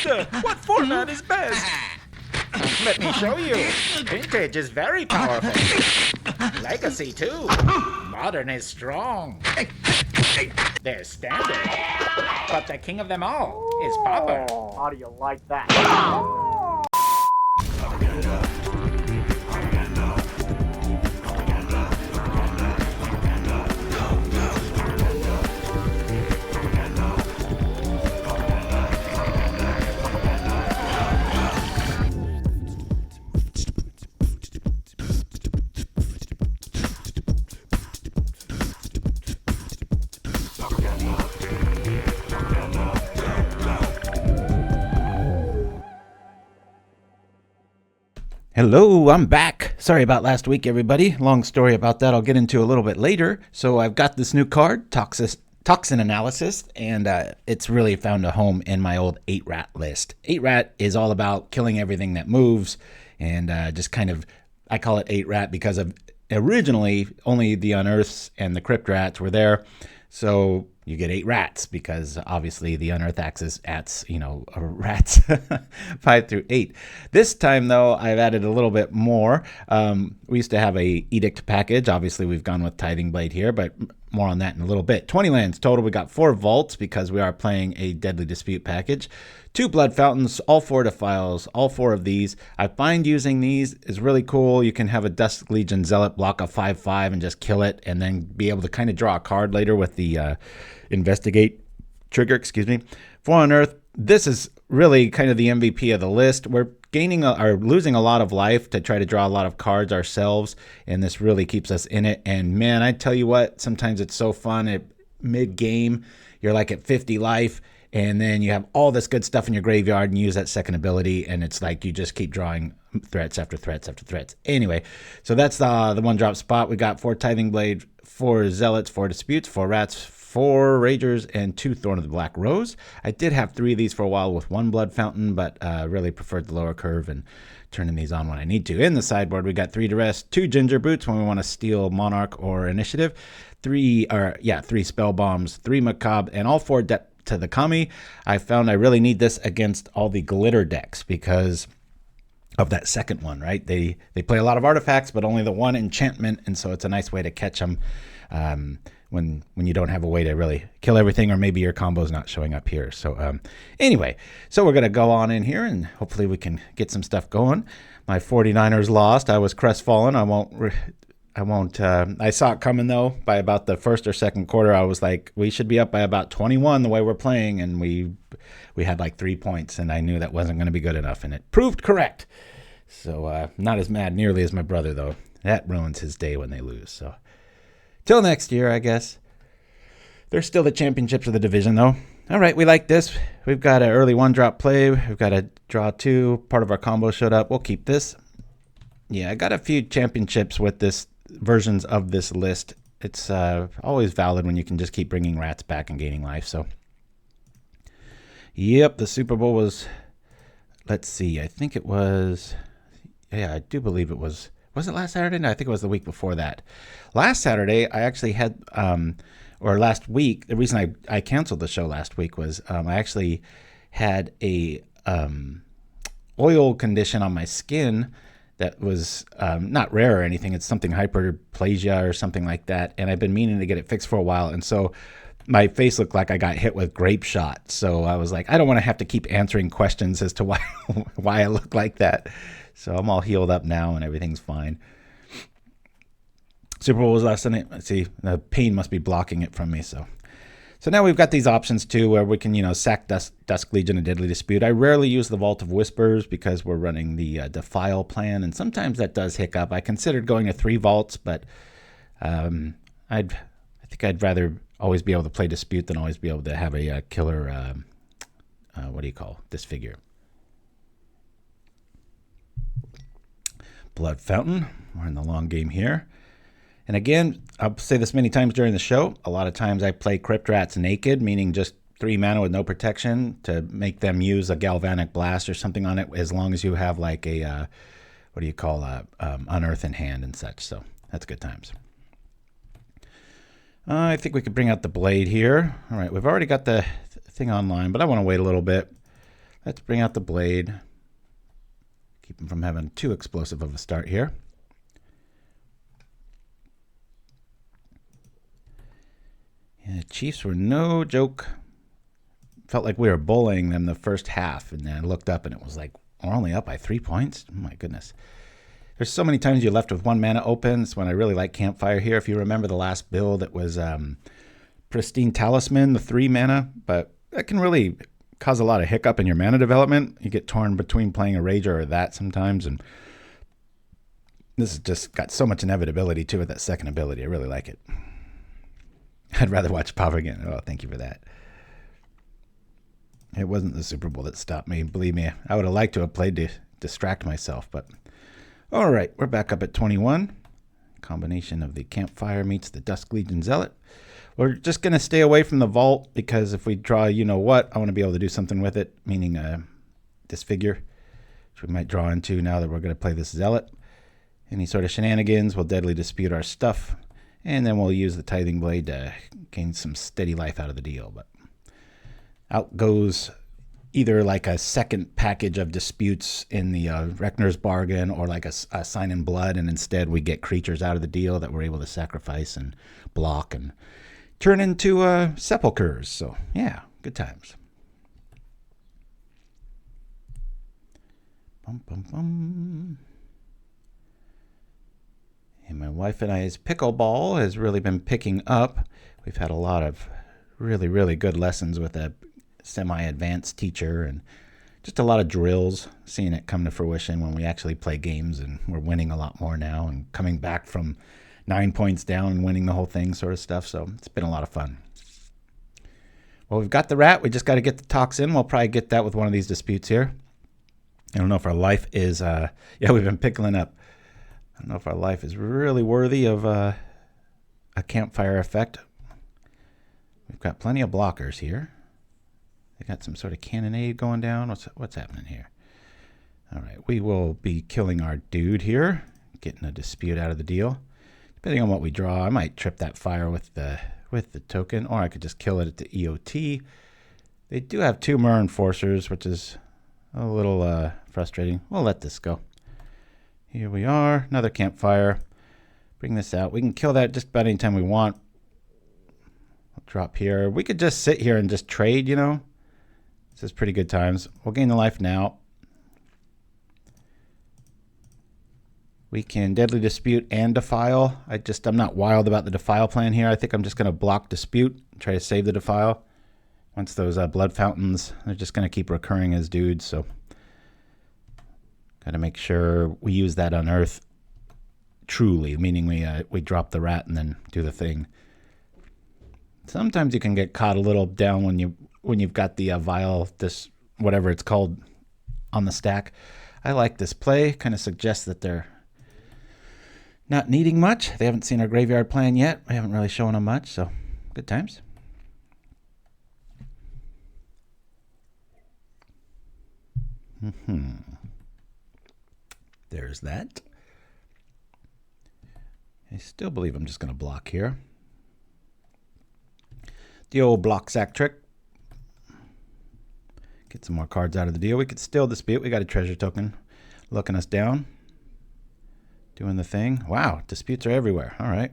Master, what format is best? Let me show you. Vintage is very powerful. Legacy too. Modern is strong. There's standard. But the king of them all is Pauper. How do you like that? Hello, I'm back. Sorry about last week, everybody. Long story about that I'll get into a little bit later. So I've got this new card, Toxin Analysis, and it's really found a home in my old 8-rat list. 8-rat is all about killing everything that moves, and just kind of, I call it 8-rat because of originally only the Unearths and the Crypt Rats were there. So you get 8 rats because obviously the Unearth axis ats, rats 5 through 8. This time though, I've added a little bit more. We used to have a edict package. Obviously we've gone with Tithing Blade here, but more on that in a little bit. 20 lands total. We got 4 vaults because we are playing a Deadly Dispute package. 2 blood fountains, all 4 defiles, all 4 of these. I find using these is really cool. You can have a Dusk Legion Zealot block a 5/5 and just kill it, and then be able to kind of draw a card later with the investigate trigger, 4 Unearth. This is really kind of the MVP of the list. We're losing a lot of life to try to draw a lot of cards ourselves, and this really keeps us in it. And man, I tell you what, sometimes it's so fun at mid-game. You're like at 50 life, and then you have all this good stuff in your graveyard and use that second ability, and it's like you just keep drawing threats after threats after threats. Anyway, so that's the one-drop spot. We got 4 Tithing Blade, 4 Zealots, 4 Disputes, 4 Rats, 4 Ragers, and 2 Thorn of the Black Rose. I did have 3 of these for a while with 1 Blood Fountain, but really preferred the lower curve and turning these on when I need to. In the sideboard, we got 3 Duress, 2 Gingerbrutes when we want to steal Monarch or Initiative, 3 Spellbombs, 3 Macabre, and all 4 Debt to the Kami. I found I really need this against all the glitter decks because of that second one, right? They play a lot of artifacts, but only the one enchantment, and so it's a nice way to catch them when you don't have a way to really kill everything, or maybe your combo's not showing up here. So anyway, so we're gonna go on in here and hopefully we can get some stuff going. My 49ers lost. I was crestfallen. I saw it coming though. By about the first or second quarter, I was like, we should be up by about 21 the way we're playing, and we had like 3 points, and I knew that wasn't going to be good enough, and it proved correct. So not as mad nearly as my brother though. That ruins his day when they lose. So till next year, I guess. They're still the championships of the division though. All right, we like this. We've got an early 1-drop play. We've got a draw 2. Part of our combo showed up. We'll keep this. Yeah, I got a few championships with this versions of this list. It's always valid when you can just keep bringing rats back and gaining life. So yep, the Super Bowl was, let's see, I think it was, yeah, I do believe it was it last Saturday? No, I think it was the week before that. Last Saturday, I actually had, or last week, the reason I canceled the show last week was I actually had a oil condition on my skin that was not rare or anything. It's something hyperplasia or something like that, and I've been meaning to get it fixed for a while, and so my face looked like I got hit with grape shot. So I was like, I don't want to have to keep answering questions as to why I look like that. So I'm all healed up now and everything's fine. Super Bowl was last night. Let's see, the pain must be blocking it from me. So now we've got these options too, where we can, sack Dusk Legion and Deadly Dispute. I rarely use the Vault of Whispers because we're running the Defile plan, and sometimes that does hiccup. I considered going to 3 vaults, but I think I'd rather always be able to play Dispute than always be able to have a killer, Disfigure. Blood Fountain. We're in the long game here. And again, I'll say this many times during the show, a lot of times I play Crypt Rats naked, meaning just 3 mana with no protection to make them use a Galvanic Blast or something on it, as long as you have like a, Unearth in hand and such. So that's good times. I think we could bring out the blade here. All right, we've already got the thing online, but I want to wait a little bit. Let's bring out the blade. Keep him from having too explosive of a start here. Yeah, the Chiefs were no joke. Felt like we were bullying them the first half, and then I looked up and it was like, we're only up by 3 points? Oh my goodness. There's so many times you're left with 1 mana open. That's when I really like Campfire here. If you remember the last build, it was Pristine Talisman, the 3 mana, but that can really cause a lot of hiccup in your mana development. You get torn between playing a Rager or that sometimes, and this has just got so much inevitability to it, that second ability. I really like it. I'd rather watch Pauper again. Oh, thank you for that. It wasn't the Super Bowl that stopped me. Believe me, I would have liked to have played to distract myself, but all right, we're back up at 21. Combination of the Campfire meets the Dusk Legion Zealot. We're just going to stay away from the vault because if we draw you-know-what, I want to be able to do something with it, meaning disfigure, which we might draw into now that we're going to play this Zealot. Any sort of shenanigans, we'll deadly dispute our stuff, and then we'll use the Tithing Blade to gain some steady life out of the deal. But out goes either like a second package of disputes in the Reckoner's Bargain or like a Sign in Blood, and instead we get creatures out of the deal that we're able to sacrifice and block and turn into sepulchers. So yeah, good times. Bum, bum, bum. And my wife and I's pickleball has really been picking up. We've had a lot of really, really good lessons with a semi-advanced teacher and just a lot of drills, seeing it come to fruition when we actually play games, and we're winning a lot more now and coming back from 9 points down and winning the whole thing sort of stuff. So it's been a lot of fun. Well, we've got the rat. We just got to get the Toxin. We'll probably get that with one of these disputes here. I don't know if our life is, yeah, we've been pickling up. I don't know if our life is really worthy of a Campfire effect. We've got plenty of blockers here. They got some sort of cannonade going down. What's happening here? All right, we will be killing our dude here, getting a dispute out of the deal. Depending on what we draw, I might trip that fire with the token, or I could just kill it at the EOT. They do have 2 Mer Enforcers, which is a little frustrating. We'll let this go. Here we are, another Campfire. Bring this out. We can kill that just about any time we want. I'll drop here. We could just sit here and just trade, you know. This is pretty good times. We'll gain the life now. We can Deadly Dispute and Defile. I'm not wild about the Defile plan here. I think I'm just going to block Dispute and try to save the Defile. Once those Blood Fountains, they're just going to keep recurring as dudes, so got to make sure we use that Unearth truly, meaning we drop the rat and then do the thing. Sometimes you can get caught a little down when you've got the vial, this whatever it's called, on the stack. I like this play. Kind of suggests that they're not needing much. They haven't seen our graveyard plan yet. We haven't really shown them much, so good times. There's that. I still believe I'm just going to block here. The old block sack trick. Get some more cards out of the deal. We could still dispute. We got a treasure token looking us down. Doing the thing. Wow, disputes are everywhere. All right.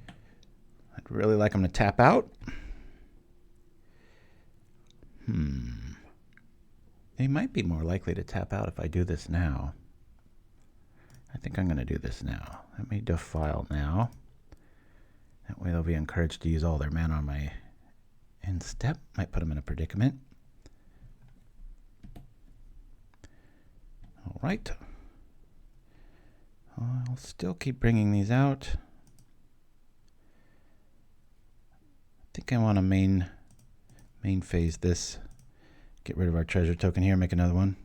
I'd really like them to tap out. They might be more likely to tap out if I do this now. I think I'm going to do this now. Let me defile now. That way they'll be encouraged to use all their mana on my end step. Might put them in a predicament. All right. I'll still keep bringing these out. I think I want to main phase this. Get rid of our treasure token here, make another one.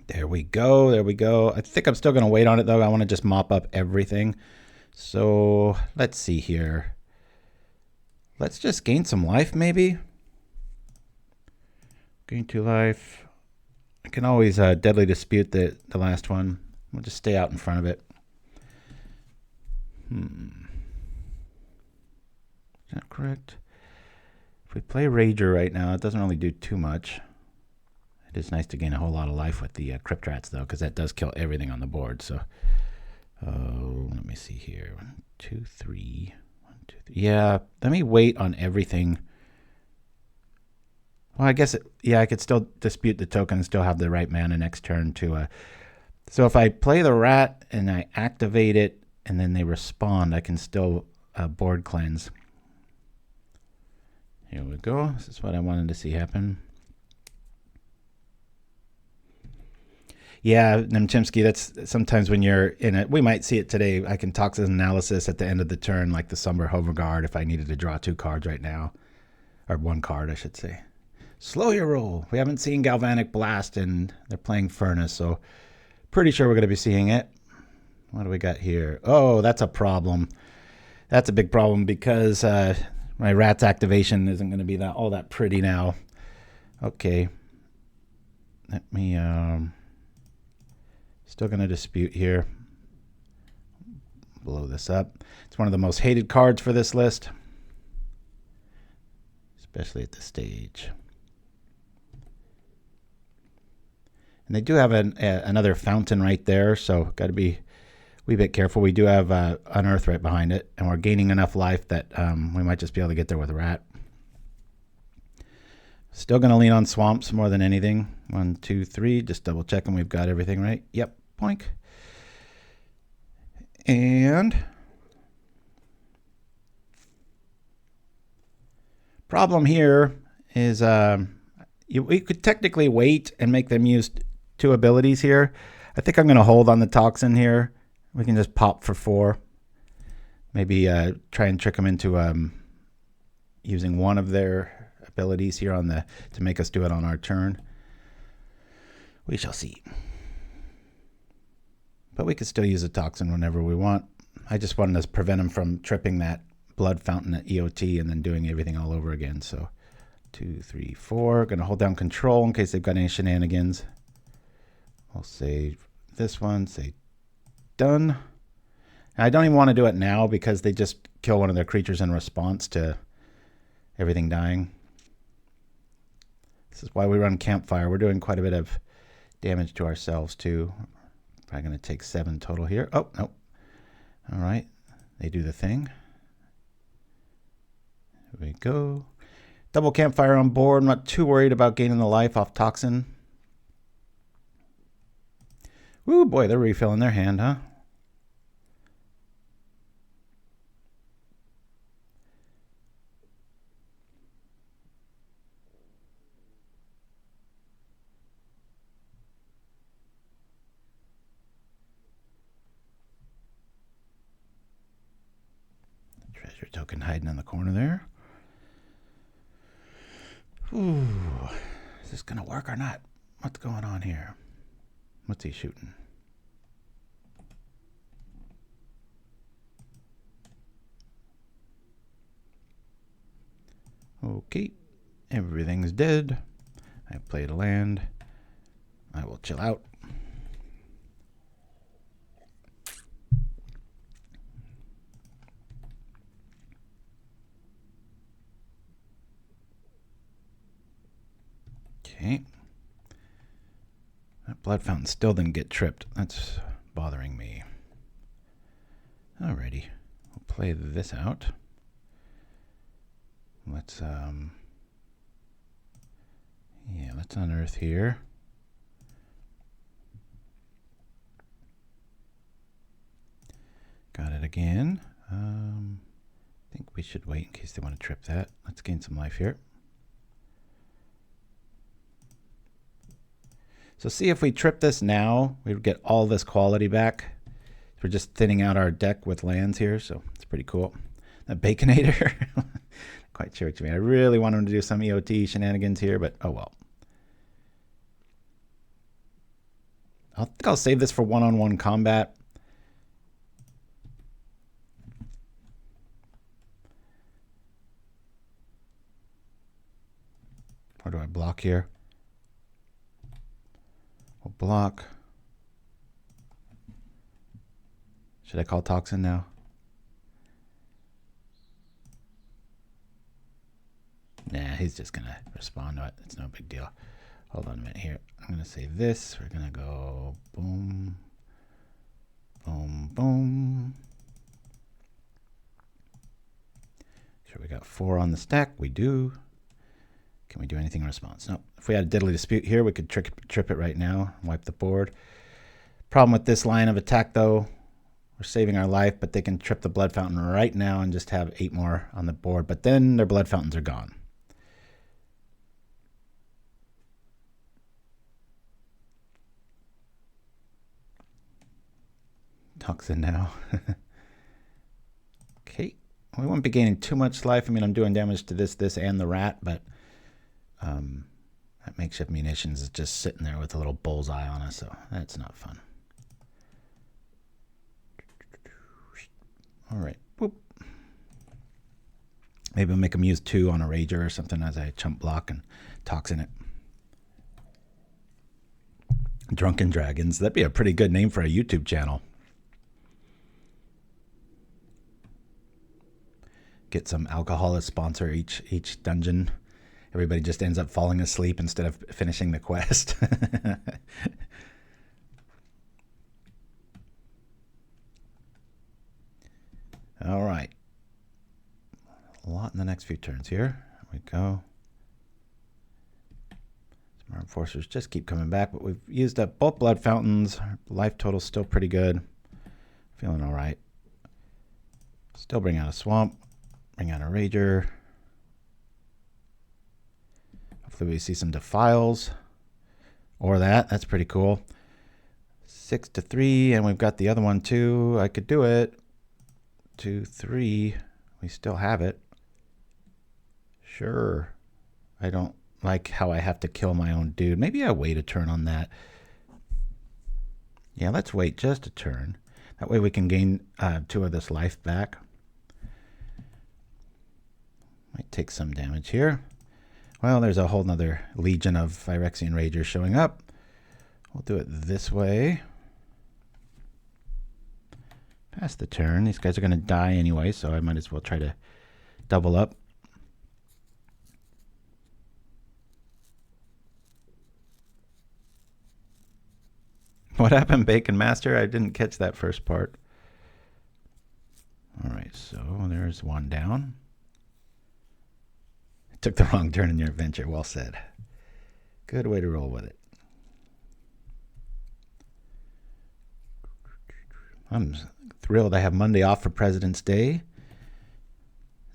There we go, there we go. I think I'm still going to wait on it, though. I want to just mop up everything. So let's see here. Let's just gain some life, maybe. Gain 2 life. I can always deadly dispute the last one. We'll just stay out in front of it. Is that correct? If we play Rager right now, it doesn't really do too much. It is nice to gain a whole lot of life with the Crypt Rats, though, because that does kill everything on the board. So, let me see here. 1, 2, 3. 1, 2, 3. Yeah, let me wait on everything. Well, I guess, I could still dispute the token and still have the right mana next turn to... So if I play the rat and I activate it and then they respond, I can still board cleanse. Here we go. This is what I wanted to see happen. Yeah, Chimpskey, that's sometimes when you're in it. We might see it today. I can Toxin Analysis at the end of the turn, like the Somber Hoverguard, if I needed to draw 2 cards right now. Or 1 card, I should say. Slow your roll. We haven't seen Galvanic Blast, and they're playing Furnace, so pretty sure we're going to be seeing it. What do we got here? Oh, that's a problem. That's a big problem because my rat's activation isn't going to be all that pretty now. Okay. Let me... Still going to dispute here. Blow this up. It's one of the most hated cards for this list. Especially at this stage. And they do have another fountain right there, so got to be a wee bit careful. We do have Unearth right behind it, and we're gaining enough life that we might just be able to get there with a rat. Still going to lean on swamps more than anything. 1, 2, 3. Just double checking we've got everything right. Yep, poink. And problem here is we could technically wait and make them use 2 abilities here. I think I'm going to hold on the Toxin here. We can just pop for 4. Maybe try and trick them into using one of their abilities here on to make us do it on our turn. We shall see. But we could still use a Toxin whenever we want. I just wanted to prevent them from tripping that blood fountain at EOT and then doing everything all over again. So 2, 3, 4. Going to hold down control in case they've got any shenanigans. I'll save this one. Say done. And I don't even want to do it now because they just kill one of their creatures in response to everything dying. This is why we run Campfire. We're doing quite a bit of damage to ourselves too. Probably going to take 7 total here. Oh, nope. All right. They do the thing. Here we go. Double Campfire on board. I'm not too worried about gaining the life off Toxin. Ooh, boy, they're refilling their hand, huh? Treasure token hiding in the corner there. Ooh, is this gonna work or not? What's going on here? What's he shooting? Okay, everything's dead. I played a land. I will chill out. Okay. That blood fountain still didn't get tripped. That's bothering me. Alrighty. We'll play this out. Let's let's unearth here. Got it again. I think we should wait in case they want to trip that. Let's gain some life here. So see, if we trip this now, we would get all this quality back. We're just thinning out our deck with lands here, so it's pretty cool. That Baconator, quite sure what you mean. I really want him to do some EOT shenanigans here, but oh well. I think I'll save this for one-on-one combat. Where do I block here? We'll block. Should I call Toxin now? Nah, he's just gonna respond to it. It's no big deal. Hold on a minute here. I'm going to say this. We're going to go boom, boom, boom. Sure, we got 4 on the stack. We do. Can we do anything in response? No. If we had a Diddly Dispute here, we could trip it right now, wipe the board. Problem with this line of attack, though, we're saving our life, but they can trip the Blood Fountain right now and just have 8 more on the board. But then their Blood Fountains are gone. Toxin now. Okay. We won't be gaining too much life. I mean, I'm doing damage to this, and the rat, but that makeshift munitions is just sitting there with a little bullseye on us, so that's not fun. All right. Boop. Maybe we'll make them use 2 on a Rager or something as I chump block and Toxin it. Drunken Dragons. That'd be a pretty good name for a YouTube channel. Get some alcohol as sponsor each dungeon. Everybody just ends up falling asleep instead of finishing the quest. All right. A lot in the next few turns here. There we go. Some Enforcers just keep coming back, but we've used up both Blood Fountains. Our life total's still pretty good. Feeling all right. Still bring out a Swamp. Bring out a Rager. Hopefully we see some Defiles. Or that. That's pretty cool. 6 to 3, and we've got the other one too. I could do it. 2, 3. We still have it. Sure. I don't like how I have to kill my own dude. Maybe I wait a turn on that. Yeah, let's wait just a turn. That way we can gain 2 of this life back. Might take some damage here. Well, there's a whole nother legion of Phyrexian Rager showing up. We'll do it this way. Pass the turn. These guys are going to die anyway, so I might as well try to double up. What happened, Bacon Master? I didn't catch that first part. All right, so there's one down. Took the wrong turn in your adventure. Well said. Good way to roll with it. I'm thrilled I have Monday off for President's Day.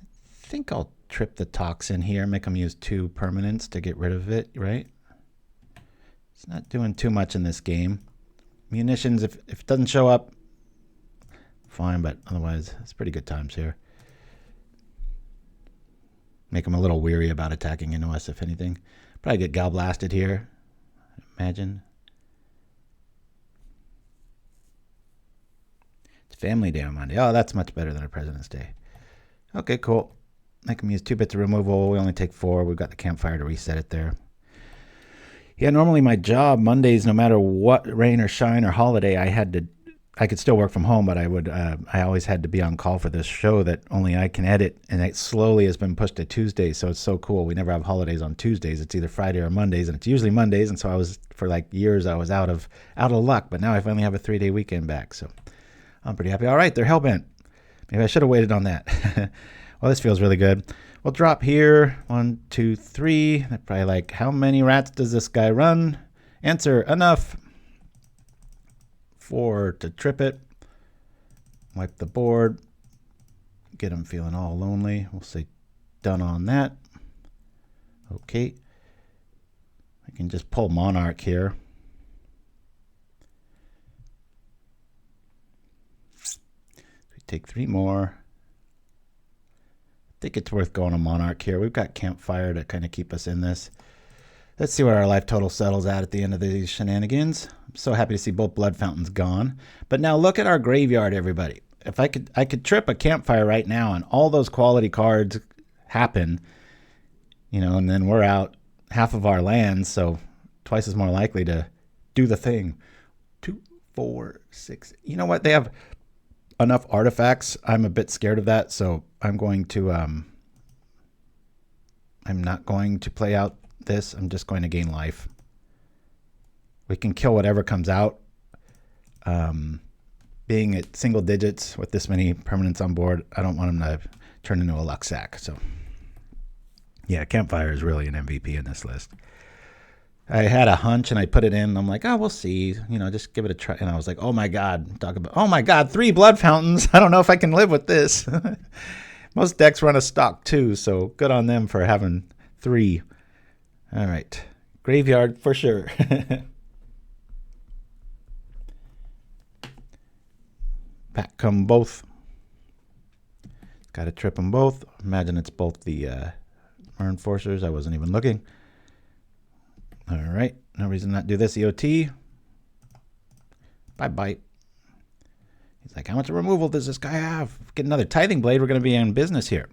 I think I'll trip the Toxin here, make them use 2 permanents to get rid of it, right? It's not doing too much in this game. Munitions, if it doesn't show up, fine, but otherwise, it's pretty good times here. Make them a little weary about attacking into us, if anything. Probably get Gal Blasted here, imagine. It's Family Day on Monday. Oh, that's much better than a President's Day. Okay, cool. Make them use 2 bits of removal. We only take 4. We've got the Campfire to reset it there. Yeah, normally my job, Mondays, no matter what rain or shine or holiday, I could still work from home, but I always had to be on call for this show that only I can edit, and it slowly has been pushed to Tuesdays, so it's so cool. We never have holidays on Tuesdays. It's either Friday or Mondays, and it's usually Mondays, and so for like years, I was out of luck, but now I finally have a 3-day weekend back, so I'm pretty happy. All right, they're hellbent. Maybe I should have waited on that. Well, this feels really good. We'll drop here. 1, 2, 3. They're probably like, how many rats does this guy run? Answer, enough. 4 to trip it. Wipe the board. Get him feeling all lonely. We'll say done on that. Okay. I can just pull Monarch here. We take 3 more. I think it's worth going to Monarch here. We've got Campfire to kind of keep us in this. Let's see where our life total settles at the end of these shenanigans. I'm so happy to see both Blood Fountains gone. But now look at our graveyard, everybody. If I could trip a Campfire right now and all those quality cards happen, and then we're out half of our lands, so twice as more likely to do the thing. 2, 4, 6. You know what? They have enough artifacts. I'm a bit scared of that, so I'm going to I'm not going to play out this. I'm just going to gain life. we can kill whatever comes out. Being at single digits with this many permanents on board, I don't want him to turn into a luck sack. So, yeah, Campfire is really an MVP in this list. I had a hunch and I put it in. I'm like, oh, we'll see. You know, just give it a try. And I was like, oh my God, oh my God, 3 blood fountains. I don't know if I can live with this. Most decks run a stock 2, so good on them for having 3. All right, graveyard for sure. Pack come both. Got to trip them both. Imagine it's both the Enforcers. I wasn't even looking. All right, no reason not do this. EOT. Bye-bye. He's like, how much removal does this guy have? Get another Tithing Blade. We're going to be in business here.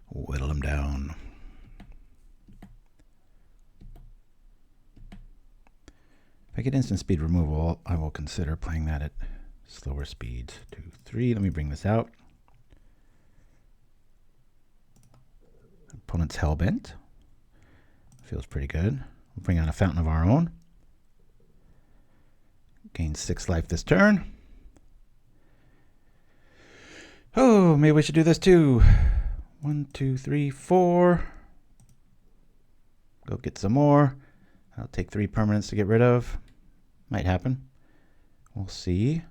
Whittle him down. If I get instant speed removal, I will consider playing that at slower speeds. 2, 3. Let me bring this out. Opponent's Hellbent. Feels pretty good. We'll bring out a Fountain of our own. Gain 6 life this turn. Oh, maybe we should do this too. 1, 2, 3, 4. Go get some more. I'll take 3 permanents to get rid of. Might happen. We'll see.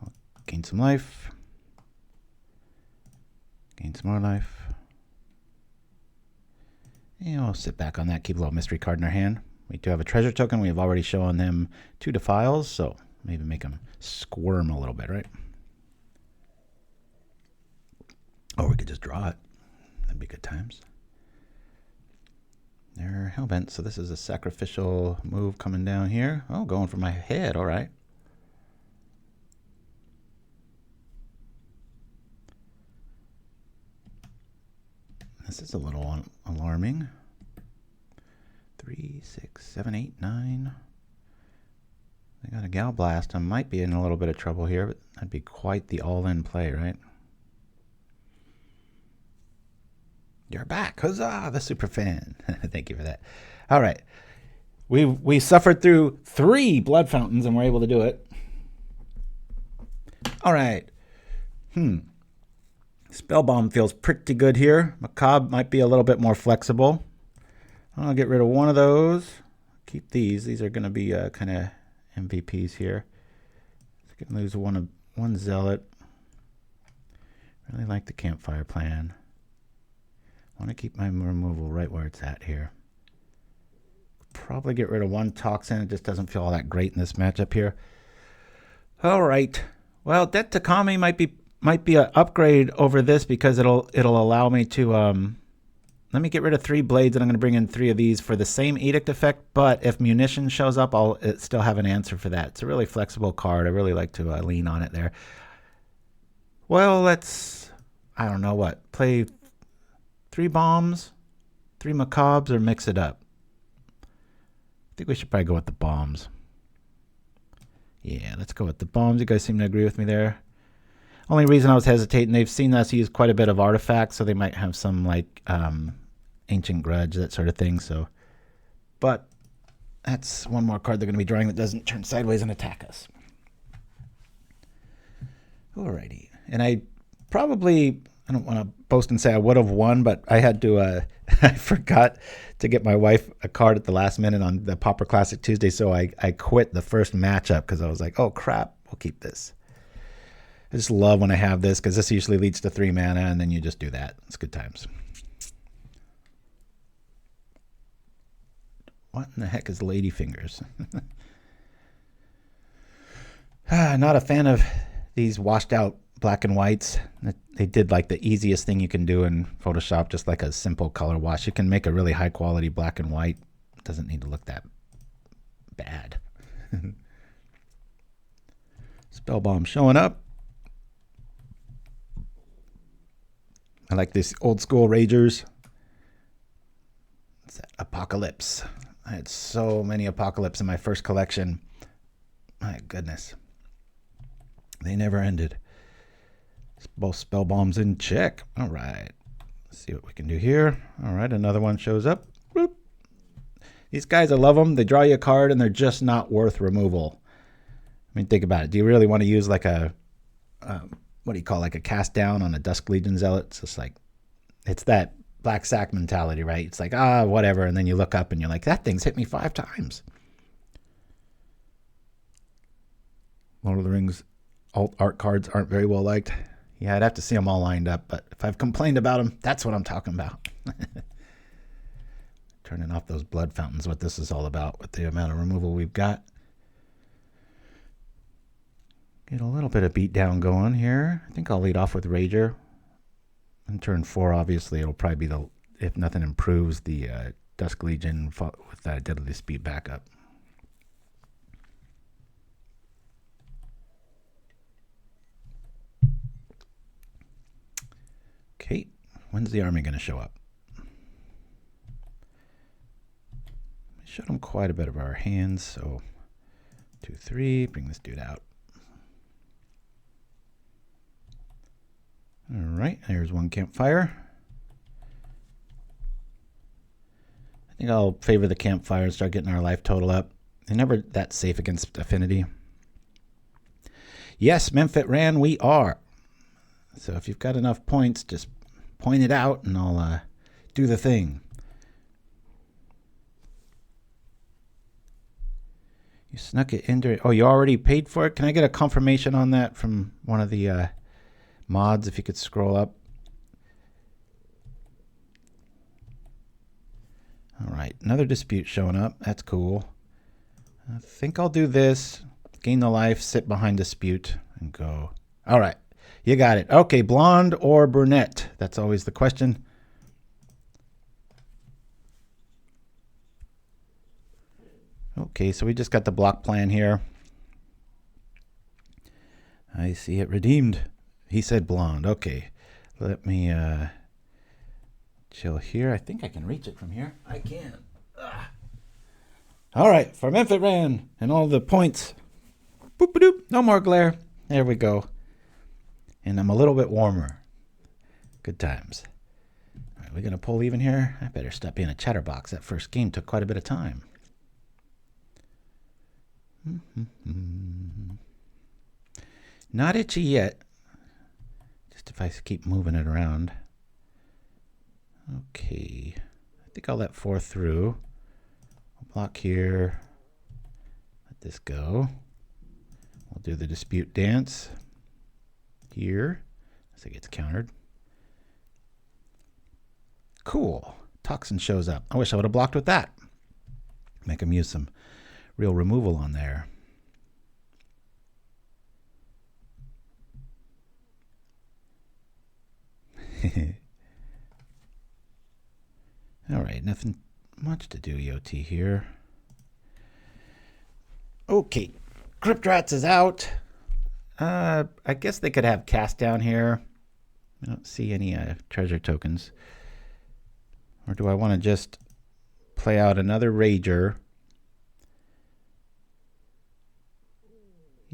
I'll gain some life. Gain some more life. And we'll sit back on that, keep a little mystery card in our hand. We do have a treasure token. We have already shown them 2 defiles, so maybe make them squirm a little bit, right? Or we could just draw it. That'd be good times. They're hellbent, so this is a sacrificial move coming down here. Oh, going for my head, all right. This is a little alarming. 3, 6, 7, 8, 9. They got a Gal Blast. I might be in a little bit of trouble here, but that'd be quite the all-in play, right? You're back. Huzzah, the super fan. Thank you for that. All right. We suffered through 3 blood fountains and we're able to do it. All right. Spellbomb feels pretty good here. Macabre might be a little bit more flexible. I'll get rid of one of those. Keep these. These are going to be kind of MVPs here. I can lose one Zealot. Really like the Campfire plan. I want to keep my removal right where it's at here. Probably get rid of one Toxin. It just doesn't feel all that great in this matchup here. All right. Well, Det Takami might be an upgrade over this because it'll allow me to let me get rid of 3 blades and I'm going to bring in 3 of these for the same edict effect. But if munition shows up, I'll still have an answer for that. It's a really flexible card. I really like to lean on it there. Well, let's I don't know what play 3 bombs, 3 macabres, or mix it up. I think we should probably go with the bombs. Yeah, let's go with the bombs. You guys seem to agree with me there. Only reason I was hesitating, they've seen us use quite a bit of artifacts, so they might have some like Ancient Grudge, that sort of thing. So, but that's one more card they're going to be drawing that doesn't turn sideways and attack us. Alrighty, and I don't want to boast and say I would have won, but I had to, I forgot to get my wife a card at the last minute on the Pauper Classic Tuesday, so I quit the first matchup because I was like, oh crap, we'll keep this. I just love when I have this because this usually leads to 3 mana and then you just do that. It's good times. What in the heck is Ladyfingers? Not a fan of these washed out black and whites. They did like the easiest thing you can do in Photoshop, just like a simple color wash. You can make a really high quality black and white. It doesn't need to look that bad. Spellbomb showing up. I like this old school Ragers. It's that Apocalypse. I had so many Apocalypse in my first collection. My goodness. They never ended. Both Spellbombs in check. All right. Let's see what we can do here. All right, another one shows up. Boop. These guys, I love them. They draw you a card, and they're just not worth removal. I mean, think about it. Do you really want to use like a, what do you call, like a cast down on a Dusk Legion Zealot? It's just like, it's that black sack mentality, right? It's like, whatever. And then you look up and you're like, that thing's hit me 5 times. Lord of the Rings alt art cards aren't very well liked. Yeah, I'd have to see them all lined up, but if I've complained about them, that's what I'm talking about. Turning off those blood fountains, what this is all about with the amount of removal we've got. Get a little bit of beatdown going here. I think I'll lead off with Rager. In turn 4, obviously, it'll probably be the, if nothing improves, the Dusk Legion with that Deadly Speed backup. Okay, when's the army going to show up? We showed them quite a bit of our hands, so 2, 3, bring this dude out. All right, there's one Campfire. I think I'll favor the Campfire and start getting our life total up. They're never that safe against Affinity. Yes, Mtmentat ran, we are. So if you've got enough points, just point it out and I'll do the thing. You snuck it into it. Oh, you already paid for it? Can I get a confirmation on that from one of the mods, if you could scroll up? All right, another dispute showing up. That's cool. I think I'll do this. Gain the life, sit behind dispute, and go. All right. You got it. Okay, blonde or brunette? That's always the question. Okay, so we just got the block plan here. I see it redeemed. He said blonde. Okay, let me chill here. I think I can reach it from here. I can. All right, for Mtmentat ran and all the points. Boop-a-doop. No more glare. There we go. And I'm a little bit warmer. Good times. All right, we're going to pull even here. I better stop being a chatterbox. That first game took quite a bit of time. Not itchy yet. Just if I keep moving it around. Okay. I think I'll let 4 through. I'll block here. Let this go. We'll do the dispute dance. Here. As it gets countered. Cool. Toxin shows up. I wish I would have blocked with that. Make him use some real removal on there. All right, nothing much to do, EOT here. Okay, Crypt Rats is out. I guess they could have cast down here. I don't see any treasure tokens. Or do I want to just play out another Rager?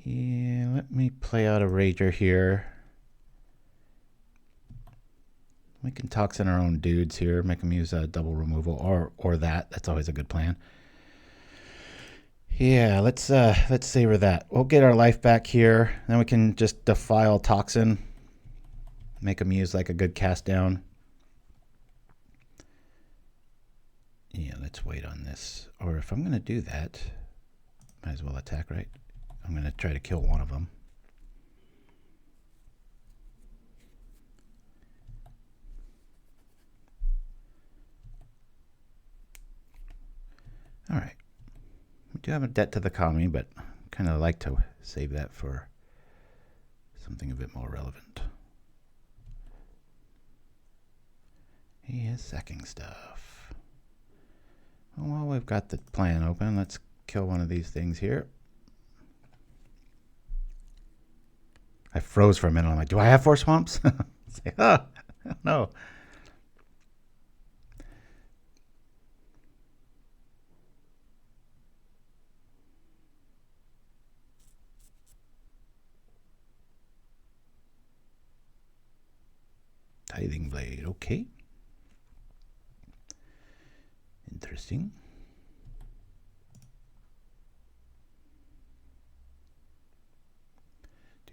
Yeah, let me play out a Rager here. We can Toxin our own dudes here, make them use a double removal or that. That's always a good plan. Yeah, let's savor that. We'll get our life back here. Then we can just Defile Toxin. Make them use like a good cast down. Yeah, let's wait on this. Or if I'm going to do that, might as well attack, right? I'm going to try to kill one of them. All right. We do have a debt to the economy, but kind of like to save that for something a bit more relevant. He is sacking stuff. Well, we've got the plan open. Let's kill one of these things here. I froze for a minute. I'm like, do I have 4 swamps? Say, oh, no. Tithing Blade, okay. Interesting.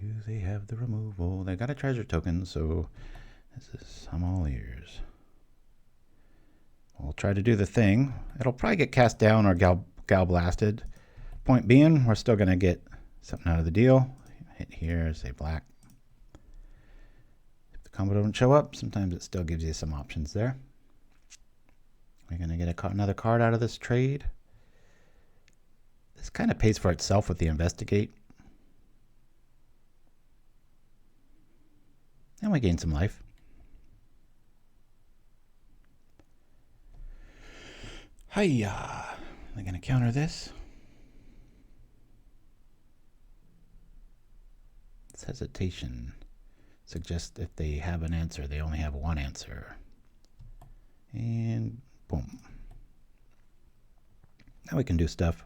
Do they have the removal? They got a treasure token, so I'm all ears. We'll try to do the thing. It'll probably get cast down or gal blasted. Point being, we're still going to get something out of the deal. Hit here, say black. If the combo don't show up, sometimes it still gives you some options there. We're going to get another card out of this trade. This kind of pays for itself with the investigate. And we gain some life. Hiya! They're going to counter this. This hesitation suggests if they have an answer, they only have one answer. And boom. Now we can do stuff.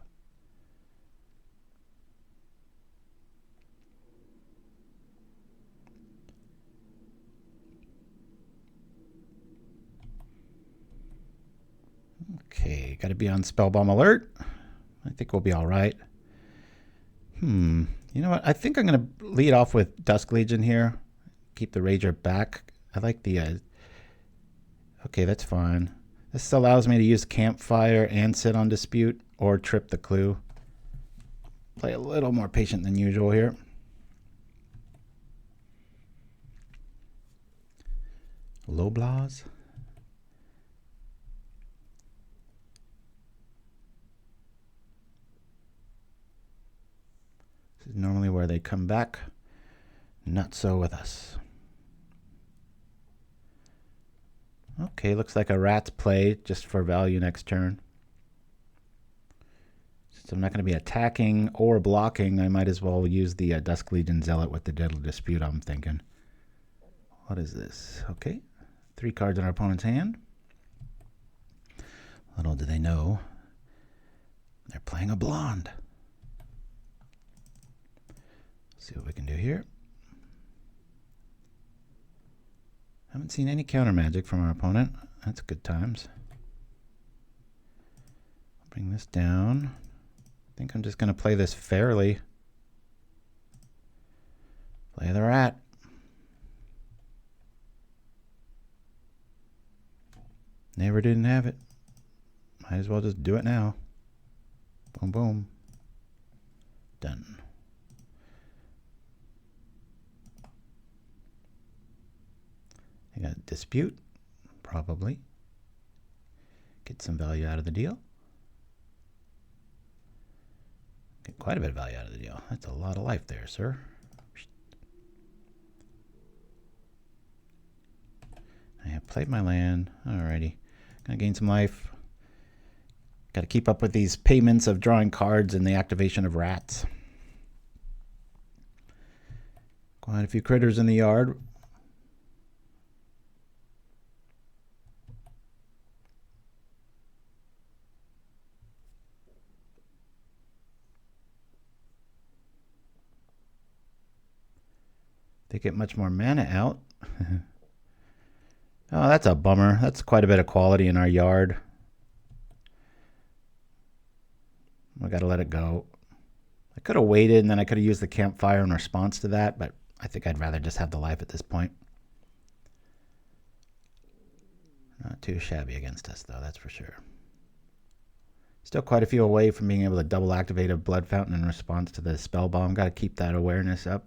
Okay, got to be on Spellbomb alert. I think we'll be all right. You know what? I think I'm going to lead off with Dusk Legion here. Keep the Rager back. I like the... okay, that's fine. This allows me to use Campfire and sit on Dispute or trip the clue. Play a little more patient than usual here. Loblaws. This is normally where they come back. Not so with us. Okay, looks like a rat's play just for value next turn. Since I'm not going to be attacking or blocking, I might as well use the Dusk Legion Zealot with the Deadly Dispute, I'm thinking. What is this? Okay, 3 cards in our opponent's hand. Little do they know, they're playing a blonde. Let's see what we can do here. Haven't seen any counter magic from our opponent. That's good times. I'll bring this down. I think I'm just going to play this fairly. Play the rat. Never didn't have it. Might as well just do it now. Boom, boom. Done. I got a Dispute, probably. Get some value out of the deal. Get quite a bit of value out of the deal. That's a lot of life there, sir. I have played my land. Alrighty. Gonna gain some life. Got to keep up with these payments of drawing cards and the activation of rats. Quite a few critters in the yard. They get much more mana out. Oh, that's a bummer. That's quite a bit of quality in our yard. I got to let it go. I could have waited and then I could have used the Campfire in response to that, but I think I'd rather just have the life at this point. Not too shabby against us, though, that's for sure. Still quite a few away from being able to double activate a Blood Fountain in response to the Spellbomb. Got to keep that awareness up.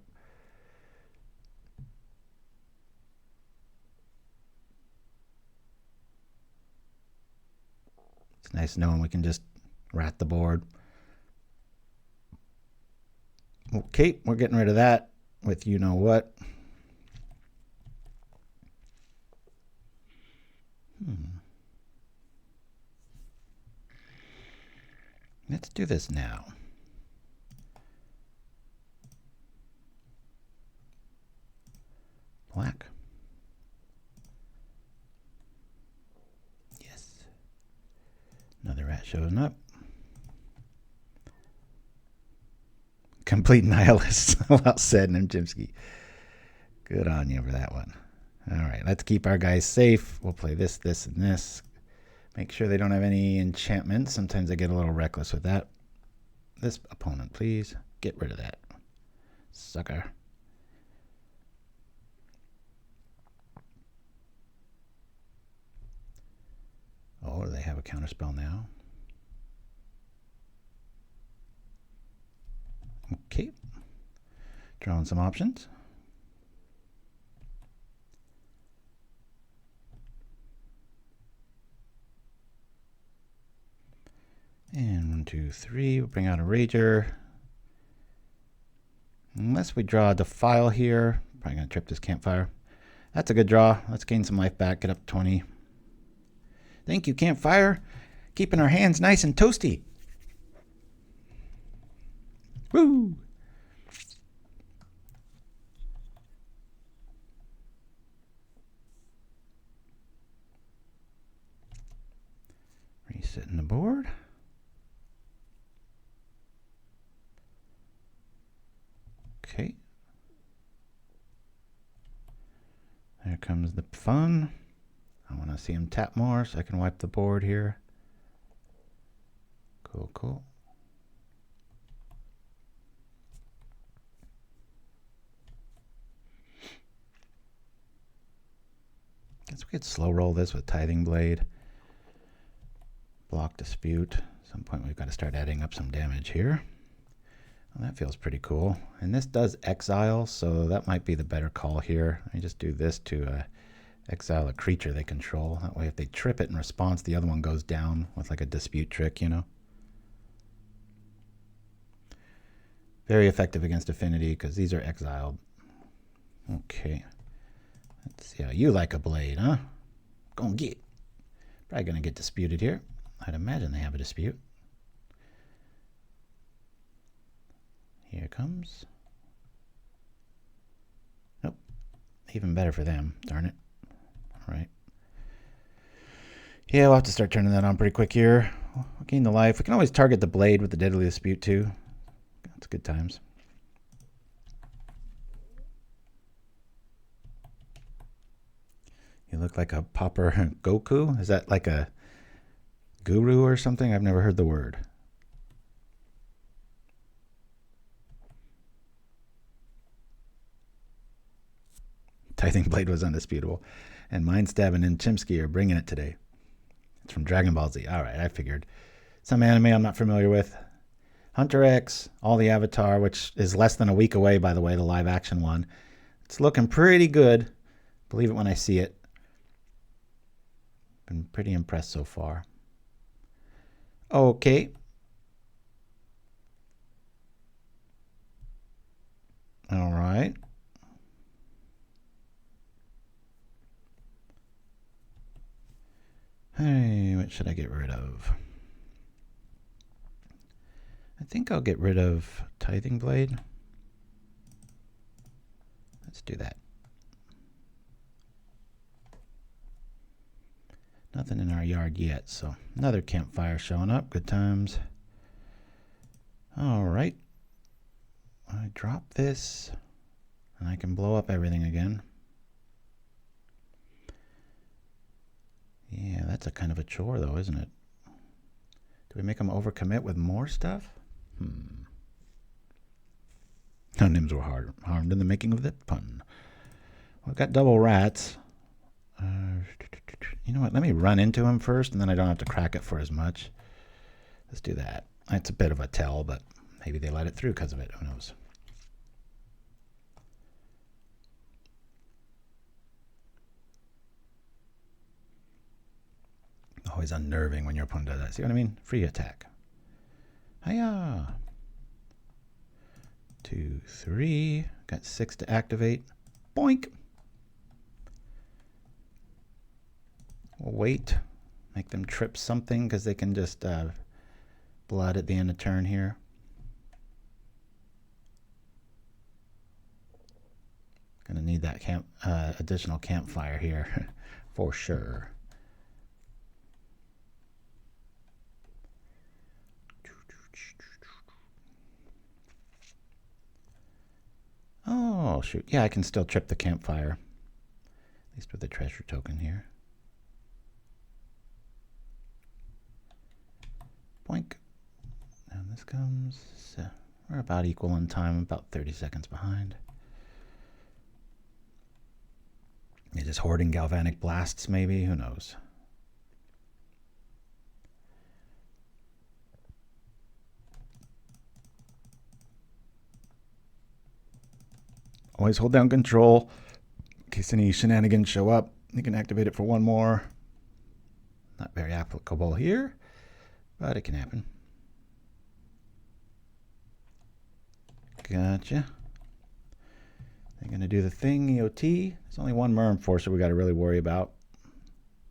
It's nice knowing we can just rat the board. Okay, we're getting rid of that with you know what. Let's do this now. Black. Yes. Another rat showing up. Complete nihilist. Well said, Chimpskey. Good on you for that one. All right, let's keep our guys safe. We'll play this, this, and this. Make sure they don't have any enchantments. Sometimes I get a little reckless with that. This opponent, please. Get rid of that. Sucker. Oh, they have a counterspell now. Okay. Drawing some options. And 1, 2, 3. We'll bring out a Rager. Unless we draw a Defile here. Probably going to trip this Campfire. That's a good draw. Let's gain some life back. Get up to 20. Thank you, Campfire. Keeping our hands nice and toasty. Woo! Resetting the board. Okay. There comes the fun. I want to see him tap more so I can wipe the board here. Cool, cool. Guess we could slow roll this with Tithing Blade. Block Dispute. At some point we've got to start adding up some damage here. Well, that feels pretty cool. And this does exile, so that might be the better call here. Let me just do this to exile a creature they control. That way if they trip it in response, the other one goes down with like a dispute trick, you know. Very effective against Affinity because these are exiled. Okay. Let's see how you like a blade, huh? Gonna get. Probably gonna get disputed here. I'd imagine they have a dispute. Here it comes. Nope. Even better for them. Darn it. All right. Yeah, we'll have to start turning that on pretty quick here. We'll gain the life. We can always target the blade with the Deadly Dispute too. That's good times. You look like a Pauper Goku? Is that like a guru or something? I've never heard the word. Tithing Blade was undisputable. And Mindstab and Chimpskey are bringing it today. It's from Dragon Ball Z. All right, I figured. Some anime I'm not familiar with. Hunter X, All the Avatar, which is less than a week away, by the way, the live action one. It's looking pretty good. Believe it when I see it. Been pretty impressed so far. Okay. All right. Hey, what should I get rid of? I think I'll get rid of Tithing Blade. Let's do that. Nothing in our yard yet, so another Campfire showing up. Good times. All right. I drop this, and I can blow up everything again. Yeah, that's a kind of a chore, though, isn't it? Do we make them overcommit with more stuff? No Nims were harmed in the making of that pun. Well, I've got double rats. You know what? Let me run into him first, and then I don't have to crack it for as much. Let's do that. It's a bit of a tell, but maybe they let it through because of it. Who knows? Always unnerving when your opponent does that. See what I mean? Free attack. Hiya! 2, 3. Got 6 to activate. Boink! We'll wait. Make them trip something because they can just blood at the end of turn here. Gonna need that additional Campfire here for sure. Oh, shoot. Yeah, I can still trip the Campfire. At least with the treasure token here. Boink. And this comes. We're about equal in time, about 30 seconds behind. You're just hoarding galvanic blasts, maybe? Who knows? Always hold down control in case any shenanigans show up. You can activate it for one more. Not very applicable here, but it can happen. Gotcha. They're going to do the thing, EOT. There's only one Mer Enforcer we got to really worry about.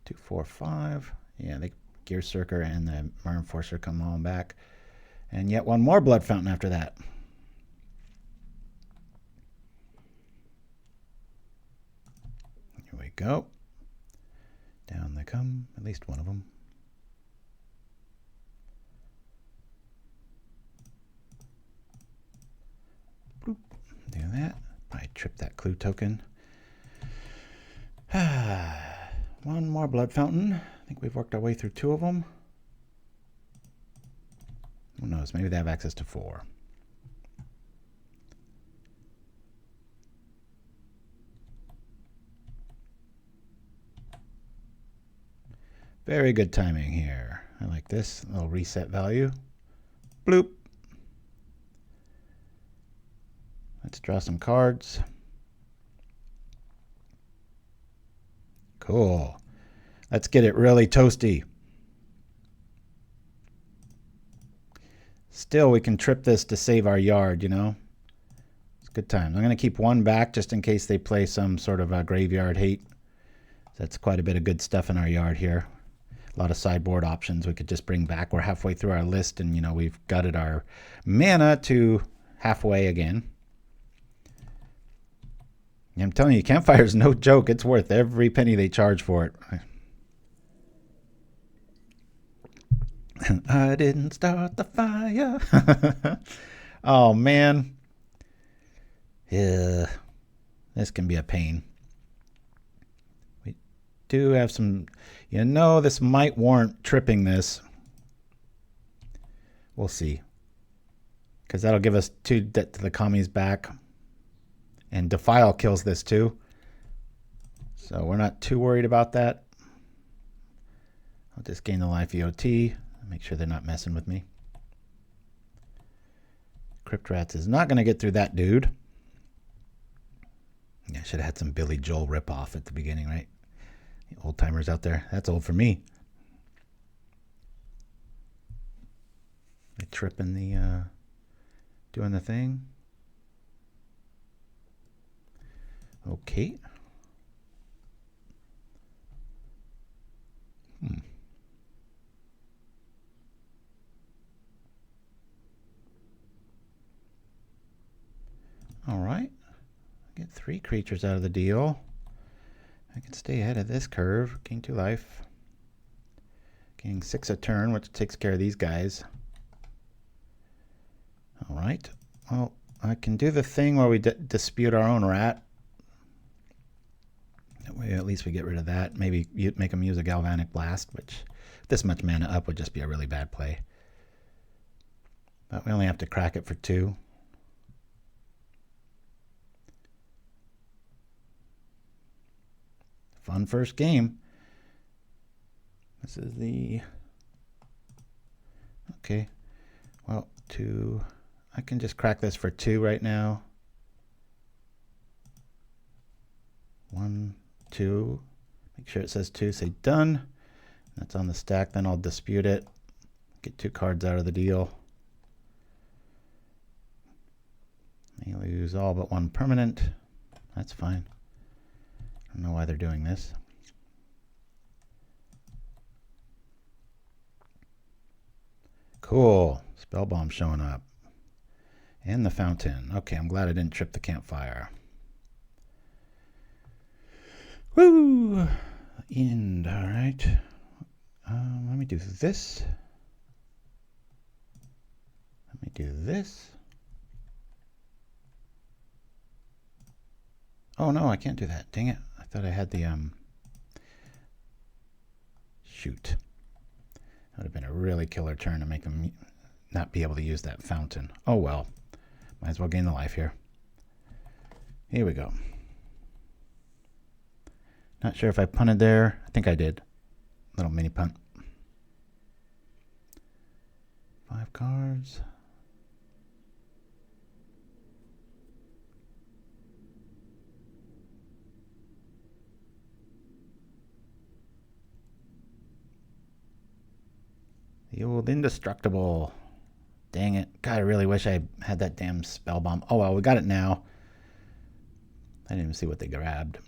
2, 4, 5. Yeah, the Gear Circer and the Mer Enforcer come on back. And yet one more Blood Fountain after that. Here we go. Down they come, at least one of them. Bloop. Do that. Probably trip that clue token. One more Blood Fountain. I think we've worked our way through 2 of them. Who knows? Maybe they have access to 4. Very good timing here. I like this little reset value. Bloop. Let's draw some cards. Cool. Let's get it really toasty. Still, we can trip this to save our yard, you know? It's good times. I'm going to keep one back just in case they play some sort of a graveyard hate. That's quite a bit of good stuff in our yard here. A lot of sideboard options we could just bring back. We're halfway through our list, and, you know, we've gutted our mana to halfway again. I'm telling you, Campfire is no joke. It's worth every penny they charge for it. I didn't start the fire. Oh, man. Yeah, this can be a pain. We do have some, you know, this might warrant tripping this. We'll see. Because that'll give us 2 debt to the commies back. And Defile kills this too. So we're not too worried about that. I'll just gain the life EOT. Make sure they're not messing with me. Crypt Rats is not going to get through that dude. Yeah, I should have had some Billy Joel ripoff at the beginning, right? The old timers out there. That's old for me. They tripping the, doing the thing. Okay. All right. Get 3 creatures out of the deal. I can stay ahead of this curve. Gain 2 life. Gain 6 a turn, which takes care of these guys. All right. Well, I can do the thing where we dispute our own rat. That way, at least we get rid of that. Maybe make them use a Galvanic Blast, which this much mana up would just be a really bad play. But we only have to crack it for 2. Fun first game. This is the... Okay. Well, 2... I can just crack this for 2 right now. 1, 2. Make sure it says 2. Say done. That's on the stack. Then I'll dispute it. Get 2 cards out of the deal. They lose all but 1 permanent. That's fine. I don't know why they're doing this. Cool. Spellbomb showing up. And the fountain. Okay, I'm glad I didn't trip the campfire. Woo! End. All right. Let me do this. Let me do this. Oh, no, I can't do that. Dang it. I thought I had the... Shoot. Would have been a really killer turn to make him not be able to use that fountain. Oh well. Might as well gain the life here. Here we go. Not sure if I punted there. I think I did. Little mini punt. 5 cards. The old indestructible. Dang it. God, I really wish I had that damn Spellbomb. Oh well, we got it now. I didn't even see what they grabbed.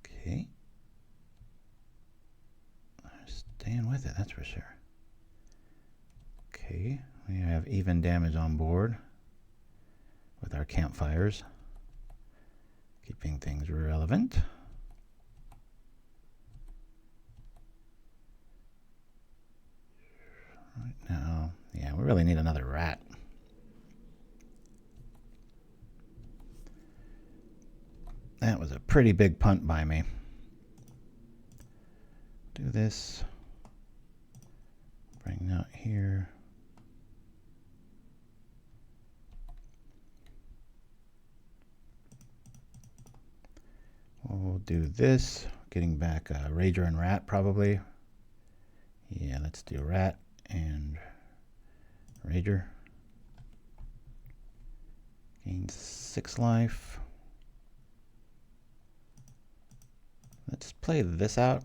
Okay. Staying with it, that's for sure. Okay, we have even damage on board with our campfires, keeping things relevant. Right now, yeah, we really need another rat. That was a pretty big punt by me. Do this. Bring out here. We'll do this. Getting back a Rager and Rat probably. Yeah, let's do Rat and Rager. Gains 6 life. Let's play this out.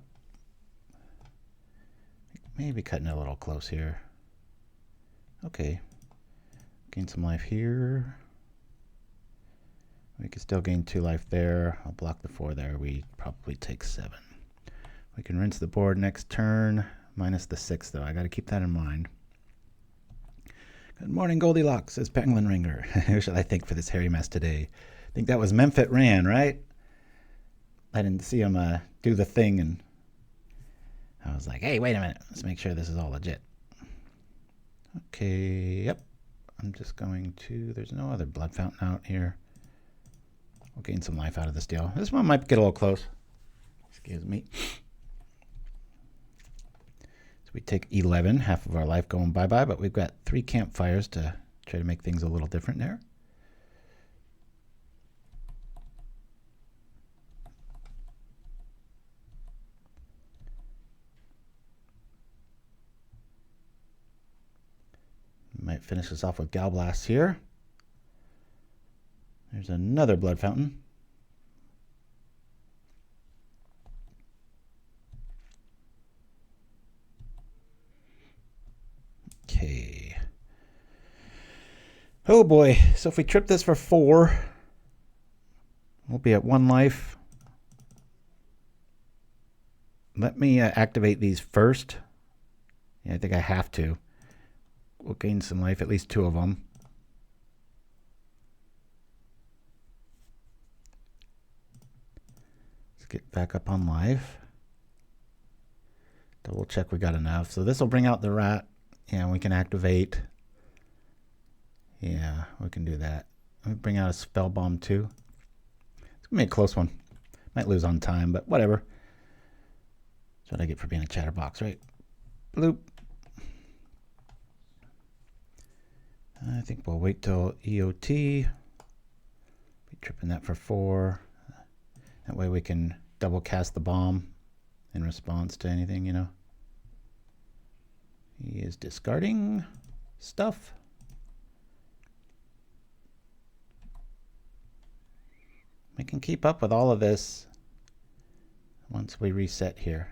Maybe cutting it a little close here. Okay. Gain some life here. We can still gain 2 life there. I'll block the 4 there. We probably take 7. We can rinse the board next turn. Minus the 6 though. I got to keep that in mind. Good morning, Goldilocks, says Penguin Ringer. Who should I thank for this hairy mess today? I think that was Mtmentat Ran, right? I didn't see him do the thing, and I was like, hey, wait a minute. Let's make sure this is all legit. Okay, yep. I'm just going to... There's no other blood fountain out here. We'll gain some life out of this deal. This one might get a little close. Excuse me. So we take 11, half of our life going bye-bye, but we've got 3 campfires to try to make things a little different there. Might finish this off with Gal Blast here. There's another blood fountain. Okay. Oh boy. So if we trip this for 4, we'll be at 1 life. Let me activate these first. Yeah, I think I have to. We'll gain some life, at least 2 of them. Let's get back up on life. Double check we got enough. So this will bring out the rat. Yeah, we can activate. Yeah, we can do that. Let me bring out a Spellbomb too. It's going to be a close one. Might lose on time, but whatever. That's what I get for being a chatterbox, right? Bloop. I think we'll wait till EOT. Be tripping that for 4. That way we can double cast the bomb in response to anything, you know. He is discarding stuff. We can keep up with all of this once we reset here.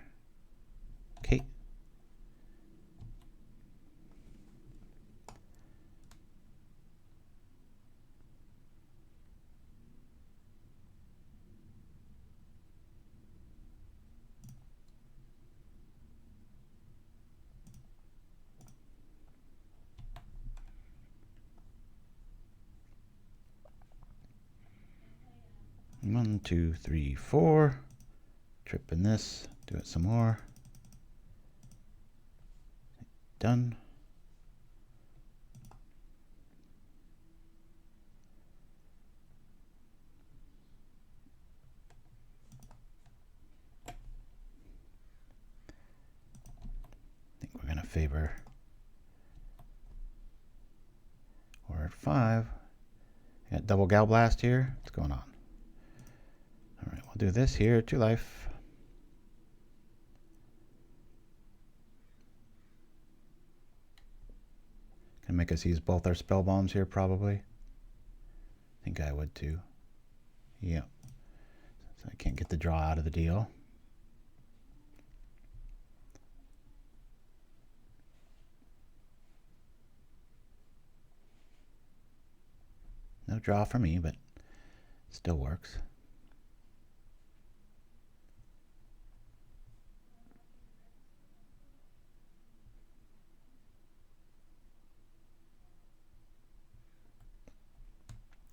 Okay. One, 2, 3, 4. Tripping this. Do it some more. Done. favor. We're at 5. Got double Gal Blast here. What's going on? All right, we'll do this here. 2 life. Gonna make us use both our spell bombs here, probably. I think I would too. Yeah. So I can't get the draw out of the deal. No draw for me, but still works.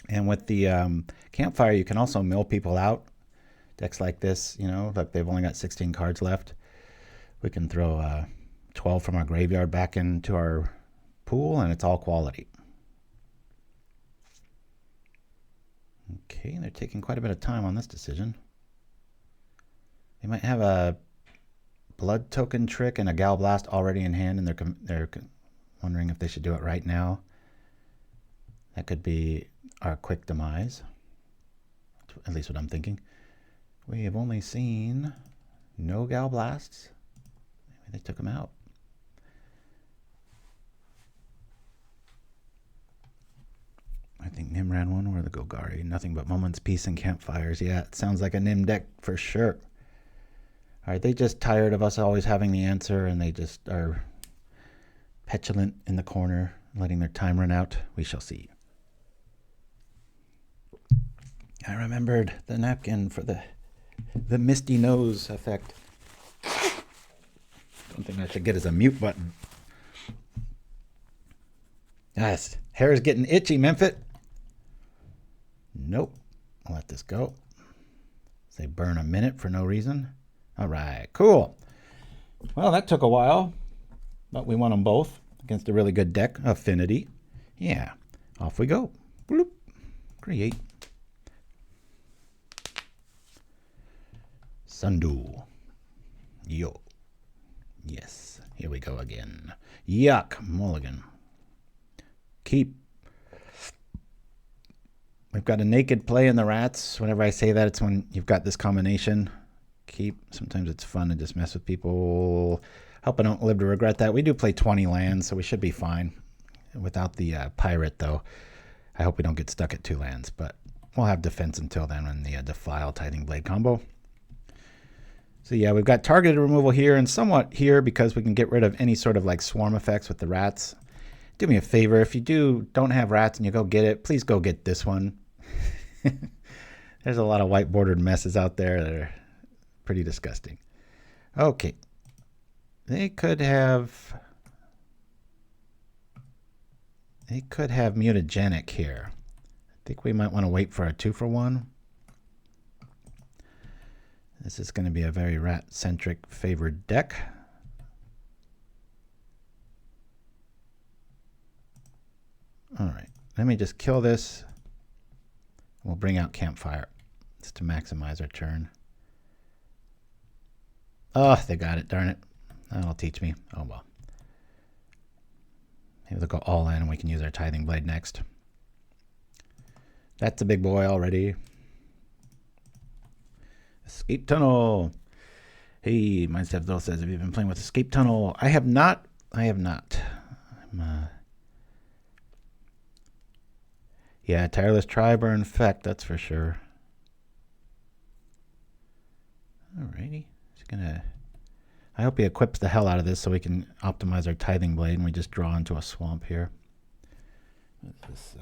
And with the Campfire, you can also mill people out. Decks like this, you know, like they've only got 16 cards left. We can throw 12 from our graveyard back into our pool, and it's all quality. Okay, they're taking quite a bit of time on this decision. They might have a blood token trick and a Gal Blast already in hand, and they're wondering if they should do it right now. That could be our quick demise, at least what I'm thinking. We have only seen no Gal Blasts. Maybe they took them out. I think Nim ran one, or the Golgari. Nothing but Moment's Peace and Campfires. Yeah, it sounds like a Nim deck for sure. All right, they just tired of us always having the answer, and they just are petulant in the corner, letting their time run out. We shall see. I remembered the napkin for the misty nose effect. One thing I should get is a mute button. Yes, hair is getting itchy, Memphet. Nope, I'll let this go. Say burn a minute for no reason. All right, cool. Well, that took a while, but we won them both against a really good deck, Affinity. Yeah, off we go. Bloop. Create. Sundu. Yo. Yes, here we go again. Yuck, mulligan. Keep. We've got a naked play in the rats. Whenever I say that, it's when you've got this combination. Keep. Sometimes it's fun to just mess with people. Hope I don't live to regret that. We do play 20 lands, so we should be fine. Without the pirate, though. I hope we don't get stuck at 2 lands, but we'll have defense until then in the Defile Tithing Blade combo. So yeah, we've got targeted removal here and somewhat here because we can get rid of any sort of like swarm effects with the rats. Do me a favor, if you don't have rats and you go get it, please go get this one. There's a lot of white bordered messes out there that are pretty disgusting. Okay. They could have mutagenic here. I think we might want to wait for a 2-for-1. This is going to be a very rat-centric favored deck. All right, let me just kill this. We'll bring out Campfire just to maximize our turn. Oh, they got it, darn it. That'll teach me. Oh, well. Maybe they'll go all in and we can use our Tithing Blade next. That's a big boy already. Escape Tunnel. Hey, Mindstep says, have you been playing with Escape Tunnel? I have not. I have not. Yeah, Tireless Tribe or Infect, that's for sure. Alrighty. Just gonna. I hope he equips the hell out of this so we can optimize our Tithing Blade and we just draw into a swamp here. What's this?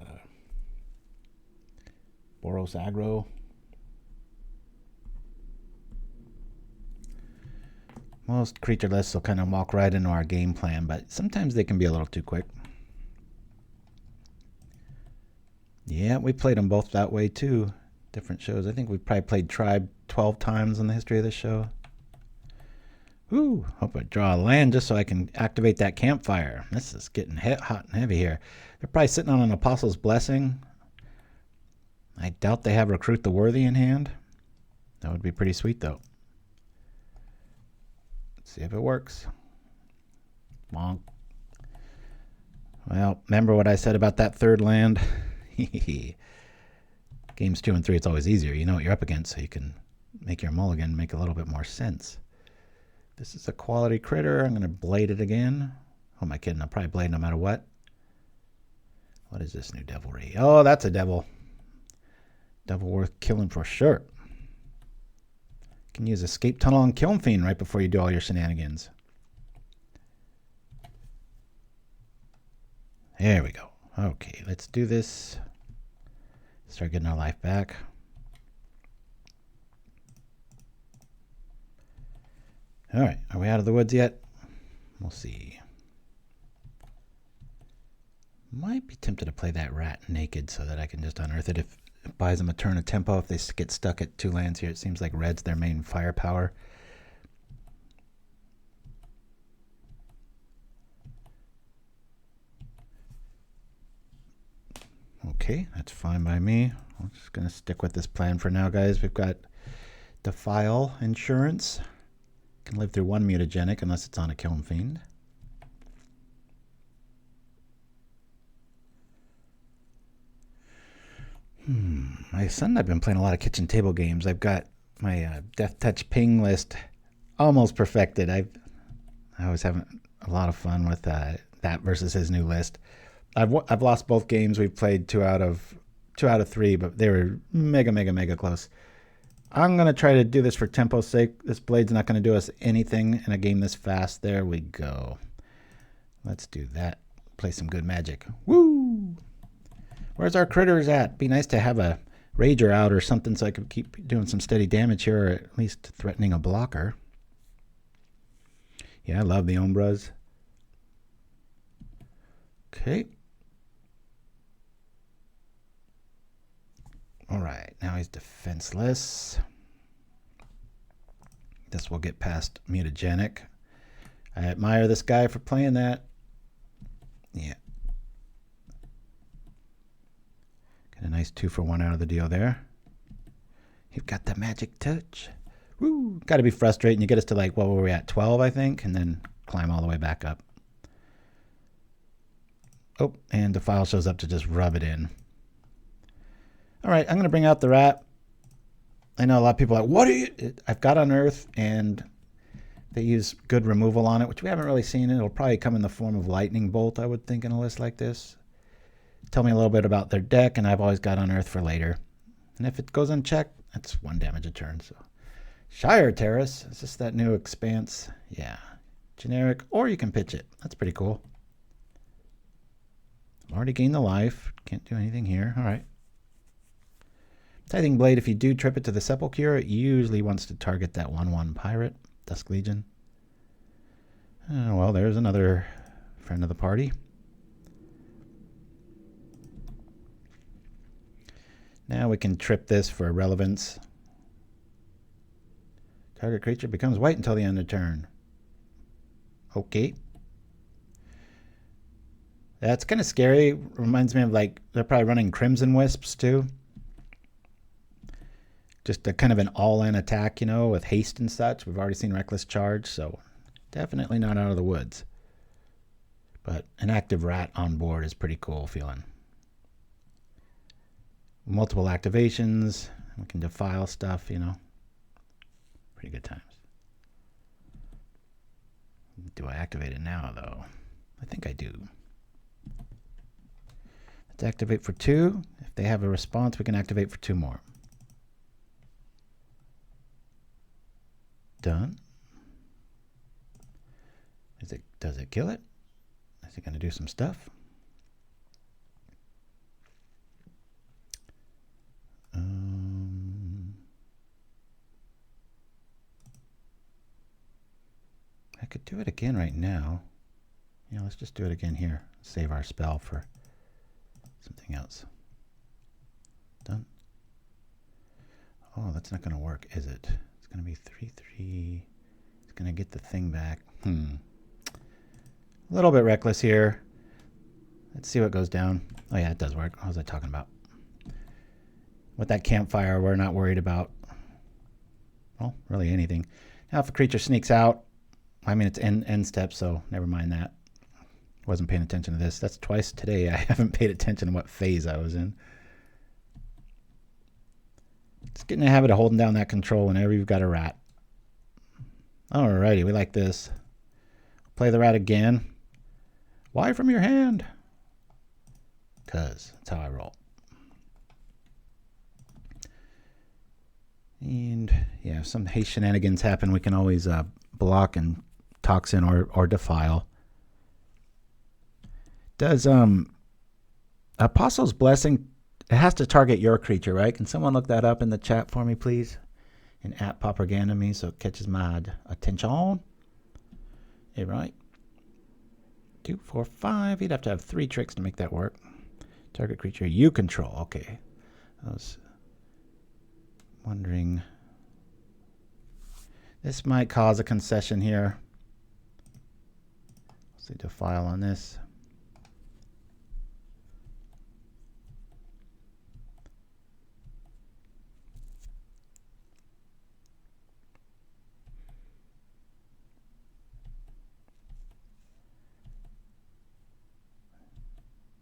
Boros Aggro. Most creature lists will kind of walk right into our game plan, but sometimes they can be a little too quick. Yeah, we played them both that way too. Different shows. I think we probably played Tribe 12 times in the history of this show. Ooh, hope I draw a land just so I can activate that Campfire. This is getting hot and heavy here. They're probably sitting on an Apostle's Blessing. I doubt they have Recruit the Worthy in hand. That would be pretty sweet though. Let's see if it works. Bonk. Well, remember what I said about that third land? Games 2 and 3, it's always easier. You know what you're up against, so you can make your mulligan make a little bit more sense. This is a quality critter. I'm going to blade it again. Oh, am I kidding? I'll probably blade no matter what. What is this new devilry? Oh, that's a devil. Devil worth killing for sure. You can use Escape Tunnel and Kiln Fiend right before you do all your shenanigans. There we go. Okay, let's do this. Start getting our life back. All right, are we out of the woods yet? We'll see. Might be tempted to play that rat naked so that I can just unearth it if it buys them a turn of tempo. If they get stuck at 2 lands here, it seems like red's their main firepower. Okay, that's fine by me. I'm just going to stick with this plan for now, guys. We've got Defile insurance. Can live through 1 mutagenic unless it's on a Kiln Fiend. My son and I've been playing a lot of kitchen table games. I've got my Death Touch ping list almost perfected. I was having a lot of fun with that versus his new list. I've lost both games. We've played 2 out of 3, but they were mega close. I'm going to try to do this for tempo's sake. This blade's not going to do us anything in a game this fast. There we go. Let's do that. Play some good magic. Woo! Where's our critters at? Be nice to have a Rager out or something so I could keep doing some steady damage here, or at least threatening a blocker. Yeah, I love the Umbras. Okay. All right, now he's defenseless. This will get past mutagenic. I admire this guy for playing that. Yeah. Got a nice 2-for-1 out of the deal there. You've got the magic touch. Woo! Got to be frustrating. You get us to like, what were we at? 12, I think, and then climb all the way back up. Oh, and Defile shows up to just rub it in. All right, I'm going to bring out the rat. I know a lot of people are like, what are you? I've got Unearth, and they use good removal on it, which we haven't really seen. It'll probably come in the form of Lightning Bolt, I would think, in a list like this. Tell me a little bit about their deck, and I've always got Unearth for later. And if it goes unchecked, that's 1 damage a turn. So, Shire Terrace, is this that new expanse? Yeah. Generic, or you can pitch it. That's pretty cool. Already gained the life. Can't do anything here. All right. Tithing Blade, if you do trip it to the Sepulchre, it usually wants to target that 1/1 pirate, Dusk Legion. Well, there's another friend of the party. Now we can trip this for relevance. Target creature becomes white until the end of turn. Okay. That's kind of scary. Reminds me of like, they're probably running Crimson Wisps too. Just a kind of an all-in attack, you know, with haste and such. We've already seen Reckless Charge, so definitely not out of the woods. But an active rat on board is pretty cool feeling. Multiple activations. We can defile stuff, you know. Pretty good times. Do I activate it now, though? I think I do. Let's activate for 2. If they have a response, we can activate for 2 more. Done. Does it kill it? Is it going to do some stuff? I could do it again right now. Yeah, let's just do it again here. Save our spell for something else. Done. Oh, that's not going to work, is it? It's going to be 3/3. It's going to get the thing back. A little bit reckless here. Let's see what goes down. Oh yeah, it does work. What was I talking about? With that Campfire, we're not worried about, well, really anything. Now if a creature sneaks out, I mean, it's end step, so never mind that. Wasn't paying attention to this. That's twice today I haven't paid attention to what phase I was in. Just get in the habit of holding down that control whenever you've got a rat. Alrighty, we like this. Play the rat again. Why from your hand? Because that's how I roll. And yeah, if some haste shenanigans happen, we can always block and Toxin or Defile. Does Apostle's Blessing, it has to target your creature, right? Can someone look that up in the chat for me, please? And at PauperRBust so it catches my attention. Yeah, right. 2, 4, 5. You'd have to have 3 tricks to make that work. Target creature you control. Okay. I was wondering. This might cause a concession here. Let's see Defile on this.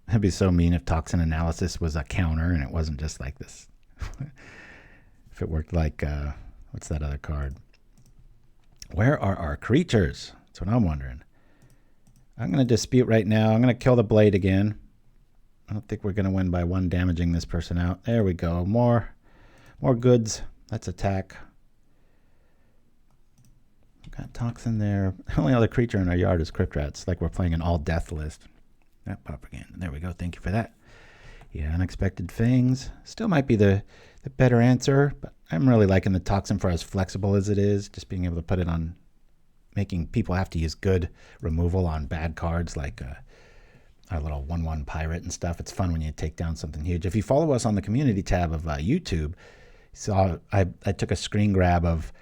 It'd be so mean if Toxin Analysis was a counter and it wasn't just like this. If it worked like, what's that other card? Where are our creatures? That's what I'm wondering. I'm going to dispute right now. I'm going to kill the blade again. I don't think we're going to win by 1 damaging this person out. There we go. More goods. Let's attack. Got Toxin there. The only other creature in our yard is Crypt Rats. Like we're playing an all death list. That propaganda. There we go. Thank you for that. Yeah, Unexpected Fangs. Still might be the better answer, but I'm really liking the Toxin for as flexible as it is. Just being able to put it on, making people have to use good removal on bad cards like our little 1/1 pirate and stuff. It's fun when you take down something huge. If you follow us on the community tab of YouTube, so I took a screen grab of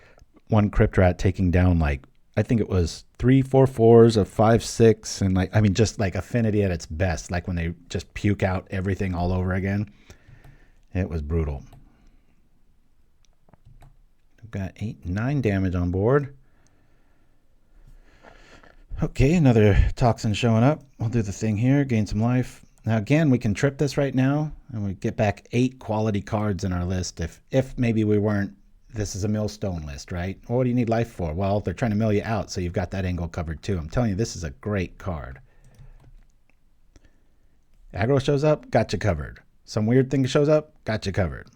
one Crypt Rat taking down like, I think it was 3 4/4s, a 5/6, and like, I mean, just like Affinity at its best, like when they just puke out everything all over again. It was brutal. We've got 8, 9 damage on board. Okay, another Toxin showing up. We'll do the thing here, gain some life. Now again, we can trip this right now, and we get back 8 quality cards in our list. If maybe we weren't, this is a millstone list, right? Well, what do you need life for? Well, they're trying to mill you out, so you've got that angle covered too. I'm telling you, this is a great card. Aggro shows up, got you covered. Some weird thing shows up, got you covered.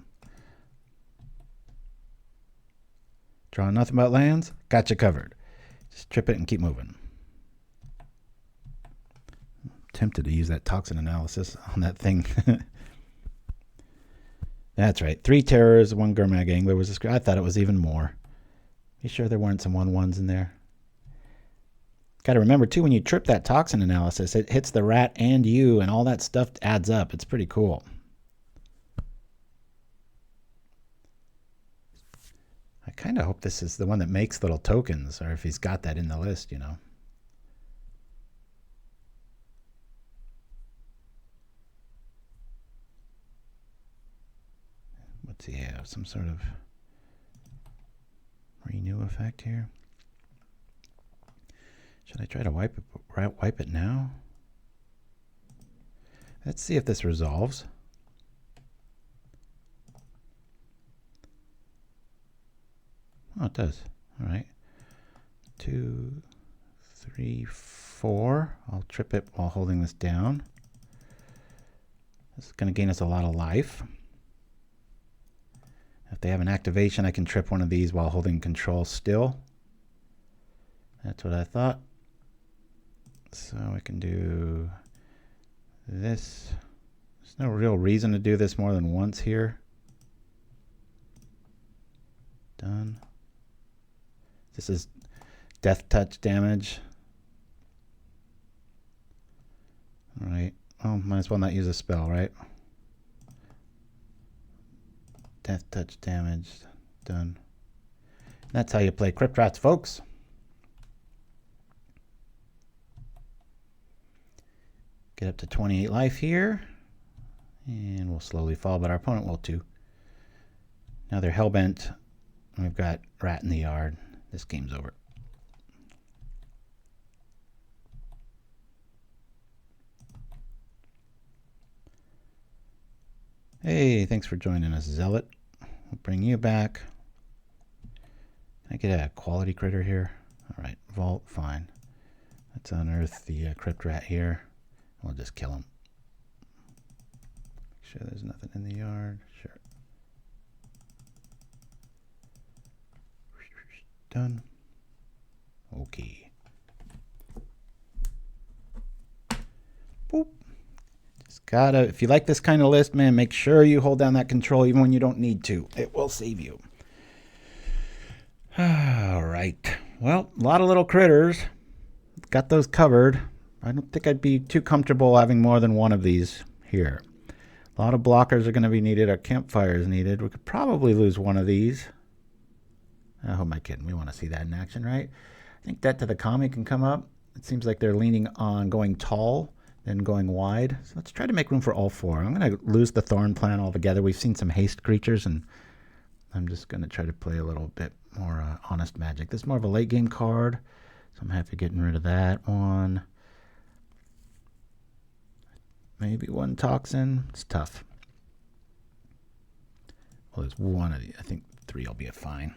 Drawing nothing but lands, got you covered. Just trip it and keep moving. I'm tempted to use that Toxin Analysis on that thing. That's right. 3 terrors, 1 Gurmag Angler was I thought it was even more. You sure there weren't some 1/1s in there? Got to remember too, when you trip that Toxin Analysis, it hits the rat and you, and all that stuff adds up. It's pretty cool. I kind of hope this is the one that makes little tokens, or if he's got that in the list, you know. What's he have? Some sort of renew effect here. Should I try to wipe it now? Let's see if this resolves. Oh, it does. All right. 2, 3, 4. I'll trip it while holding this down. This is going to gain us a lot of life. If they have an activation, I can trip one of these while holding control still. That's what I thought. So we can do this. There's no real reason to do this more than once here. Done. This is death touch damage. All right. Oh, might as well not use a spell, right? Death touch damage. Done. That's how you play Crypt Rats, folks. Get up to 28 life here. And we'll slowly fall, but our opponent will too. Now they're hellbent. We've got rat in the yard. This game's over. Hey, thanks for joining us, Zealot. I'll bring you back. Can I get a quality critter here? All right, vault, fine. Let's unearth the Crypt Rat here. We'll just kill him. Make sure there's nothing in the yard. Sure. Done. Okay. Boop. Just gotta, if you like this kind of list, man, make sure you hold down that control even when you don't need to. It will save you. All right. Well, a lot of little critters. Got those covered. I don't think I'd be too comfortable having more than one of these here. A lot of blockers are going to be needed. Our campfire is needed. We could probably lose one of these. Oh, who am I kidding? We want to see that in action, right? I think that to the comic can come up. It seems like they're leaning on going tall than going wide. So let's try to make room for all four. I'm going to lose the Thorn plan altogether. We've seen some haste creatures, and I'm just going to try to play a little bit more honest magic. This is more of a late game card, so I'm happy getting rid of that one. Maybe one Toxin. It's tough. Well, there's one of these. I think 3 will be a fine.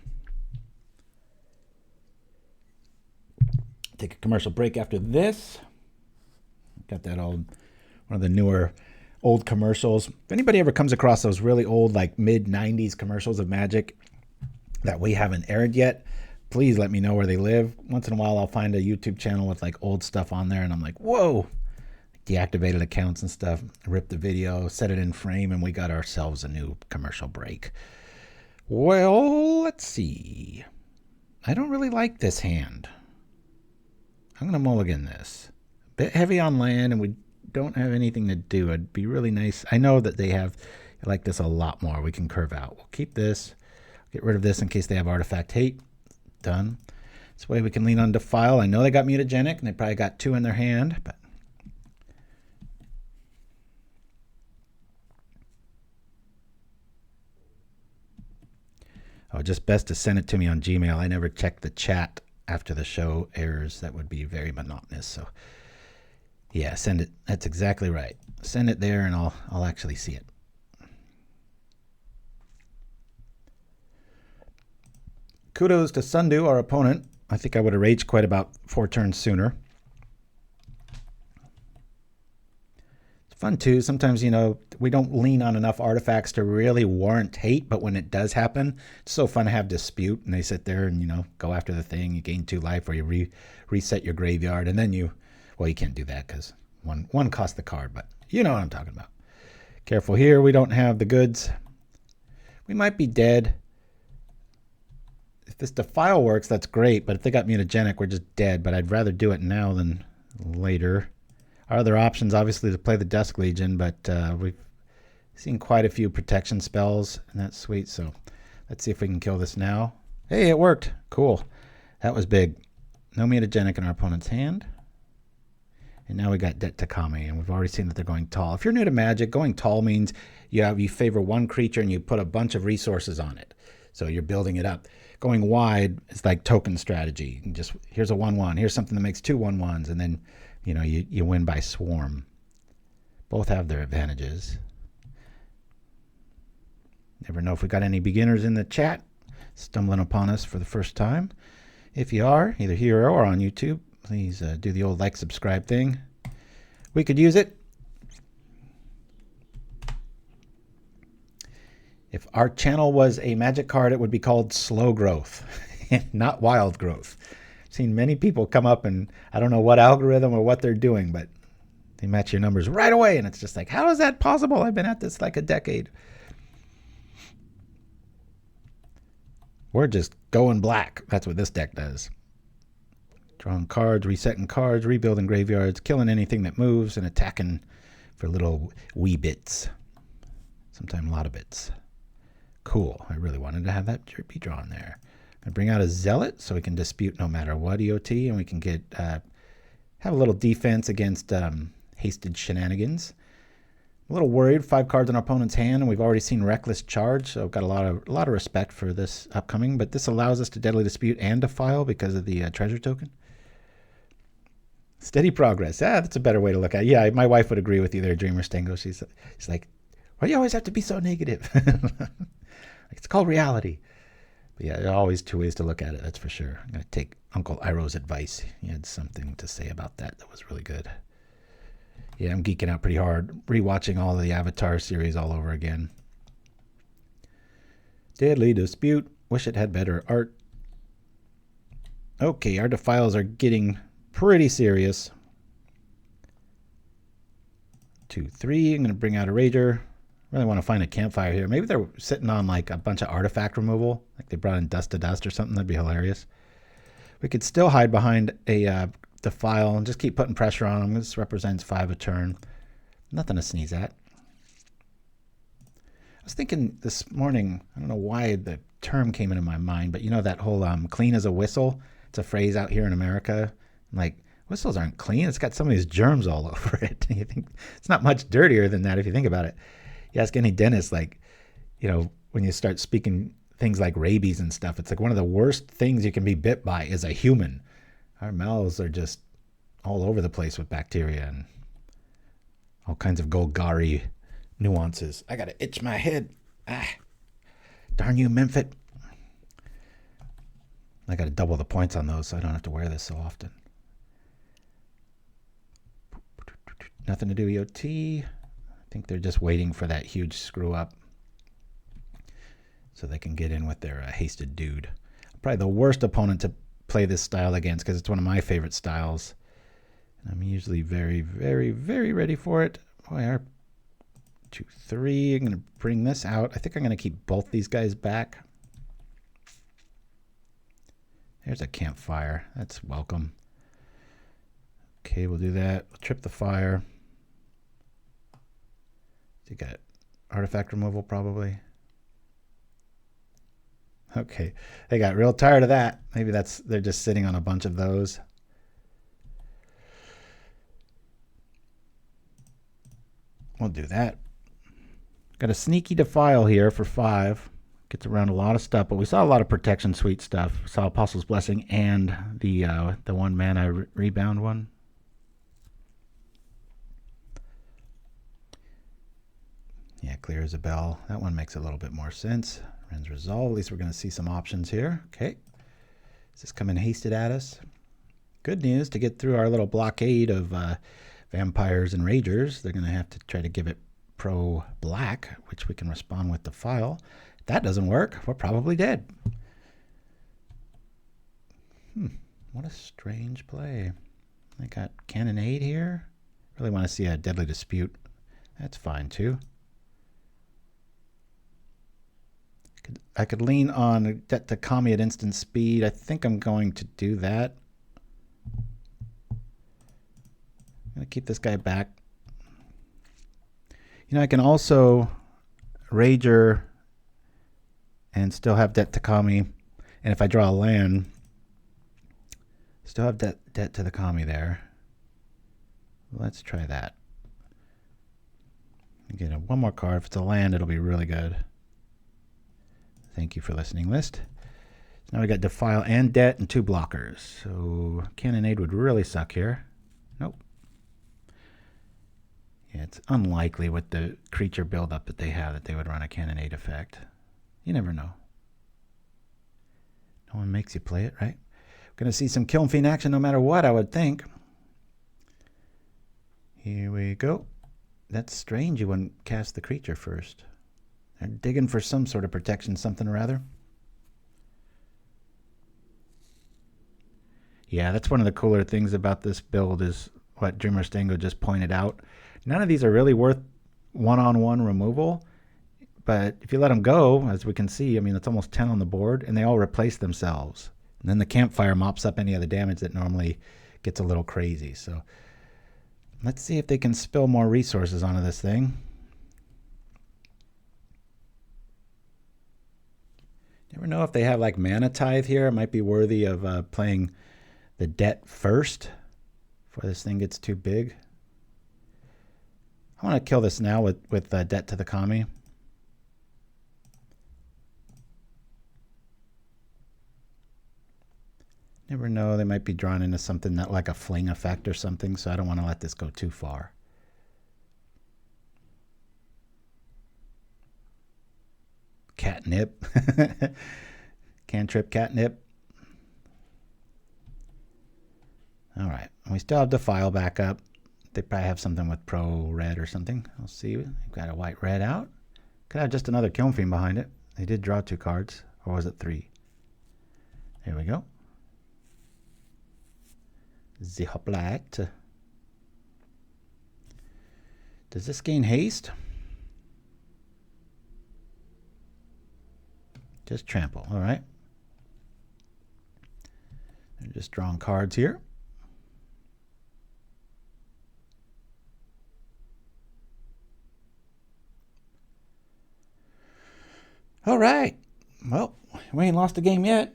Take a commercial break after this. Got that old, one of the newer old commercials. If anybody ever comes across those really old, like mid-90s commercials of Magic that we haven't aired yet, please let me know where they live. Once in a while, I'll find a YouTube channel with like old stuff on there, and I'm like, whoa. Deactivated accounts and stuff, ripped the video, set it in frame, and we got ourselves a new commercial break. Well, let's see. I don't really like this hand. I'm going to mulligan this. A bit heavy on land, and we don't have anything to do. It'd be really nice. I know that they like this a lot more. We can curve out. We'll keep this. Get rid of this in case they have artifact hate. Done. This way we can lean on Defile. I know they got mutagenic, and they probably got 2 in their hand, but oh, just best to send it to me on Gmail. I never check the chat after the show airs. That would be very monotonous. So, yeah, send it. That's exactly right. Send it there, and I'll actually see it. Kudos to Sundu, our opponent. I think I would have raged quite about 4 turns sooner. Fun too. Sometimes, you know, we don't lean on enough artifacts to really warrant hate, but when it does happen, it's so fun to have dispute, and they sit there and, you know, go after the thing. You gain 2 life, or you reset your graveyard, and then you can't do that because one cost the card, but you know what I'm talking about. Careful here. We don't have the goods. We might be dead. If this Defile works, that's great, but if they got mutagenic, we're just dead, but I'd rather do it now than later. Our other options, obviously, to play the Dusk Legion, but we've seen quite a few protection spells, and that's sweet. So let's see if we can kill this now. Hey, it worked. Cool. That was big. No mutagenic in our opponent's hand. And now we got Det Takami, and we've already seen that they're going tall. If you're new to Magic, going tall means you favor one creature and you put a bunch of resources on it. So you're building it up. Going wide is like token strategy. And just here's a 1/1. Here's something that makes 2 1/1s, and then you know, you win by swarm. Both have their advantages. Never know if we got any beginners in the chat stumbling upon us for the first time. If you are, either here or on YouTube, please do the old like, subscribe thing. We could use it. If our channel was a Magic card, it would be called Slow Growth, not Wild Growth. Seen many people come up, and I don't know what algorithm or what they're doing, but they match your numbers right away, and it's just like, how is that possible? I've been at this like a decade. We're just going black. That's what this deck does. Drawing cards, resetting cards, rebuilding graveyards, killing anything that moves, and attacking for little wee bits. Sometimes a lot of bits. Cool. I really wanted to have that be drawn there. I bring out a Zealot so we can dispute no matter what EOT, and we can get have a little defense against hasted shenanigans. I'm a little worried. 5 cards in our opponent's hand, and we've already seen Reckless Charge, so I've got a lot of respect for this upcoming. But this allows us to Deadly Dispute and Defile because of the treasure token. Steady progress. That's a better way to look at it. Yeah, my wife would agree with you there, Dreamer Stengo. She's like, Why do you always have to be so negative? It's called reality. But yeah, there are always two ways to look at it, that's for sure. I'm going to take Uncle Iroh's advice. He had something to say about that was really good. Yeah, I'm geeking out pretty hard, rewatching all of the Avatar series all over again. Deadly Dispute. Wish it had better art. Okay, our defiles are getting pretty serious. 2, 3. I'm going to bring out a Rager. Really want to find a Campfire here. Maybe they're sitting on like a bunch of artifact removal. Like they brought in Dust to Dust or something. That'd be hilarious. We could still hide behind a Defile and just keep putting pressure on them. This represents 5 a turn. Nothing to sneeze at. I was thinking this morning, I don't know why the term came into my mind, but you know that whole clean as a whistle? It's a phrase out here in America. Like, whistles aren't clean. It's got some of these germs all over it. You think it's not much dirtier than that if you think about it. You ask any dentist, like, you know, when you start speaking things like rabies and stuff, it's like one of the worst things you can be bit by is a human. Our mouths are just all over the place with bacteria and all kinds of Golgari nuances. I gotta itch my head. Ah, darn you, Mtmentat. I gotta double the points on those so I don't have to wear this so often. Nothing to do EOT. I think they're just waiting for that huge screw up so they can get in with their hasted dude. Probably the worst opponent to play this style against because it's one of my favorite styles. And I'm usually very, very, very ready for it. Boy, our 2, 3. I'm going to bring this out. I think I'm going to keep both these guys back. There's a Campfire. That's welcome. Okay, we'll do that. We'll trip the fire. You got artifact removal probably. Okay, they got real tired of that. Maybe they're just sitting on a bunch of those. We'll do that. Got a sneaky Defile here for 5. Gets around a lot of stuff, but we saw a lot of protection suite stuff. We saw Apostle's Blessing and the 1 mana rebound one. Yeah, clear as a bell. That one makes a little bit more sense. Ren's Resolve. At least we're going to see some options here. Okay. Is this coming hasted at us? Good news, to get through our little blockade of vampires and ragers, they're going to have to try to give it pro black, which we can respond with Defile. If that doesn't work, we're probably dead. What a strange play. I got Cannonade here. Really want to see a Deadly Dispute. That's fine too. I could lean on Debt to Kami at instant speed. I think I'm going to do that. I'm going to keep this guy back. You know, I can also Rager and still have Debt to Kami. And if I draw a land, still have debt to the Kami there. Let's try that. Get one more card. If it's a land, it'll be really good. Thank you for listening, list. So now we got Defile and Debt and 2 blockers. So Cannonade would really suck here. Nope. Yeah, it's unlikely with the creature buildup that they have that they would run a Cannonade effect. You never know. No one makes you play it, right? We're going to see some Kiln Fiend action no matter what, I would think. Here we go. That's strange you wouldn't cast the creature first. They're digging for some sort of protection, something or other. Yeah, that's one of the cooler things about this build is what Dreamer Stango just pointed out. None of these are really worth one-on-one removal, but if you let them go, as we can see, I mean, it's almost 10 on the board, and they all replace themselves. And then the Campfire mops up any of the damage that normally gets a little crazy. So let's see if they can spill more resources onto this thing. Never know if they have like Mana Tithe here. It might be worthy of playing the Debt first before this thing gets too big. I want to kill this now with Debt to the Kami. Never know, they might be drawn into something that like a fling effect or something, so I don't want to let this go too far. Catnip. Cantrip catnip. All right. We still have Defile back up. They probably have something with pro red or something. I'll see. We've got a white red out. Could have just another Kiln Fiend behind it. They did draw 2 cards. Or was it 3? There we go. The Hoplite. Does this gain haste? Just trample. All right. They're just drawing cards here. All right. Well, we ain't lost a game yet.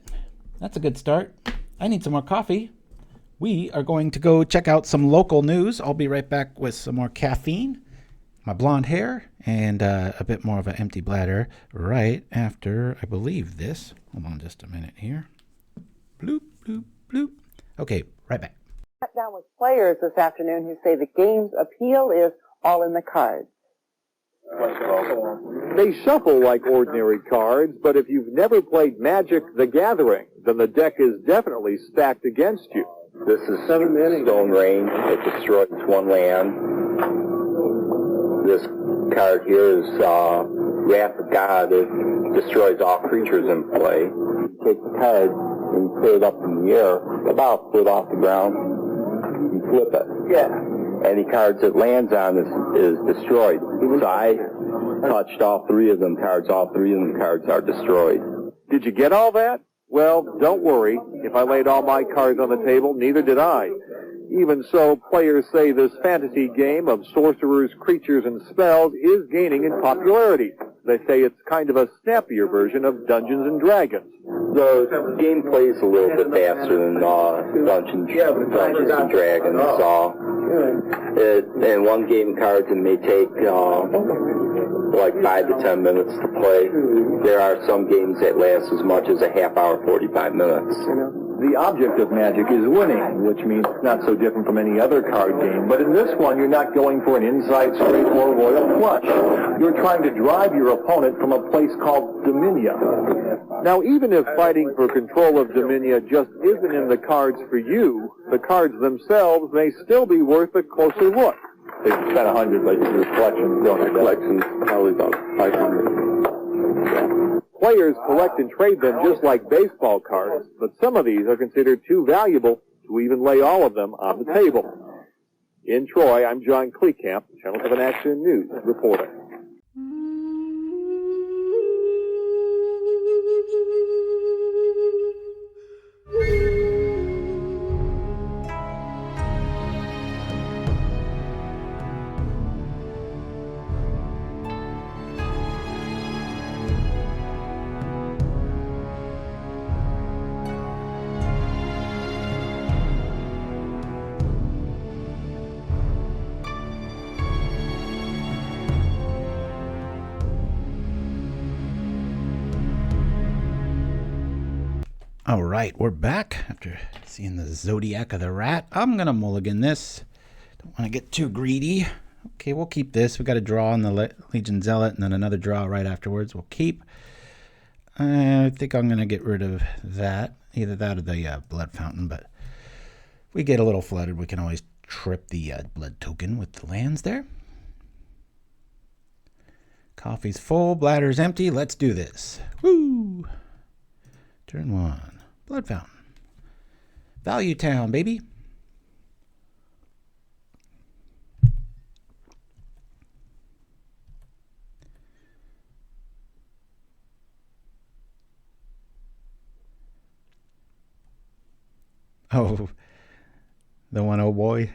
That's a good start. I need some more coffee. We are going to go check out some local news. I'll be right back with some more caffeine, my blonde hair, and a bit more of an empty bladder right after, I believe, this. Hold on just a minute here. Bloop, bloop, bloop. Okay, right back. Sat down with players this afternoon who say the game's appeal is all in the cards. They shuffle like ordinary cards, but if you've never played Magic the Gathering, then the deck is definitely stacked against you. This is 7 mana Stone Rain. It destroys 1 land. This card here is Wrath of God. It destroys all creatures in play. You take the card and you put it up in the air, about a foot off the ground. You flip it. Yeah. Any cards it lands on is destroyed. So I touched all 3 of them cards. All 3 of them cards are destroyed. Did you get all that? Well, don't worry. If I laid all my cards on the table, neither did I. Even so, players say this fantasy game of sorcerers, creatures, and spells is gaining in popularity. They say it's kind of a snappier version of Dungeons and Dragons. The game plays a little bit faster than Dungeons and Dragons. In one game cards, it may take like 5 to 10 minutes to play. There are some games that last as much as a half hour, 45 minutes. The object of Magic is winning, which means it's not so different from any other card game. But in this one, you're not going for an insight streak or royal flush. You're trying to drive your opponent from a place called Dominia. Now, even if fighting for control of Dominia just isn't in the cards for you, the cards themselves may still be worth a closer look. They spent 100, but your collections don't have Collections probably about 500. Players collect and trade them just like baseball cards, but some of these are considered too valuable to even lay all of them on the table. In Troy, I'm John Kleekamp, Channel 7 Action News reporter. All right, we're back after seeing the Zodiac of the Rat. I'm going to mulligan this. Don't want to get too greedy. Okay, we'll keep this. We got a draw on the Legion Zealot and then another draw right afterwards. We'll keep. I think I'm going to get rid of that. Either that or the Blood Fountain. But if we get a little flooded, we can always trip the Blood Token with the lands there. Coffee's full, bladder's empty. Let's do this. Woo! Turn 1. Blood Fountain. Value Town, baby. Oh, the 1-0 boy.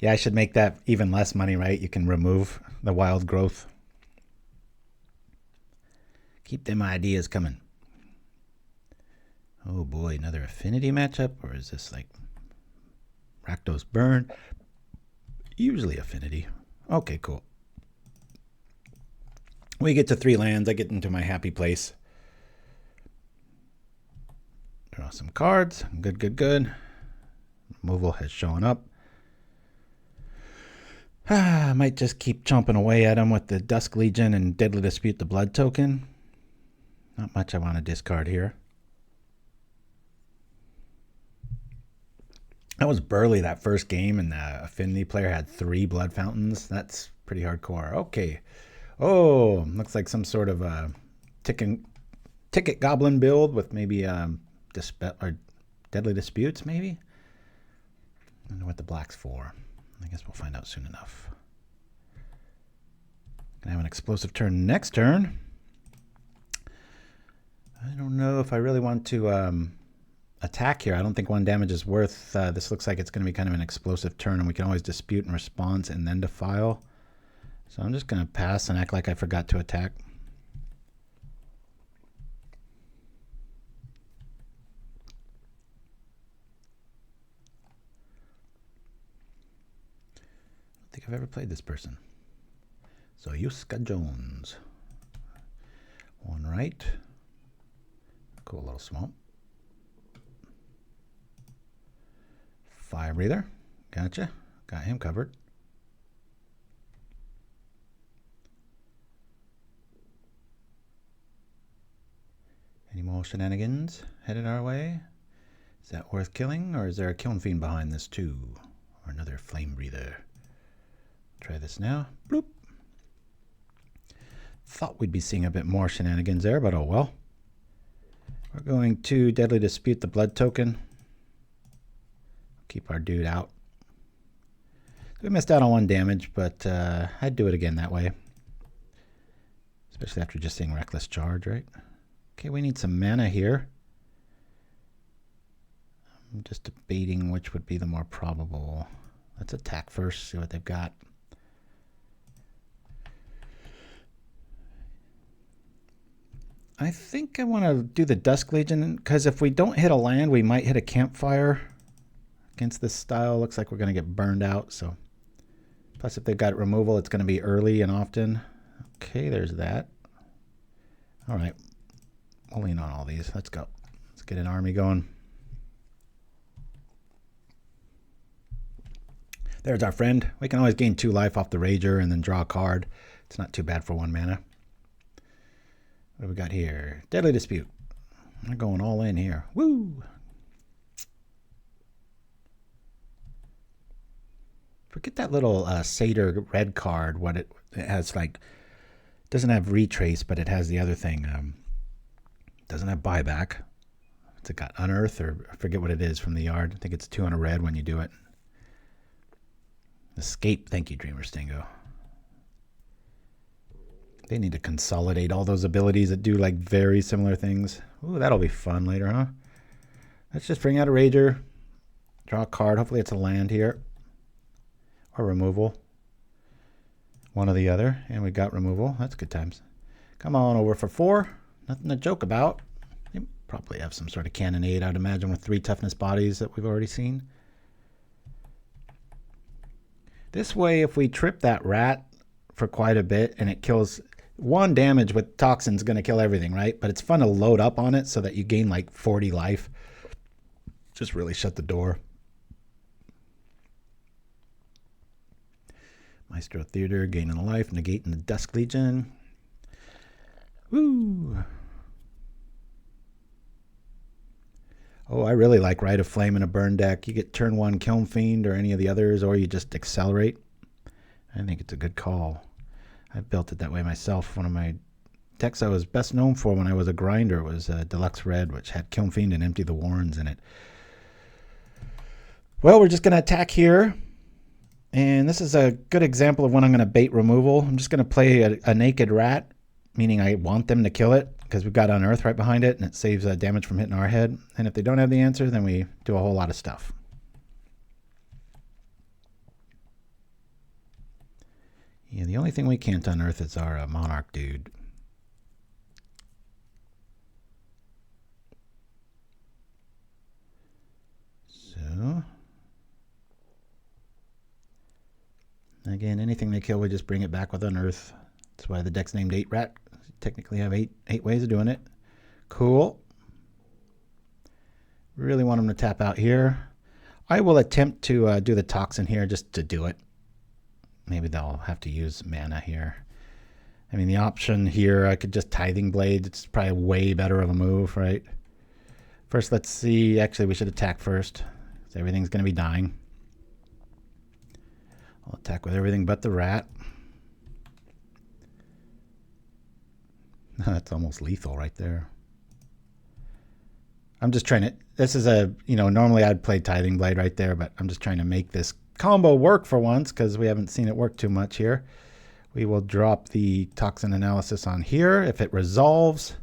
Yeah, I should make that even less money, right? You can remove the wild growth. Keep them ideas coming. Oh boy, another affinity matchup? Or is this like Rakdos Burn? Usually affinity. Okay, cool. We get to 3 lands. I get into my happy place. Draw some cards. Good, good, good. Removal has shown up. I might just keep chomping away at him with the Dusk Legion and Deadly Dispute the Blood Token. Not much I want to discard here. That was Burley that first game, and the affinity player had 3 blood fountains. That's pretty hardcore. Okay. Oh, looks like some sort of a ticket goblin build with maybe Dispel or Deadly Disputes, maybe? I don't know what the black's for. I guess we'll find out soon enough. Gonna have an explosive turn next turn. I don't know if I really want to attack here. I don't think 1 damage is worth. This looks like it's going to be kind of an explosive turn, and we can always dispute and response and then defile. So I'm just going to pass and act like I forgot to attack. I don't think I've ever played this person. So Yuska Jones. 1 right. Cool little swamp. Fire breather. Gotcha. Got him covered. Any more shenanigans headed our way? Is that worth killing, or is there a kiln fiend behind this too? Or another flame breather? Try this now. Bloop. Thought we'd be seeing a bit more shenanigans there, but oh well. We're going to Deadly Dispute the blood token. Keep our dude out. We missed out on 1 damage, but I'd do it again that way. Especially after just seeing Reckless Charge, right? Okay, we need some mana here. I'm just debating which would be the more probable. Let's attack first, see what they've got. I think I want to do the Dusk Legion, because if we don't hit a land, we might hit a Campfire. Against this style, looks like we're going to get burned out. So, plus if they've got removal, it's going to be early and often. Okay, there's that. All right, we'll lean on all these. Let's go. Let's get an army going. There's our friend. We can always gain 2 life off the Rager and then draw a card. It's not too bad for 1 mana. What do we got here? Deadly Dispute. We're going all in here. Woo! Forget that little Satyr red card. What it has, like, doesn't have retrace, but it has the other thing. Doesn't have buyback. It's got Unearth, or I forget what it is from the yard. I think it's 2 on a red when you do it. Escape. Thank you, Dreamer Stingo. They need to consolidate all those abilities that do like very similar things. Ooh, that'll be fun later, huh? Let's just bring out a Rager. Draw a card. Hopefully it's a land here. Or removal. One or the other. And we got removal. That's good times. Come on over for 4. Nothing to joke about. You probably have some sort of cannonade, I'd imagine, with 3 toughness bodies that we've already seen. This way, if we trip that rat for quite a bit and it kills 1 damage with Toxin's going to kill everything, right? But it's fun to load up on it so that you gain like 40 life. Just really shut the door. Maestro Theater, gaining a life, negating the Dusk Legion. Woo! Oh, I really like Rite of Flame in a burn deck. You get turn 1 Kiln Fiend or any of the others, or you just accelerate. I think it's a good call. I've built it that way myself. One of my decks I was best known for when I was a grinder was Deluxe Red, which had Kiln Fiend and Empty the Warrens in it. Well, we're just going to attack here. And this is a good example of when I'm going to bait removal. I'm just going to play a naked rat, meaning I want them to kill it, because we've got Unearth right behind it, and it saves damage from hitting our head. And if they don't have the answer, then we do a whole lot of stuff. Yeah, the only thing we can't unearth is our Monarch dude. So, again, anything they kill, we just bring it back with Unearth. That's why the deck's named 8 Rat. Technically have eight ways of doing it. Cool. Really want them to tap out here. I will attempt to do the Toxin here just to do it. Maybe they'll have to use mana here. I mean, the option here, I could just Tithing Blade. It's probably way better of a move, right? First, let's see. Actually, we should attack first. So everything's going to be dying. I'll attack with everything but the rat. That's almost lethal right there. I'm just trying to, this is a, normally I'd play Tithing Blade right there, but I'm just trying to make this combo work for once because we haven't seen it work too much here. We will drop the Toxin Analysis on here. If it resolves,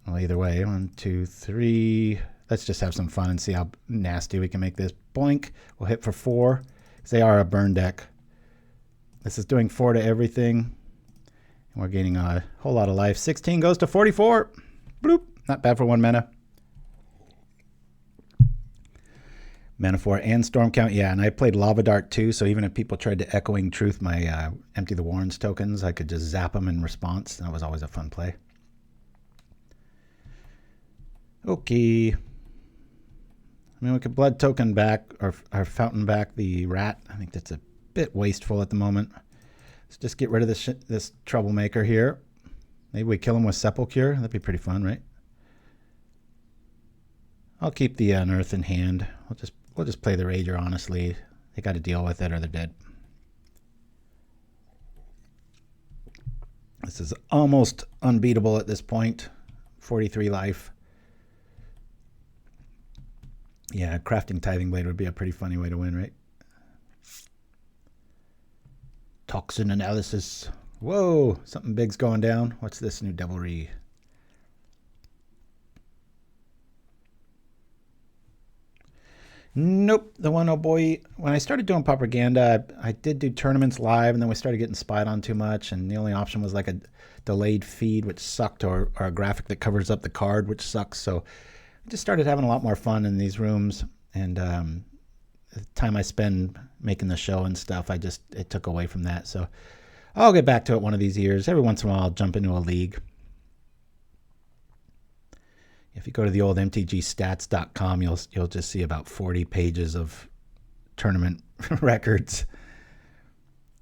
well, either way, 1, 2, 3. Let's just have some fun and see how nasty we can make this. Boink. We'll hit for 4 because they are a burn deck. This is doing 4 to everything. And we're gaining a whole lot of life. 16 goes to 44. Bloop. Not bad for 1 mana. Mana 4 and Storm Count. Yeah, and I played Lava Dart too, so even if people tried to Echoing Truth my Empty the Warrens tokens, I could just zap them in response. That was always a fun play. Okay. I mean, we could Blood Token back, or Fountain back the rat. I think that's a bit wasteful at the moment. Let's just get rid of this troublemaker here. Maybe we kill him with Sepulchre. That'd be pretty fun, right? I'll keep the Unearth in hand. We'll just play the Rager, honestly. They got to deal with it or they're dead. This is almost unbeatable at this point. 43 life. Yeah, crafting Tithing Blade would be a pretty funny way to win, right? Toxin Analysis. Whoa, something big's going down. What's this new devilry? Nope, the one, oh boy. When I started doing propaganda, I did do tournaments live, and then we started getting spied on too much, and the only option was like a delayed feed, which sucked, or a graphic that covers up the card, which sucks. So I just started having a lot more fun in these rooms, and the time I spend making the show and stuff, it took away from that. So I'll get back to it one of these years. Every once in a while, I'll jump into a league. If you go to the old mtgstats.com, you'll just see about 40 pages of tournament records.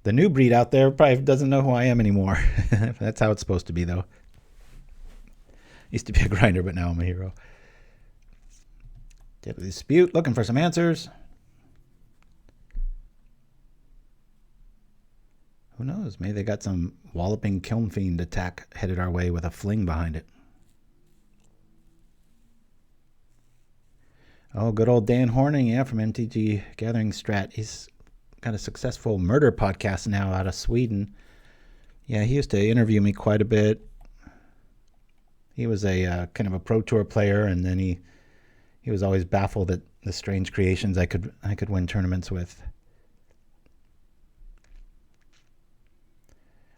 The new breed out there probably doesn't know who I am anymore. That's how it's supposed to be, though. Used to be a grinder, but now I'm a hero. Deadly Dispute, looking for some answers. Who knows? Maybe they got some walloping Kiln Fiend attack headed our way with a fling behind it. Oh, good old Dan Horning, yeah, from MTG Gathering Strat. He's got a successful murder podcast now out of Sweden. Yeah, he used to interview me quite a bit. He was a kind of a pro tour player, and then he was always baffled at the strange creations I could win tournaments with.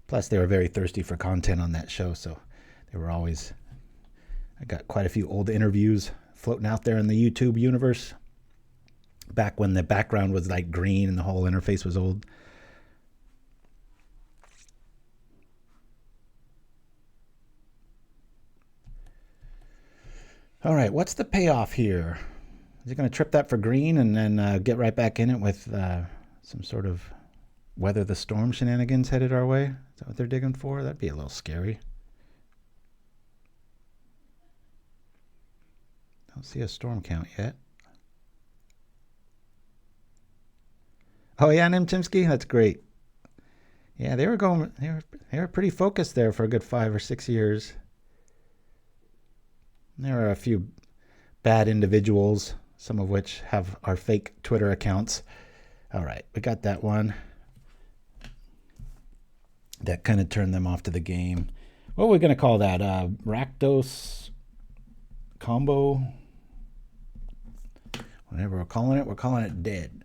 Plus, they were very thirsty for content on that show, so they were always. I got quite a few old interviews floating out there in the YouTube universe. Back when the background was like green and the whole interface was old. All right, what's the payoff here? Is it going to trip that for green and then get right back in it with some sort of weather the storm shenanigans headed our way? Is that what they're digging for? That'd be a little scary. Don't see a storm count yet. Oh yeah, and Chimpskey, that's great. Yeah, they were pretty focused there for a good 5 or 6 years. There are a few bad individuals, some of which have our fake Twitter accounts. All right, we got that one. That kind of turned them off to the game. What are we going to call that? Rakdos combo? Whatever we're calling it dead.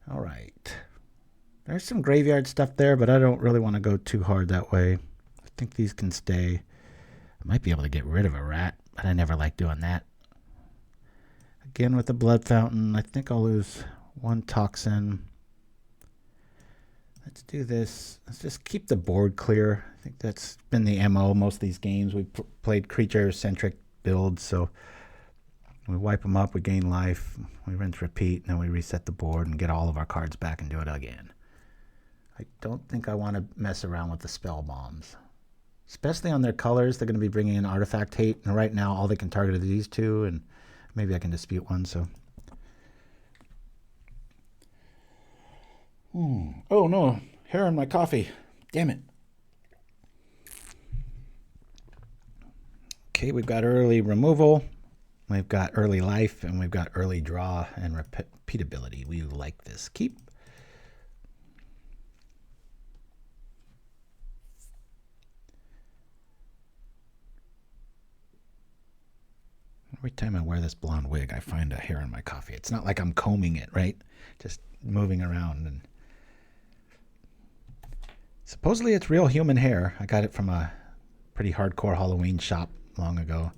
All right. There's some graveyard stuff there, but I don't really want to go too hard that way. I think these can stay. I might be able to get rid of a rat, but I never like doing that. Again with the Blood Fountain, I think I'll lose 1 Toxin. Let's do this. Let's just keep the board clear. I think that's been the MO most of these games. We've played creature-centric builds, so we wipe them up, we gain life, we rinse, repeat, and then we reset the board and get all of our cards back and do it again. I don't think I want to mess around with the spell bombs. Especially on their colors, they're going to be bringing in artifact hate. And right now, all they can target are these two. And maybe I can dispute one, so... Oh no, hair in my coffee. Damn it. Okay, we've got early removal, we've got early life, and we've got early draw and repeatability. We like this. Keep. Every time I wear this blonde wig, I find a hair in my coffee. It's not like I'm combing it, right? Just moving around. And supposedly it's real human hair. I got it from a pretty hardcore Halloween shop long ago.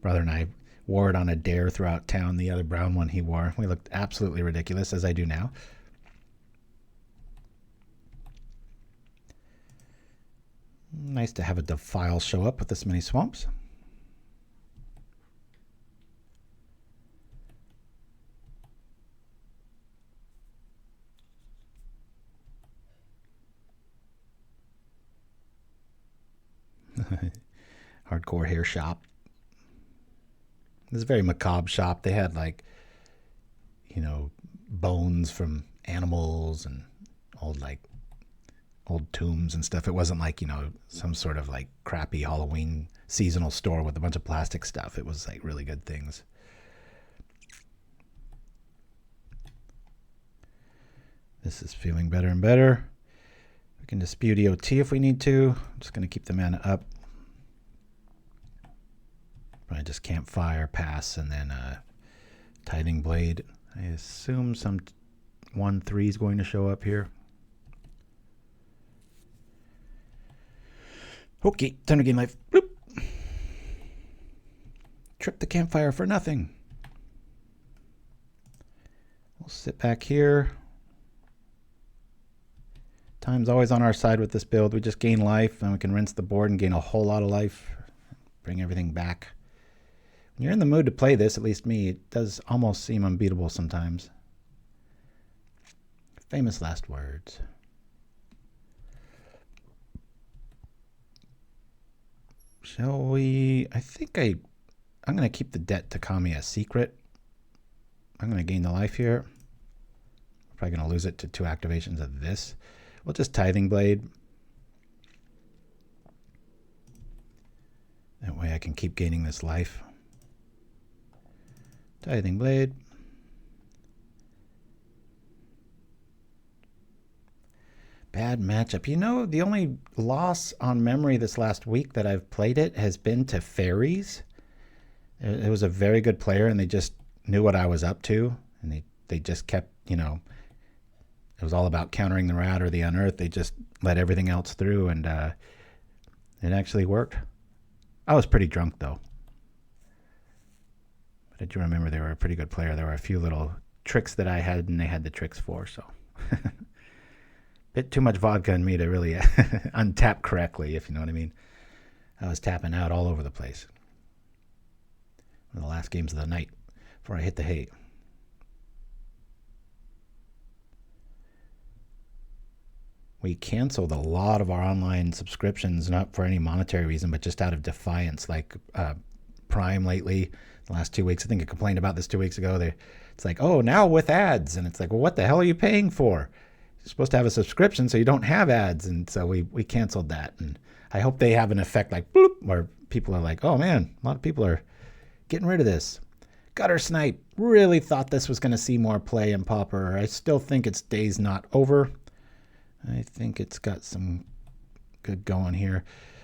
Brother and I wore it on a dare throughout town. The other brown one he wore. We looked absolutely ridiculous, as I do now. Nice to have a Defile show up with this many swamps. Hardcore hair shop. This is a very macabre shop. They had, like, you know, bones from animals and old tombs and stuff. It wasn't like, you know, some sort of like crappy Halloween seasonal store with a bunch of plastic stuff. It was like really good things. This is feeling better and better. We can dispute EOT if we need to. I'm just going to keep the mana up. Probably just Campfire, pass, and then Tithing Blade. I assume some 1/3 is going to show up here. Okay, time to gain life. Bloop. Trip the Campfire for nothing. We'll sit back here. Time's always on our side with this build. We just gain life, and we can rinse the board and gain a whole lot of life. Bring everything back. When you're in the mood to play this, at least me, it does almost seem unbeatable sometimes. Famous last words. Shall we? I think I'm going to keep the debt to Kami a secret. I'm going to gain the life here. I'm probably going to lose it to 2 activations of this. We'll just Tithing Blade. That way I can keep gaining this life. Tithing Blade. Bad matchup. You know, the only loss on memory this last week that I've played it has been to Fairies. It was a very good player, and they just knew what I was up to, and they just kept, you know, it was all about countering the Rat or the Unearth. They just let everything else through, and it actually worked. I was pretty drunk, though. But I do remember they were a pretty good player. There were a few little tricks that I had, and they had the tricks for, so... Bit too much vodka in me to really untap correctly, if you know what I mean. I was tapping out all over the place. One of the last games of the night before I hit the hay. We canceled a lot of our online subscriptions, not for any monetary reason, but just out of defiance. Like Prime lately, the last 2 weeks, I think I complained about this 2 weeks ago. It's like, oh, now with ads. And it's like, well, what the hell are you paying for? You're supposed to have a subscription so you don't have ads. And so we canceled that. And I hope they have an effect like bloop, where people are like, oh man, a lot of people are getting rid of this. Gutter Snipe really thought this was going to see more play in Pauper. I still think its day's not over. I think it's got some good going here.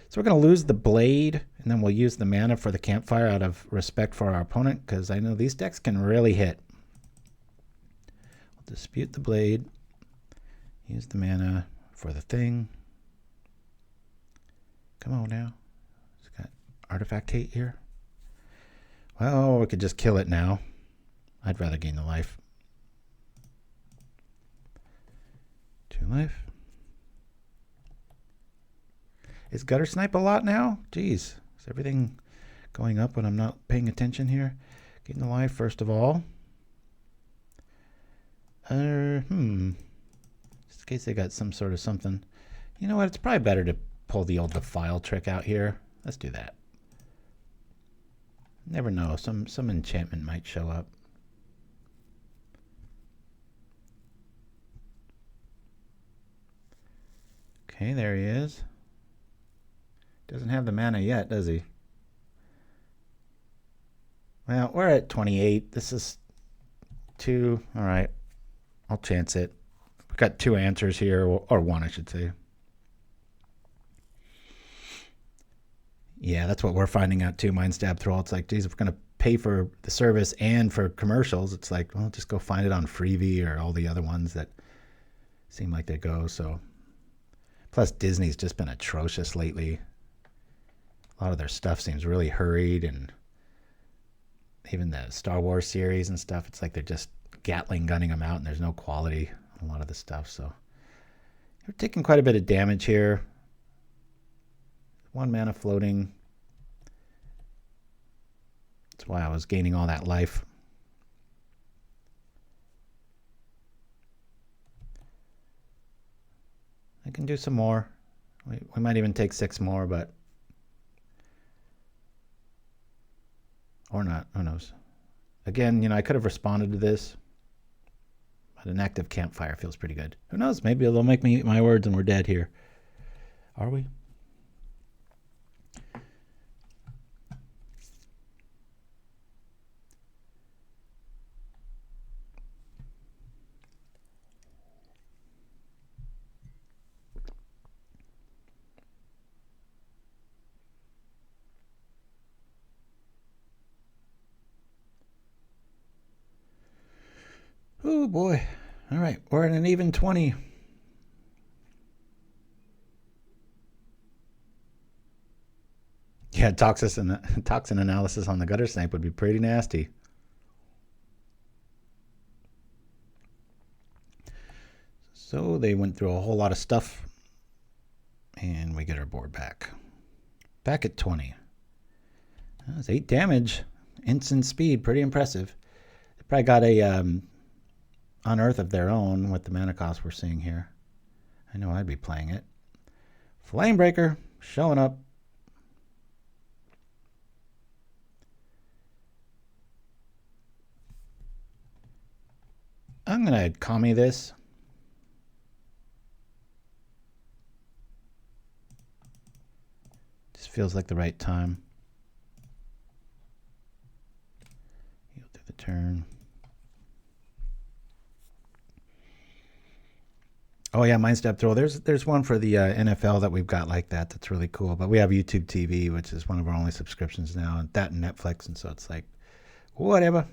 So we're going to lose the Blade, and then we'll use the mana for the Campfire out of respect for our opponent, because I know these decks can really hit. We'll dispute the Blade. Use the mana for the thing. Come on now. It's got artifact hate here. Well, we could just kill it now. I'd rather gain the life. 2 life. Is Gutter Snipe a lot now? Jeez. Is everything going up when I'm not paying attention here? Gain the life first of all. Just case they got some sort of something. You know what? It's probably better to pull the old Defile trick out here. Let's do that. Never know. Some enchantment might show up. Okay, there he is. Doesn't have the mana yet, does he? Well, we're at 28. This is 2. All right. I'll chance it. We've got 2 answers here, or 1, I should say. Yeah, that's what we're finding out too, Mind Stab Thrall. It's like, geez, if we're going to pay for the service and for commercials, it's like, well, just go find it on Freebie or all the other ones that seem like they go. So, plus Disney's just been atrocious lately. A lot of their stuff seems really hurried, and even the Star Wars series and stuff, it's like they're just Gatling gunning them out, and there's no quality on a lot of the stuff. So, we're taking quite a bit of damage here. 1 mana floating. That's why I was gaining all that life. I can do some more. We might even take 6 more, but... Or not. Who knows? Again, you know, I could have responded to this. But an active Campfire feels pretty good. Who knows? Maybe they'll make me eat my words and we're dead here. Are we? Oh boy. All right, we're at an even 20. Yeah, toxin analysis on the gutter snipe would be pretty nasty. So they went through a whole lot of stuff, and we get our board back. Back at 20. That's 8 damage. Instant speed, pretty impressive. They probably got a Unearth of their own with the mana cost we're seeing here. I know I'd be playing it. Flamebreaker showing up. I'm going to commie this. Just feels like the right time. Heal through the turn. Oh yeah, Mind Stab Throw. There's one for the NFL that we've got like that. That's really cool. But we have YouTube TV, which is one of our only subscriptions now, and that and Netflix, and so it's like, whatever.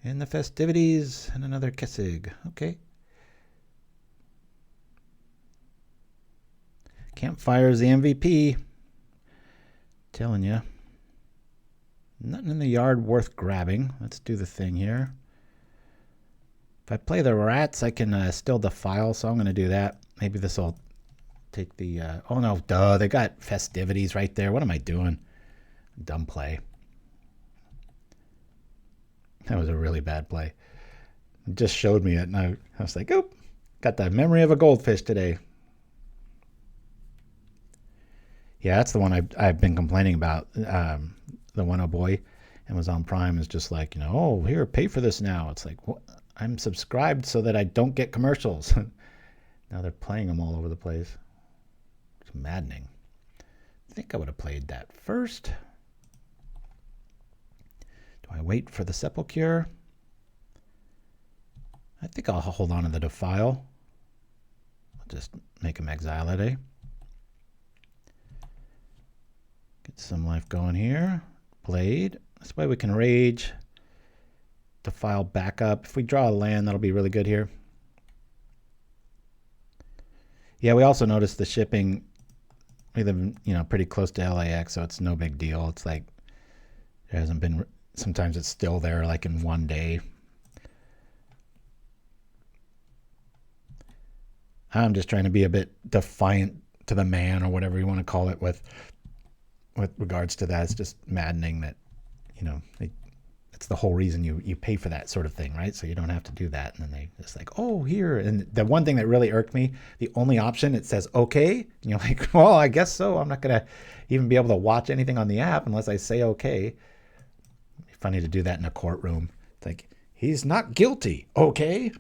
In the festivities, and another Kessig. Okay. Campfire's the MVP. Telling you. Nothing in the yard worth grabbing. Let's do the thing here. If I play the rats, I can still defile, so I'm going to do that. Maybe this will take the... oh, no, duh. They got festivities right there. What am I doing? Dumb play. That was a really bad play. It just showed me it, and I was like, oh, got the memory of a goldfish today. Yeah, that's the one I've been complaining about. The one oh boy, Amazon Prime is just like, you know, oh, here, pay for this now. It's like, what? I'm subscribed so that I don't get commercials. Now they're playing them all over the place. It's maddening. I think I would have played that first. Do I wait for the Sepulchre? I think I'll hold on to the Defile. I'll just make him exile it, eh? Get some life going here. Blade. This way we can rage. Defile back up. If we draw a land, that'll be really good here. Yeah, we also noticed the shipping. We live, you know, pretty close to LAX, so it's no big deal. It's like there hasn't been. Sometimes it's still there, like in one day. I'm just trying to be a bit defiant to the man, or whatever you want to call it, with regards to that. It's just maddening that, you know, they That's the whole reason you pay for that sort of thing, right? So you don't have to do that. And then they just like, oh, here. And the one thing that really irked me, the only option, it says okay. And you're like, well, I guess so. I'm not going to even be able to watch anything on the app unless I say okay. It'd be funny to do that in a courtroom. It's like, he's not guilty. Okay.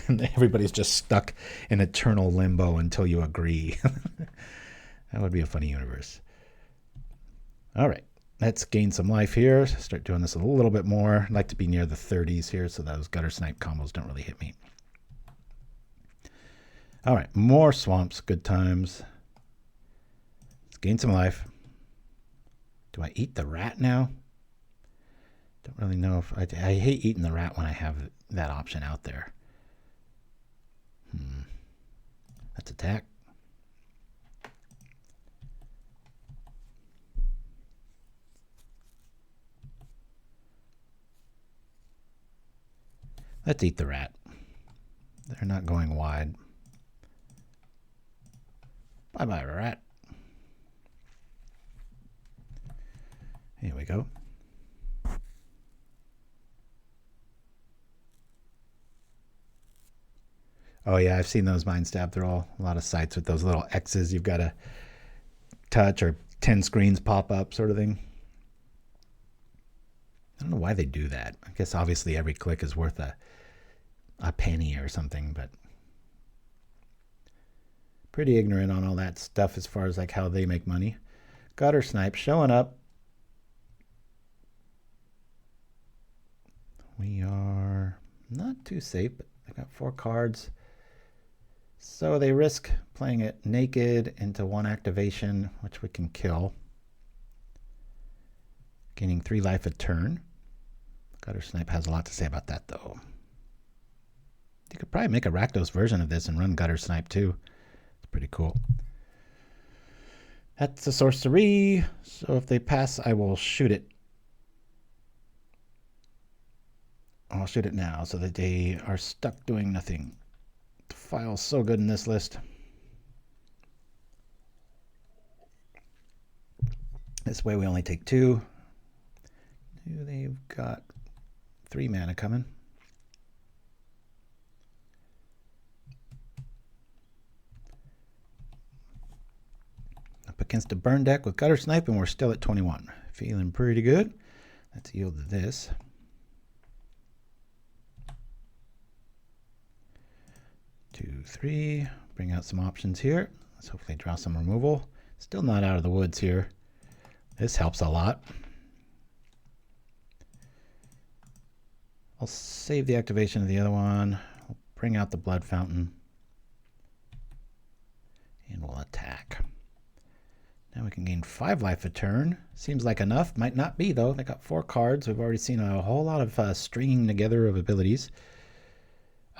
And everybody's just stuck in eternal limbo until you agree. That would be a funny universe. All right. Let's gain some life here. Start doing this a little bit more. I'd like to be near the 30s here so those gutter snipe combos don't really hit me. All right. More swamps. Good times. Let's gain some life. Do I eat the rat now? Don't really know if I hate eating the rat when I have that option out there. Let's attack. Let's eat the rat. They're not going wide. Bye-bye, rat. Here we go. Oh yeah, I've seen those mind stab. They're all a lot of sites with those little X's you've got to touch, or 10 screens pop up sort of thing. I don't know why they do that. I guess obviously every click is worth a penny or something, but pretty ignorant on all that stuff as far as like how they make money. Gutter snipe showing up. We are not too safe, but I got 4 cards. So they risk playing it naked into 1 activation, which we can kill. Gaining 3 life a turn. Gutter snipe has a lot to say about that, though. You could probably make a Rakdos version of this and run gutter snipe too. It's pretty cool. That's a sorcery. So if they pass, I will shoot it. I'll shoot it now so that they are stuck doing nothing. Defile's so good in this list. This way we only take 2. They've got 3 mana coming. Up against a burn deck with gutter snipe, and we're still at 21. Feeling pretty good. Let's yield this. Two, 3. Bring out some options here. Let's hopefully draw some removal. Still not out of the woods here. This helps a lot. I'll save the activation of the other one. I'll bring out the blood fountain. And we'll attack. Now we can gain 5 life a turn. Seems like enough. Might not be, though. They got 4 cards. We've already seen a whole lot of stringing together of abilities.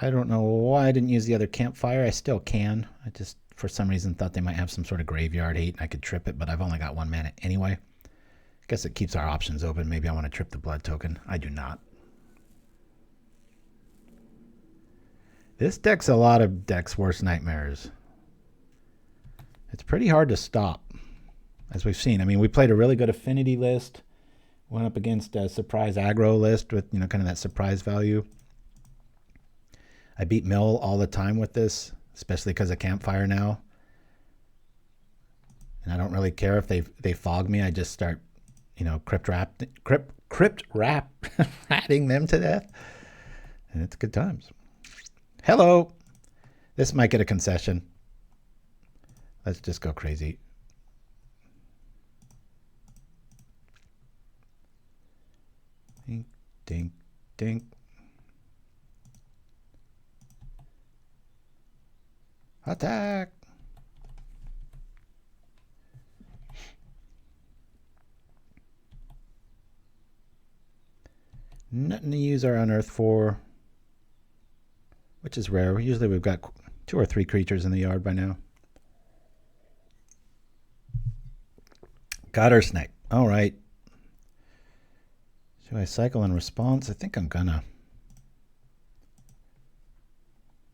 I don't know why I didn't use the other Campfire. I still can. I just, for some reason, thought they might have some sort of graveyard hate and I could trip it, but I've only got 1 mana anyway. I guess it keeps our options open. Maybe I want to trip the blood token. I do not. This deck's a lot of decks' worst nightmares. It's pretty hard to stop, as we've seen. I mean, we played a really good affinity list. Went up against a surprise aggro list with, you know, kind of that surprise value. I beat Mill all the time with this, especially because of Campfire now. And I don't really care if they fog me. I just start, you know, crypt ratting them to death. And it's good times. Hello. This might get a concession. Let's just go crazy. Dink, dink, dink. Attack! Nothing to use our Unearth for, which is rare. Usually we've got 2 or 3 creatures in the yard by now. Gutter snipe. All right. Should I cycle in response? I think I'm gonna.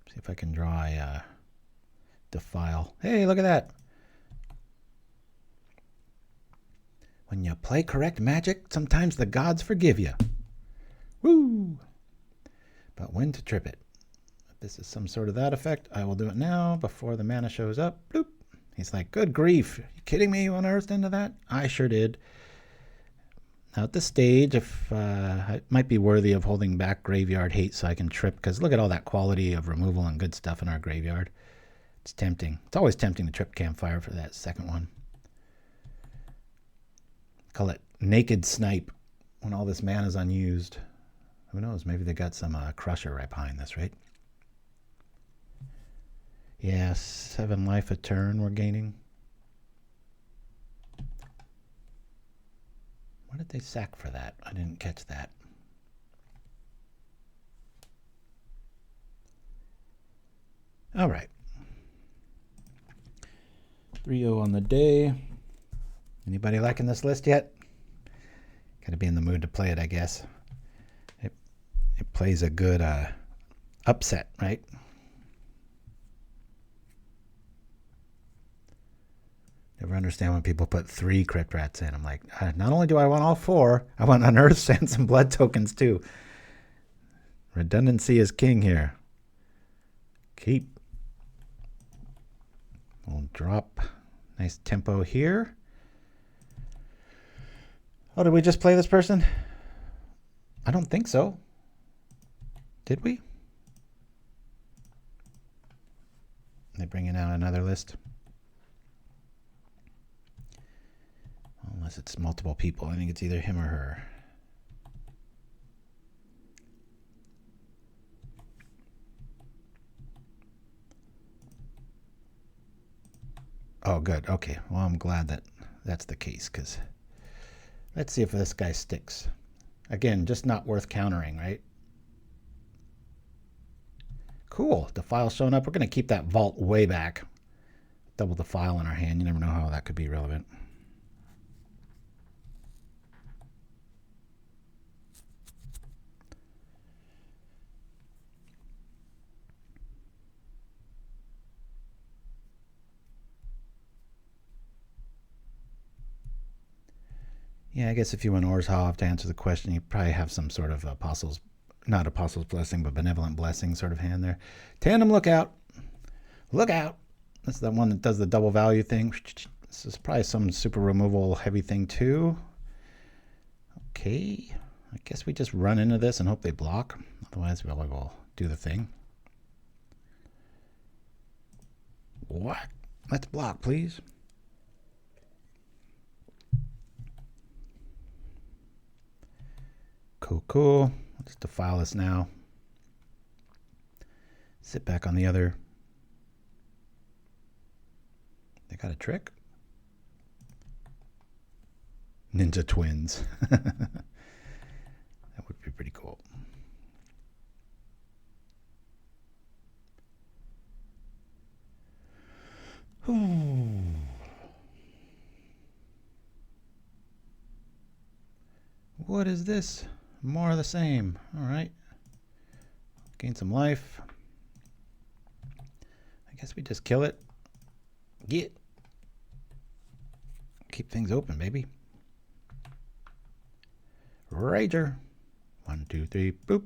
See if I can draw a Defile. Hey, look at that. When you play correct magic, sometimes the gods forgive you. Woo! But when to trip it. If this is some sort of that effect, I will do it now before the mana shows up. Bloop. He's like, good grief. You kidding me? You unearthed into that? I sure did. Now at this stage, if it might be worthy of holding back Graveyard Hate so I can trip, because look at all that quality of removal and good stuff in our graveyard. It's tempting. It's always tempting to trip Campfire for that second one. Call it Naked Snipe when all this mana is unused. Who knows? Maybe they got some Crusher right behind this, right? Yeah, 7 life a turn we're gaining. What did they sack for that? I didn't catch that. All right. 3-0 on the day. Anybody liking this list yet? Gotta be in the mood to play it, I guess. It plays a good upset, right? Never understand when people put 3 Crypt Rats in. I'm like, not only do I want all 4, I want Unearth and some blood tokens too. Redundancy is king here. Keep. We'll drop. Nice tempo here. Oh, did we just play this person? I don't think so. Did we? They're bringing out another list. Unless it's multiple people. I think it's either him or her. Oh, good. Okay. Well, I'm glad that that's the case, because let's see if this guy sticks. Again, just not worth countering, right? Cool. Defile showing up. We're going to keep that vault way back. Double Defile in our hand. You never know how that could be relevant. Yeah, I guess if you went Orzhov to answer the question, you probably have some sort of not Apostle's Blessing, but Benevolent Blessing sort of hand there. Tandem Lookout. Look out. That's the one that does the double value thing. This is probably some super removal heavy thing too. Okay. I guess we just run into this and hope they block. Otherwise, we'll do the thing. What? Let's block, please. Cool. Let's defile this now. Sit back on the other. They got a trick. Ninja Twins. That would be pretty cool. What is this? More of the same. All right. Gain some life. I guess we just kill it. Get. Keep things open, baby. Rager. 1, 2, 3, boop.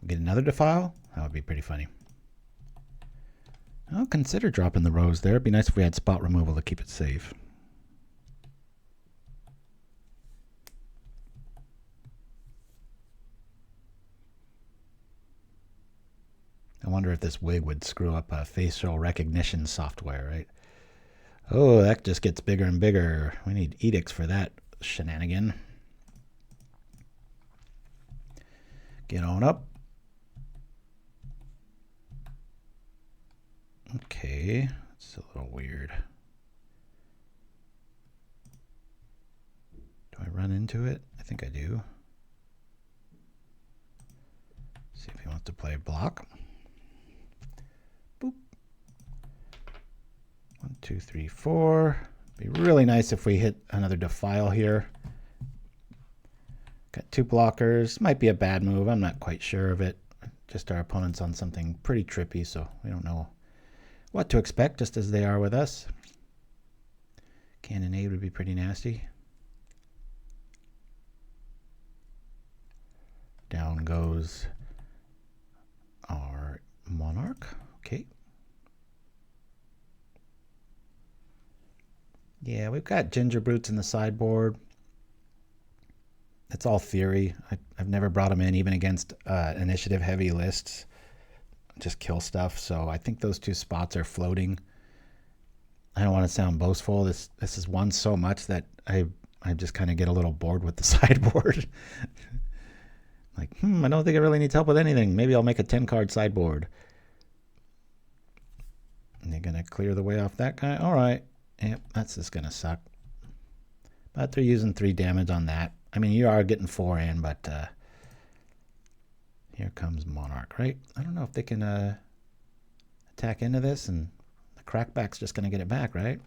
Get another Defile? That would be pretty funny. I'll consider dropping the rose there. It'd be nice if we had spot removal to keep it safe. I wonder if this wig would screw up facial recognition software, right? Oh, that just gets bigger and bigger. We need edicts for that shenanigan. Get on up. Okay, it's a little weird. Do I run into it? I think I do. See if he wants to play block. Boop. 1, 2, 3, 4. Be really nice if we hit another Defile here. Got 2 blockers. Might be a bad move. I'm not quite sure of it. Just our opponent's on something pretty trippy, so we don't know what to expect, just as they are with us. Cannonade would be pretty nasty. Down goes our Monarch. Okay. Yeah, we've got Gingerbrutes in the sideboard. It's all theory. I've never brought them in, even against initiative-heavy lists. Just kill stuff. So I think those two spots are floating. I don't want to sound boastful. This is won so much that I just kind of get a little bored with the sideboard. Like, I don't think it really needs help with anything. Maybe I'll make a 10-card sideboard. And they're going to clear the way off that guy. All right. Yep, that's just going to suck. But they're using 3 damage on that. I mean, you are getting 4 in, but here comes Monarch, right? I don't know if they can attack into this, and the crackback's just going to get it back, right?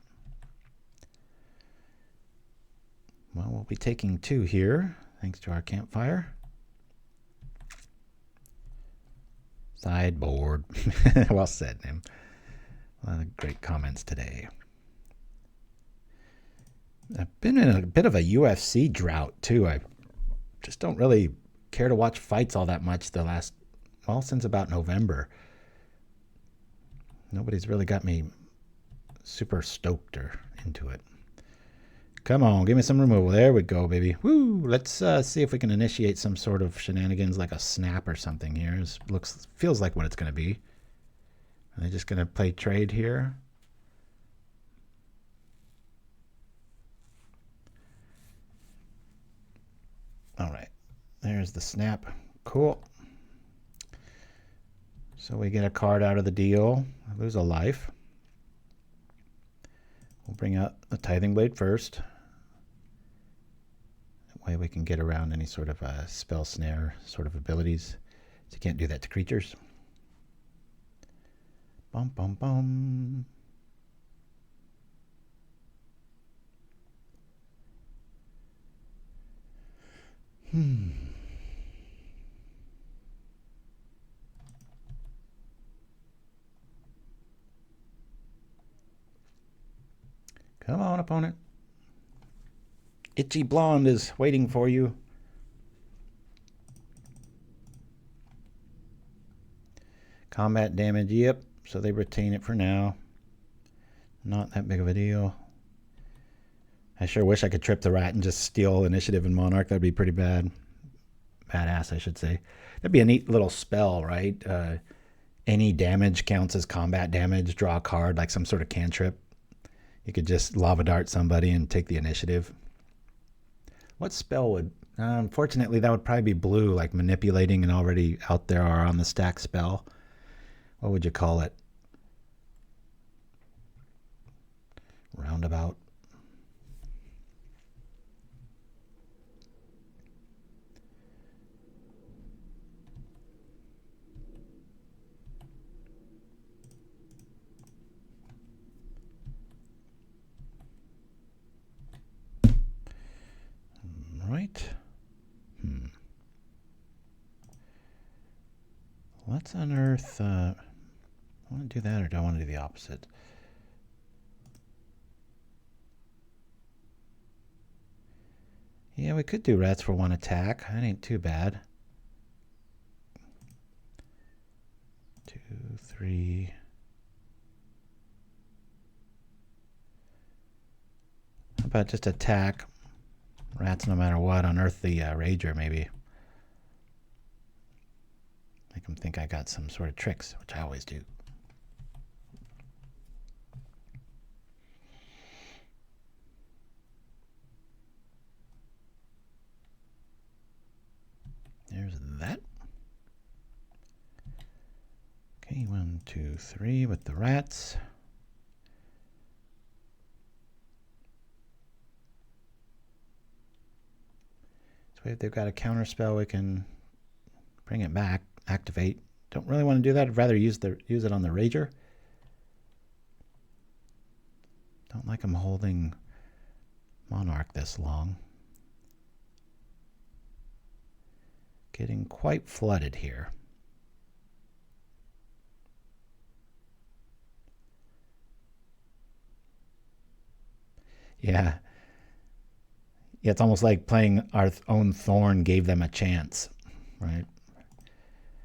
Well, we'll be taking 2 here, thanks to our Campfire. Sideboard. Well said, Nim. A lot of great comments today. I've been in a bit of a UFC drought, too. I just don't really care to watch fights all that much since about November. Nobody's really got me super stoked or into it. Come on, give me some removal. There we go, baby. Woo! Let's see if we can initiate some sort of shenanigans like a snap or something here. Feels like what it's going to be. Are they just going to play trade here? All right, there's the snap. Cool. So we get a card out of the deal. I lose a life. We'll bring out the Tithing Blade first. That way we can get around any sort of spell snare sort of abilities. So you can't do that to creatures. Bum, bum, bum. Come on, opponent. Itchy Blonde is waiting for you. Combat damage, yep. So they retain it for now. Not that big of a deal. I sure wish I could trip the rat and just steal initiative in Monarch. That'd be pretty bad. Badass, I should say. That'd be a neat little spell, right? Any damage counts as combat damage. Draw a card, like some sort of cantrip. You could just lava dart somebody and take the initiative. What spell would... unfortunately, that would probably be blue, like manipulating an already out there or on the stack spell. What would you call it? Roundabout. Right. Let's unearth. I want to do that, or do I want to do the opposite? Yeah, we could do rats for 1 attack. That ain't too bad. 2, 3. How about just attack? Rats no matter what. Unearth the Rager, maybe. Make them think I got some sort of tricks, which I always do. There's that. Okay, 1, 2, 3 with the rats. So if they've got a counter spell, we can bring it back, activate. Don't really want to do that. I'd rather use it on the Rager. Don't like them holding Monarch this long. Getting quite flooded here. Yeah. Yeah, it's almost like playing our own Thorn gave them a chance. right?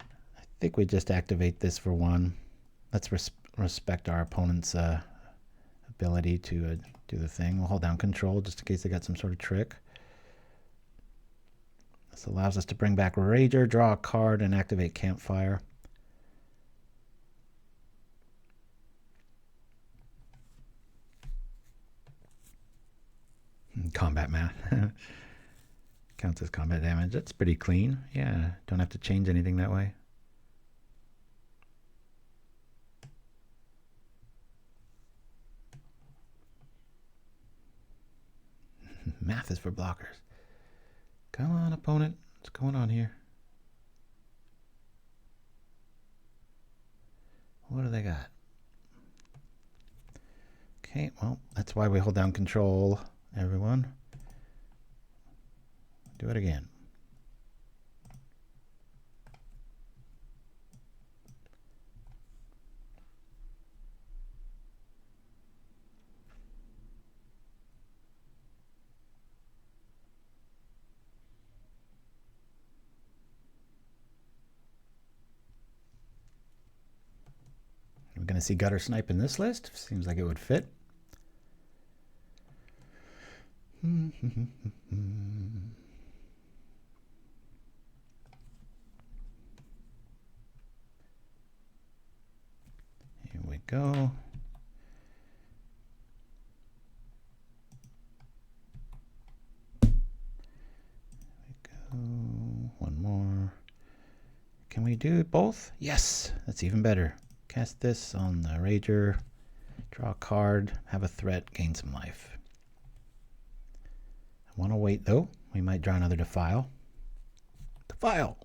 I think we just activate this for 1. Let's respect our opponent's ability to do the thing. We'll hold down control just in case they got some sort of trick. This allows us to bring back Rager, draw a card, and activate Campfire. Combat math. Counts as combat damage. That's pretty clean. Yeah, don't have to change anything that way. Math is for blockers. Come on, opponent. What's going on here? What do they got? Okay, well, that's why we hold down control, everyone. Do it again. We're going to see Gutter Snipe in this list. Seems like it would fit. Here we go. One more. Can we do both? Yes, that's even better. Cast this on the Rager, draw a card, have a threat, gain some life. I want to wait though. We might draw another Defile. Defile!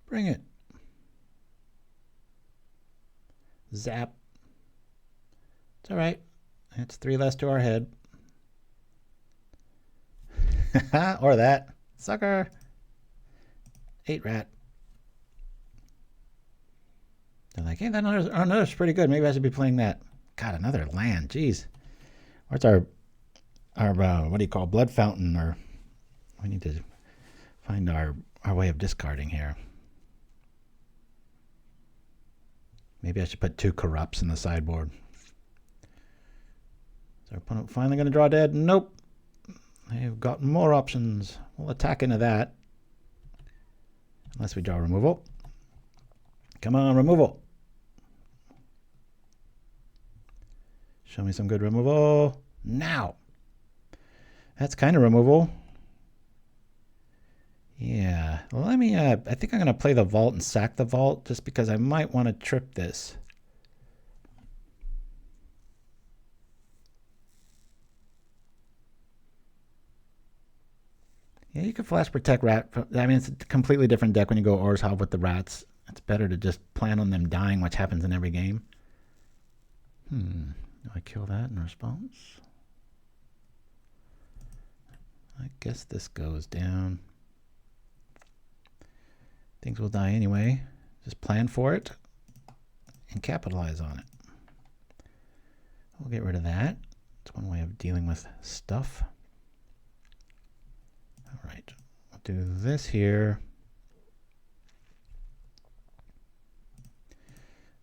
Bring it. Zap. It's alright. It's 3 less to our head. Or that. Sucker! 8 rat. They're like, hey, that another's pretty good. Maybe I should be playing that. God, another land. Jeez. Where's our what do you call, blood fountain? Or we need to find our way of discarding here. Maybe I should put 2 corrupts in the sideboard. Is our opponent finally going to draw dead? Nope. They've got more options. We'll attack into that. Unless we draw removal. Come on, removal. Show me some good removal. Now. That's kind of removal. Yeah. Let me, I think I'm going to play the vault and sack the vault just because I might want to trip this. Yeah, you can flash protect rat. I mean, it's a completely different deck when you go Orzhov with the rats. It's better to just plan on them dying, which happens in every game. Do I kill that in response? I guess this goes down. Things will die anyway. Just plan for it and capitalize on it. We'll get rid of that. It's one way of dealing with stuff. All right, we'll do this here.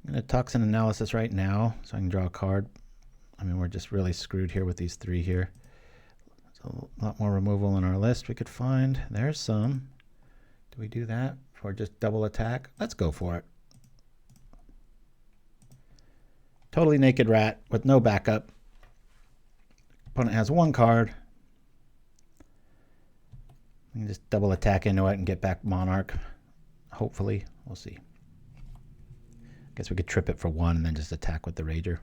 I'm going to Toxin Analysis right now so I can draw a card. I mean, we're just really screwed here with these 3 here. There's a lot more removal in our list we could find. There's some. Do we do that for just double attack? Let's go for it. Totally naked rat with no backup. Opponent has 1 card. We can just double attack into it and get back Monarch. Hopefully. We'll see. Guess we could trip it for 1 and then just attack with the Rager.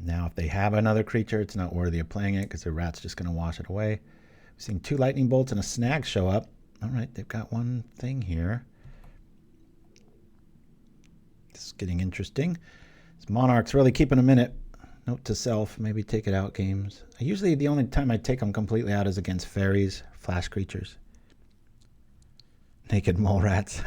Now, if they have another creature, it's not worthy of playing it because the rat's just going to wash it away. We've seen 2 lightning bolts and a snag show up. All right, they've got 1 thing here. This is getting interesting. This Monarch's really keeping a minute. Note to self, maybe take it out games. Usually the only time I take them completely out is against fairies, flash creatures. Naked mole rats.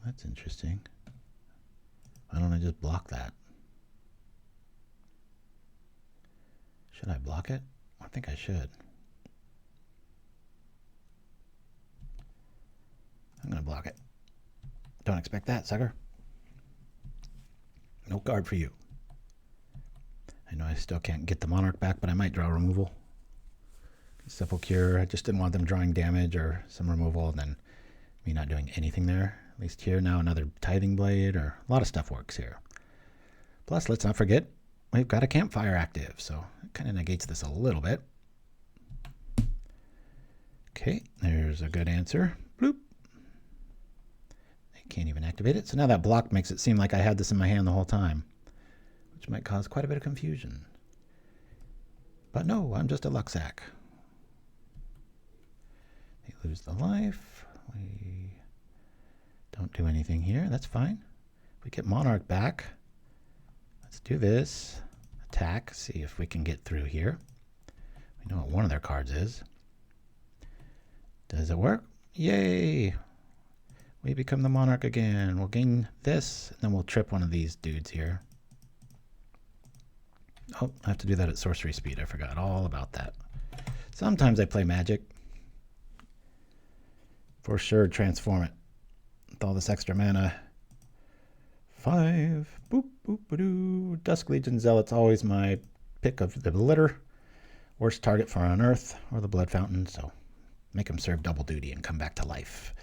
That's interesting. just block that? Should I block it? I think I should. I'm going to block it. Don't expect that, sucker. No card for you. I know I still can't get the Monarch back, but I might draw removal. Sepulchre, I just didn't want them drawing damage or some removal, and then me not doing anything there. At least here now, another Tithing Blade, or a lot of stuff works here. Plus, let's not forget, we've got a Campfire active, so it kind of negates this a little bit. Okay, there's a good answer. Bloop. I can't even activate it, so now that block makes it seem like I had this in my hand the whole time, which might cause quite a bit of confusion. But no, I'm just a luck sack. They lose the life. We don't do anything here. That's fine. We get Monarch back. Let's do this. Attack. See if we can get through here. We know what one of their cards is. Does it work? Yay! We become the Monarch again. We'll gain this, and then we'll trip one of these dudes here. Oh, I have to do that at sorcery speed. I forgot all about that. Sometimes I play Magic. For sure, transform it with all this extra mana. 5. Boop, boop, ba-doo. Dusk Legion Zealot's always my pick of the litter. Worst target for Unearth or the Blood Fountain, so make him serve double duty and come back to life.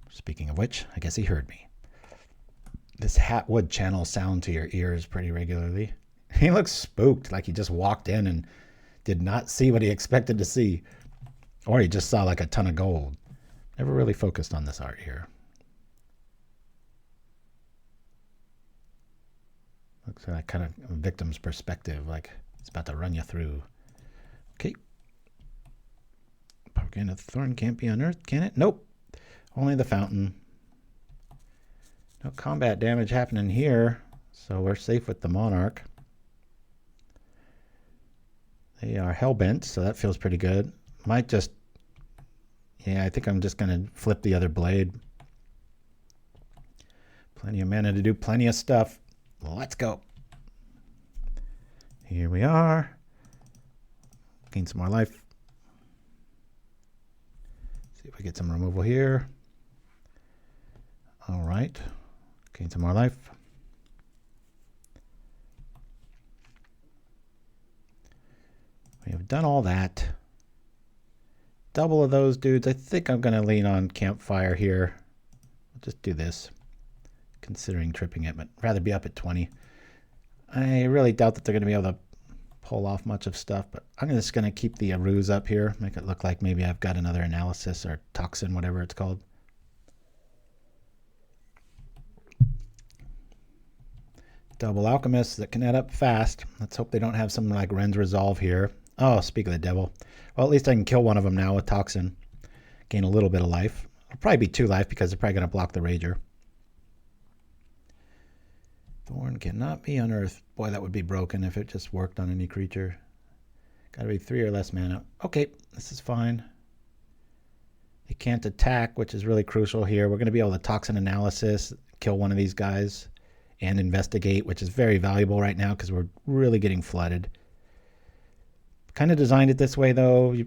Speaking of which, I guess he heard me. This hat would channel sound to your ears pretty regularly. He looks spooked, like he just walked in and did not see what he expected to see. Or he just saw like a ton of gold. Never really focused on this art here. Looks like kind of a victim's perspective, like it's about to run you through. Okay. Propaganda Thorn can't be unearthed, can it? Nope. Only the fountain. No combat damage happening here, so we're safe with the Monarch. They are hellbent, so that feels pretty good. Might just... Yeah, I think I'm just going to flip the other blade. Plenty of mana to do plenty of stuff. Let's go. Here we are. Gain some more life. See if we get some removal here. All right. Gain some more life. We have done all that. Double of those dudes. I think I'm going to lean on Campfire here. We'll just do this. Considering tripping it, but rather be up at 20. I really doubt that they're going to be able to pull off much of stuff, but I'm just going to keep the ruse up here. Make it look like maybe I've got another analysis or toxin, whatever it's called. Double alchemists that can add up fast. Let's hope they don't have something like Ren's Resolve here. Oh, speak of the devil. Well, at least I can kill one of them now with Toxin. Gain a little bit of life. It'll probably be 2 life because they're probably going to block the Rager. Thorn cannot be unearthed. Boy, that would be broken if it just worked on any creature. Got to be 3 or less mana. Okay, this is fine. They can't attack, which is really crucial here. We're going to be able to Toxin Analysis, kill one of these guys, and investigate, which is very valuable right now because we're really getting flooded. Kind of designed it this way, though. You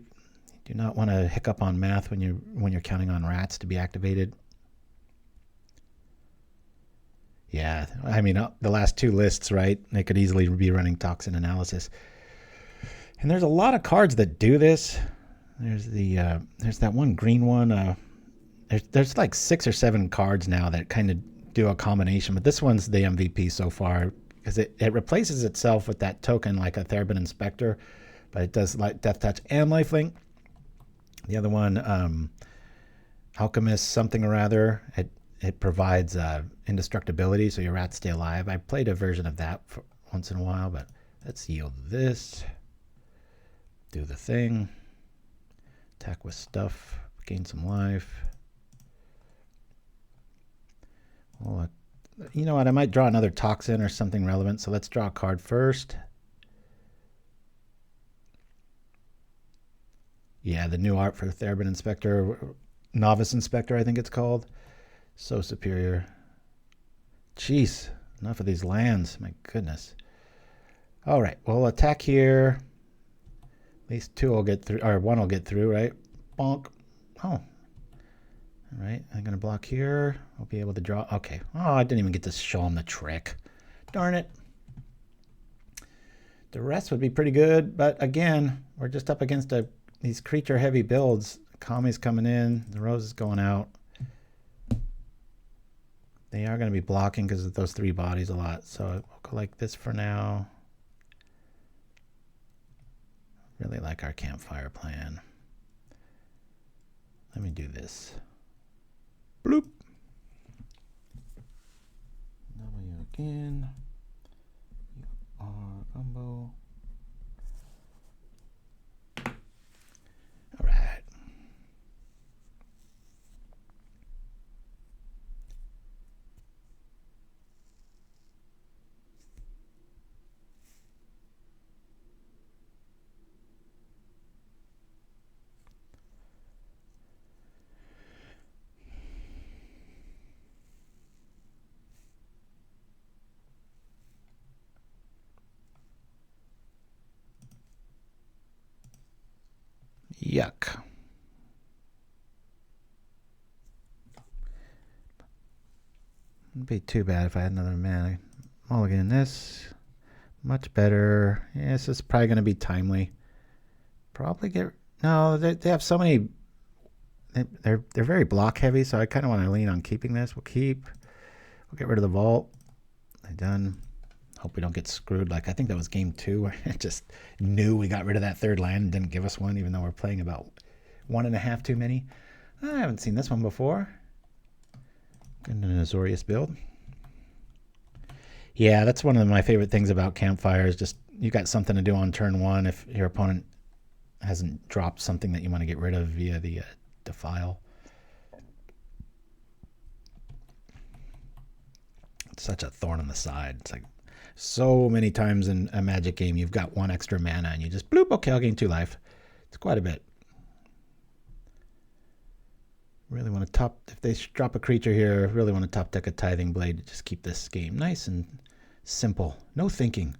do not want to hiccup on math when you're counting on rats to be activated. Yeah, I mean, the last 2 lists, right? They could easily be running Toxin Analysis. And there's a lot of cards that do this. There's there's that one green one. There's like 6 or 7 cards now that kind of do a combination, but this one's the MVP so far because it replaces itself with that token like a Therbid Inspector, but it does like Death Touch and Lifelink. The other one, Alchemist something or other, it provides indestructibility, so your rats stay alive. I played a version of that for once in a while, but let's yield this. Do the thing. Attack with stuff. Gain some life. Well, you know what? I might draw another Toxin or something relevant, so let's draw a card first. Yeah, the new art for Therbid Inspector, Novice Inspector, I think it's called. So superior. Jeez, enough of these lands. My goodness. All right, we'll attack here. At least two will get through, or one will get through, right? Bonk. Oh. All right, I'm going to block here. I'll be able to draw. Okay. Oh, I didn't even get to show him the trick. Darn it. The rest would be pretty good, but again, we're just up against these creature-heavy builds. Kami's coming in. The Rose is going out. They are going to be blocking because of those 3 bodies a lot. So we'll go like this for now. Really like our campfire plan. Let me do this. Bloop. W again. You are Gumbo. All right. Yuck. Wouldn't be too bad if I had another mana. Mulligan this. Much better. Yeah, this is probably going to be timely. Probably get... No, they have so many... They're very block heavy, so I kind of want to lean on keeping this. We'll keep. We'll get rid of the vault. They're done. Hope we don't get screwed. Like, I think that was game 2 where I just knew we got rid of that 3rd land and didn't give us one, even though we're playing about 1.5 too many. I haven't seen this one before. An Azorius build. Yeah, that's one of my favorite things about Campfire is just you got something to do on turn 1 if your opponent hasn't dropped something that you want to get rid of via the Defile. It's such a thorn on the side. It's like so many times in a Magic game you've got 1 extra mana and you just bloop, okay, I'll gain 2 life. It's quite a bit. Really want to top, if they drop a creature here, really want to top deck a Tithing Blade to just keep this game nice and simple. No thinking.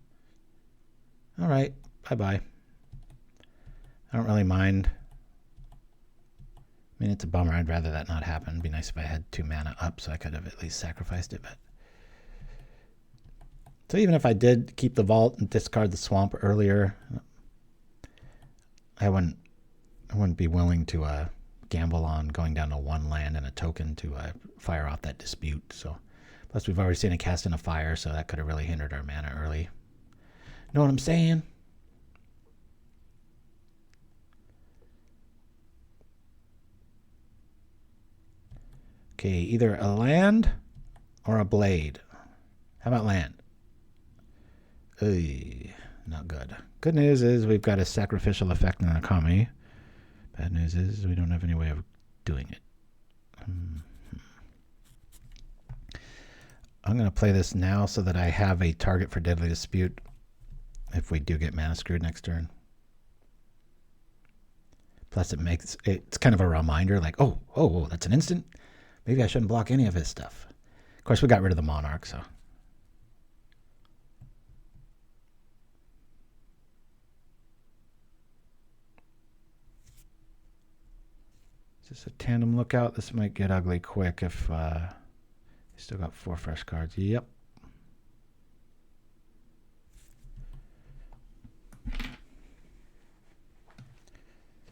All right, bye-bye. I don't really mind. I mean, it's a bummer. I'd rather that not happen. It'd be nice if I had 2 mana up so I could have at least sacrificed it. But so even if I did keep the vault and discard the swamp earlier, I wouldn't be willing to gamble on going down to 1 land and a token to fire off that dispute. So plus we've already seen a cast in a fire, so that could have really hindered our mana early. Know what I'm saying? Okay, either a land or a blade. How about land? Not good. Good news is we've got a sacrificial effect on the Kami. Bad news is we don't have any way of doing it. I'm going to play this now so that I have a target for Deadly Dispute if we do get mana screwed next turn. Plus it's kind of a reminder like, oh, that's an instant. Maybe I shouldn't block any of his stuff. Of course, we got rid of the Monarch, so. Is this a tandem lookout? This might get ugly quick if still got 4 fresh cards. Yep.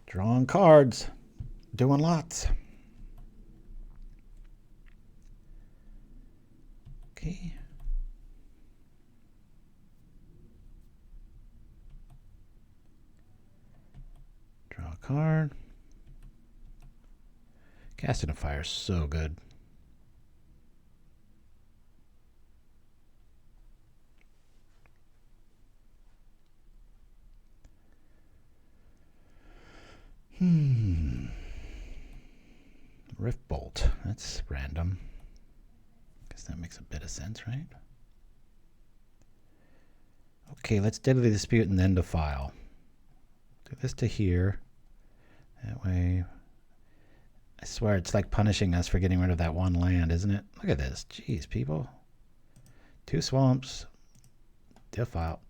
Drawing cards. Doing lots. Okay. Draw a card. Casting a Fire is so good. Rift Bolt. That's random. Guess that makes a bit of sense, right? Okay, let's Deadly Dispute and then Defile. Do this to here. That way... I swear it's like punishing us for getting rid of that 1 land, isn't it? Look at this. Jeez, people. 2 swamps. Defile.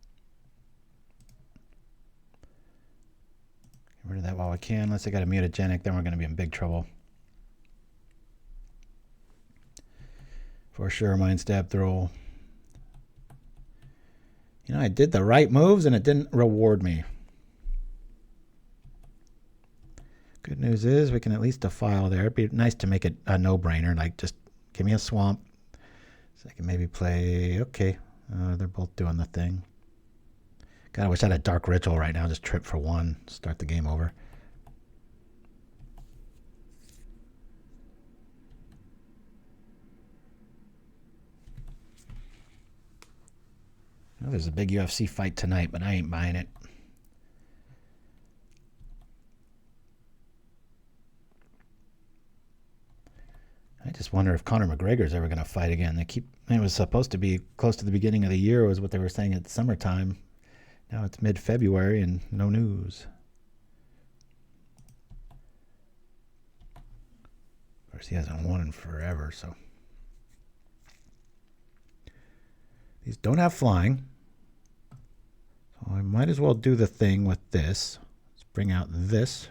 Get rid of that while we can. Unless they got a mutagenic, then we're going to be in big trouble. For sure, Mind Stab Throw. You know, I did the right moves and it didn't reward me. Good news is we can at least defile there. It'd be nice to make it a no-brainer. Like, just give me a swamp. So I can maybe play... Okay. They're both doing the thing. God, I wish I had a Dark Ritual right now. Just trip for 1. Start the game over. Well, there's a big UFC fight tonight, but I ain't buying it. I just wonder if Conor McGregor's ever going to fight again. It was supposed to be close to the beginning of the year, was what they were saying at summertime. Now it's mid-February and no news. Of course, he hasn't won in forever, so. These don't have flying. So I might as well do the thing with this. Let's bring out this.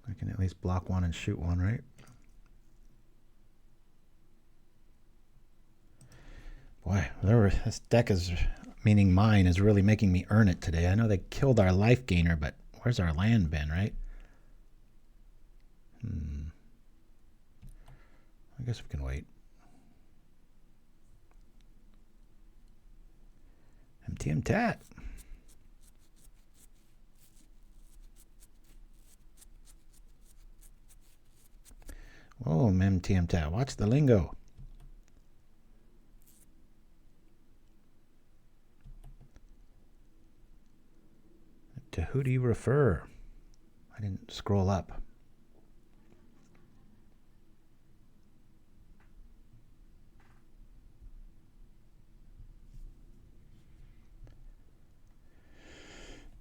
I can at least block 1 and shoot 1, right? Boy, this deck is, meaning mine, is really making me earn it today. I know they killed our life gainer, but where's our land been, right? I guess we can wait. Mtmentat. Whoa, Mtmentat. Watch the lingo. To who do you refer? I didn't scroll up.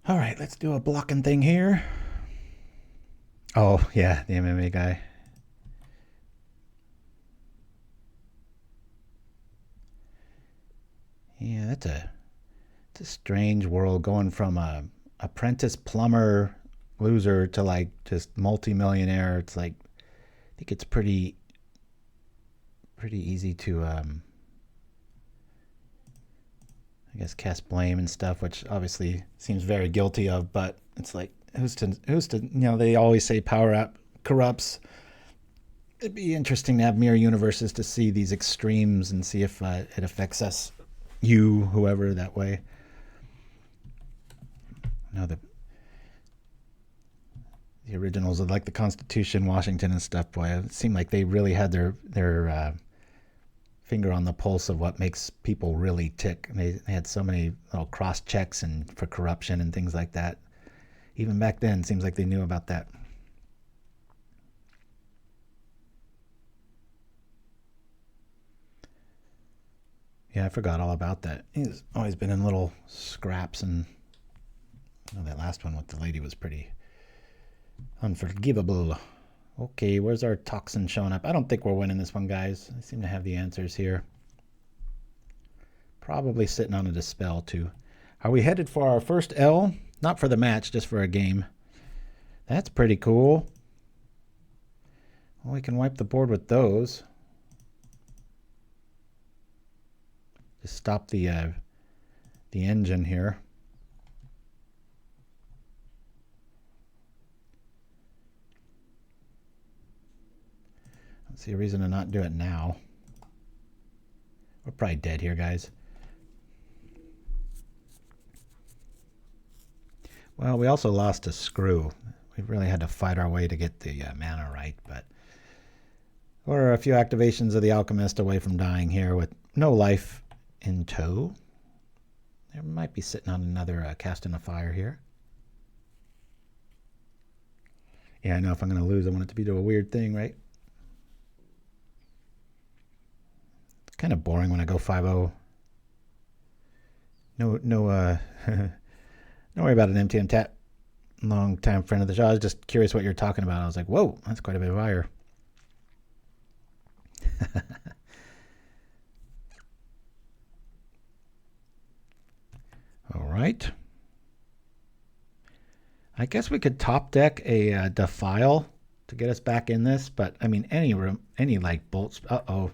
All right, let's do a blocking thing here. Oh, yeah, the MMA guy. Yeah, it's a strange world going from a apprentice plumber loser to like just multi-millionaire. It's like, I think it's pretty easy to I guess cast blame and stuff, which obviously seems very guilty of, but it's like who's to you know, they always say power up corrupts. It'd be interesting to have mirror universes to see these extremes and see if it affects us, whoever, that way. No, the originals of like the Constitution, Washington and stuff, boy, it seemed like they really had their finger on the pulse of what makes people really tick. And they had so many little cross checks and for corruption and things like that. Even back then, seems like they knew about that. Yeah, I forgot all about that. He's always been in little scraps, and that last one with the lady was pretty unforgivable. Okay, where's our toxin showing up? I don't think we're winning this one, guys. I seem to have the answers here. Probably sitting on a dispel, too. Are we headed for our first L? Not for the match, just for a game. That's pretty cool. Well, we can wipe the board with those. Just stop the engine here. I don't see a reason to not do it now. We're probably dead here, guys. Well, we also lost a screw. We really had to fight our way to get the mana right, but we're a few activations of the Alchemist away from dying here with no life in tow. There might be sitting on another casting a fire here. Yeah, I know if I'm going to lose, I want it to be to a weird thing, right? It's kind of boring when I go 5-0. No, don't worry about an Mtmentat. Long time friend of the show. I was just curious what you're talking about. I was like, whoa, that's quite a bit of fire. right. I guess we could top deck a Defile to get us back in this, but I mean any like bolts. Uh-oh.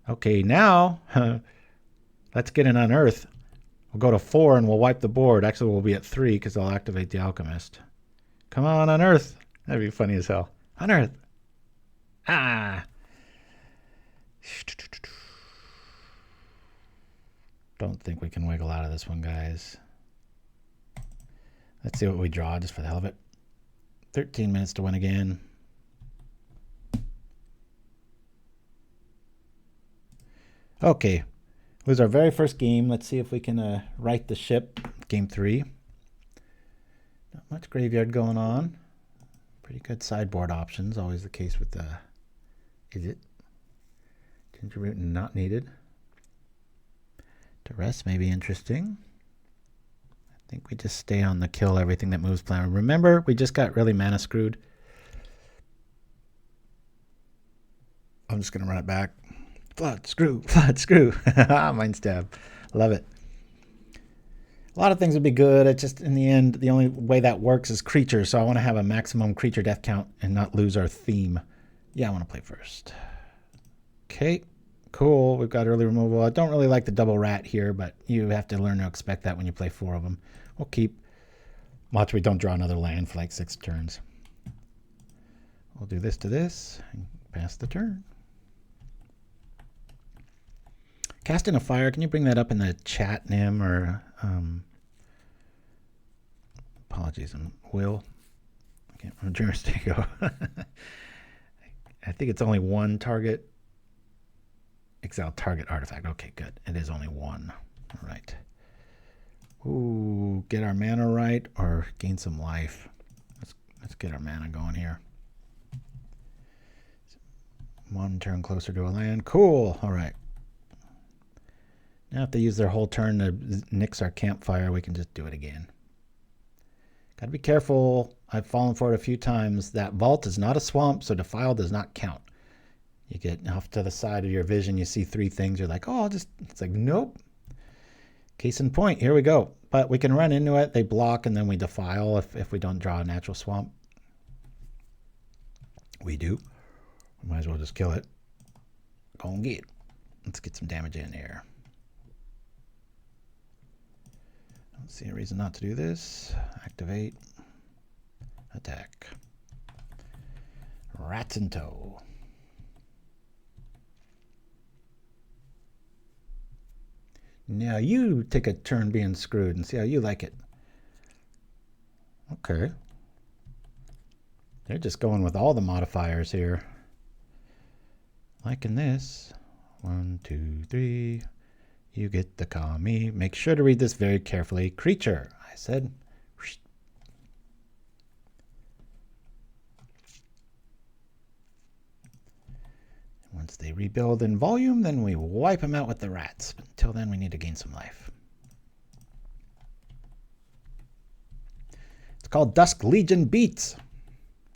Okay, now let's get an Unearth. We'll go to 4 and we'll wipe the board. Actually, we'll be at 3 because I'll activate the Alchemist. Come on, Unearth. That'd be funny as hell. Unearth. Ah. Don't think we can wiggle out of this one, guys. Let's see what we draw just for the hell of it. 13 minutes to win again. Okay. It was our very first game. Let's see if we can right the ship. Game 3. Not much graveyard going on. Pretty good sideboard options. Always the case with the... Is it? Gingerbrute not needed. Duress may be interesting. I think we just stay on the kill everything that moves plan. Remember, we just got really mana screwed. I'm just going to run it back. Flood, screw, flood, screw. Mind stab. Love it. A lot of things would be good. It's just in the end, the only way that works is creatures. So I want to have a maximum creature death count and not lose our theme. Yeah, I want to play first. Okay, cool. We've got early removal. I don't really like the double rat here, but you have to learn to expect that when you play 4 of them. We'll keep. Watch we don't draw another land for like 6 turns. We'll do this to this and pass the turn. Casting a fire. Can you bring that up in the chat, Nim, or apologies, Will? I can't remember jurisdiction. I think it's only 1 target. Exile target artifact. Okay, good. It is only 1. All right. Ooh, get our mana right or gain some life. Let's get our mana going here. 1 turn closer to a land. Cool. All right. Now if they use their whole turn to nix our campfire, we can just do it again. Got to be careful. I've fallen for it a few times. That vault is not a swamp, so Defile does not count. You get off to the side of your vision, you see 3 things, you're like, oh, it's like, nope. Case in point, here we go. But we can run into it, they block, and then we Defile if we don't draw a natural swamp. We do. We might as well just kill it. Go and get it. Let's get some damage in here. Don't see a reason not to do this. Activate. Attack. Rats in tow. Now you take a turn being screwed and see how you like it. Okay. They're just going with all the modifiers here. Liking this. 1, 2, 3. You get the kami. Make sure to read this very carefully. Creature, I said. Once they rebuild in volume, then we wipe them out with the rats. But until then, we need to gain some life. It's called Dusk Legion Beats.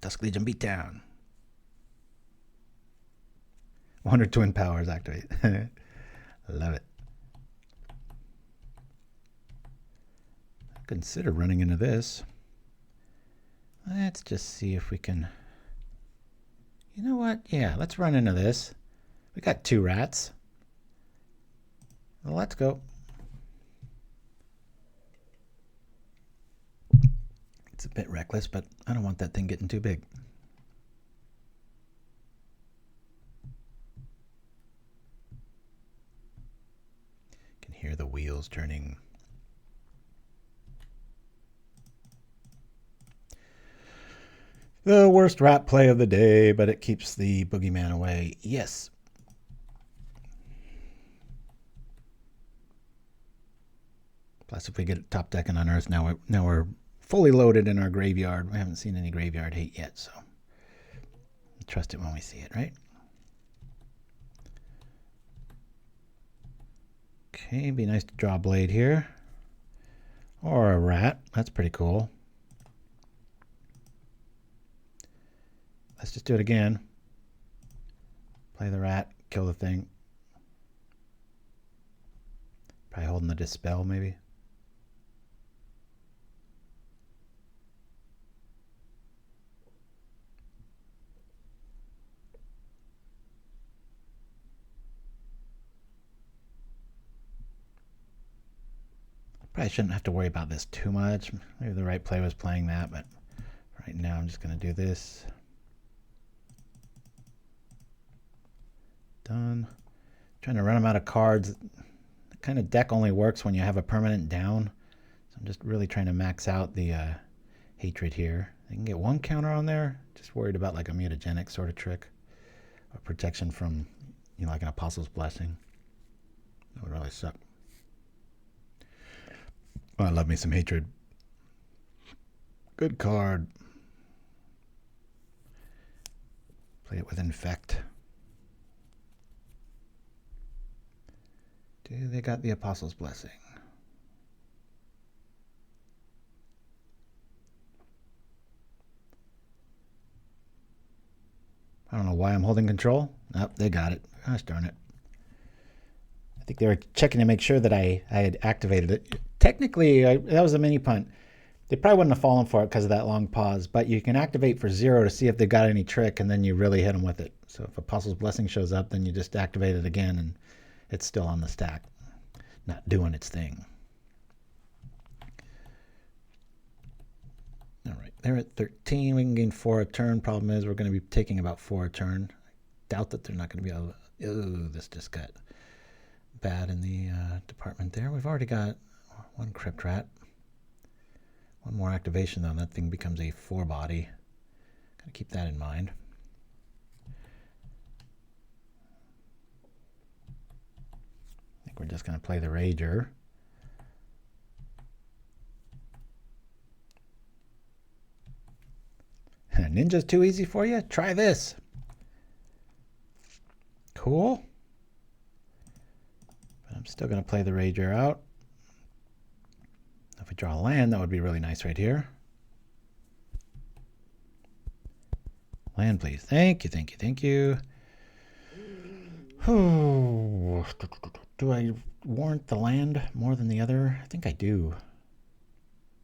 Dusk Legion Beatdown. Wonder Twin Powers activate. Love it. Consider running into this. Let's just see if we can... You know what? Yeah, let's run into this. We got 2 rats. Well, let's go. It's a bit reckless, but I don't want that thing getting too big. Can hear the wheels turning. The worst rat play of the day, but it keeps the boogeyman away. Yes. Plus, if we get top deck and Unearth, now we're fully loaded in our graveyard. We haven't seen any graveyard hate yet, so trust it when we see it, right? Okay, be nice to draw a blade here. Or a rat. That's pretty cool. Let's just do it again. Play the rat, kill the thing. Probably holding the Dispel, maybe. Probably shouldn't have to worry about this too much. Maybe the right play was playing that, but right now I'm just going to do this. Done. Trying to run them out of cards. That kind of deck only works when you have a permanent down. So I'm just really trying to max out the hatred here. I can get one counter on there. Just worried about like a mutagenic sort of trick. Or protection from, you know, like an Apostle's Blessing. That would really suck. Oh, I love me some hatred. Good card. Play it with Infect. They got the Apostle's Blessing. I don't know why I'm holding control. Nope, they got it. Gosh darn it. I think they were checking to make sure that I had activated it. Technically, that was a mini punt. They probably wouldn't have fallen for it because of that long pause, but you can activate for 0 to see if they got any trick, and then you really hit them with it. So if Apostle's Blessing shows up, then you just activate it again, and it's still on the stack, not doing its thing. All right, they're at 13. We can gain 4 a turn. Problem is we're going to be taking about 4 a turn. Doubt that they're not going to be able to... Ooh, this just got bad in the department there. We've already got 1 Crypt Rat. 1 more activation, though, and that thing becomes a 4-body. Got to keep that in mind. I think we're just going to play the Rager. Ninja's too easy for you? Try this. Cool. But I'm still going to play the Rager out. If we draw a land, that would be really nice right here. Land, please. Thank you, thank you, thank you. Do I warrant the land more than the other? I think I do.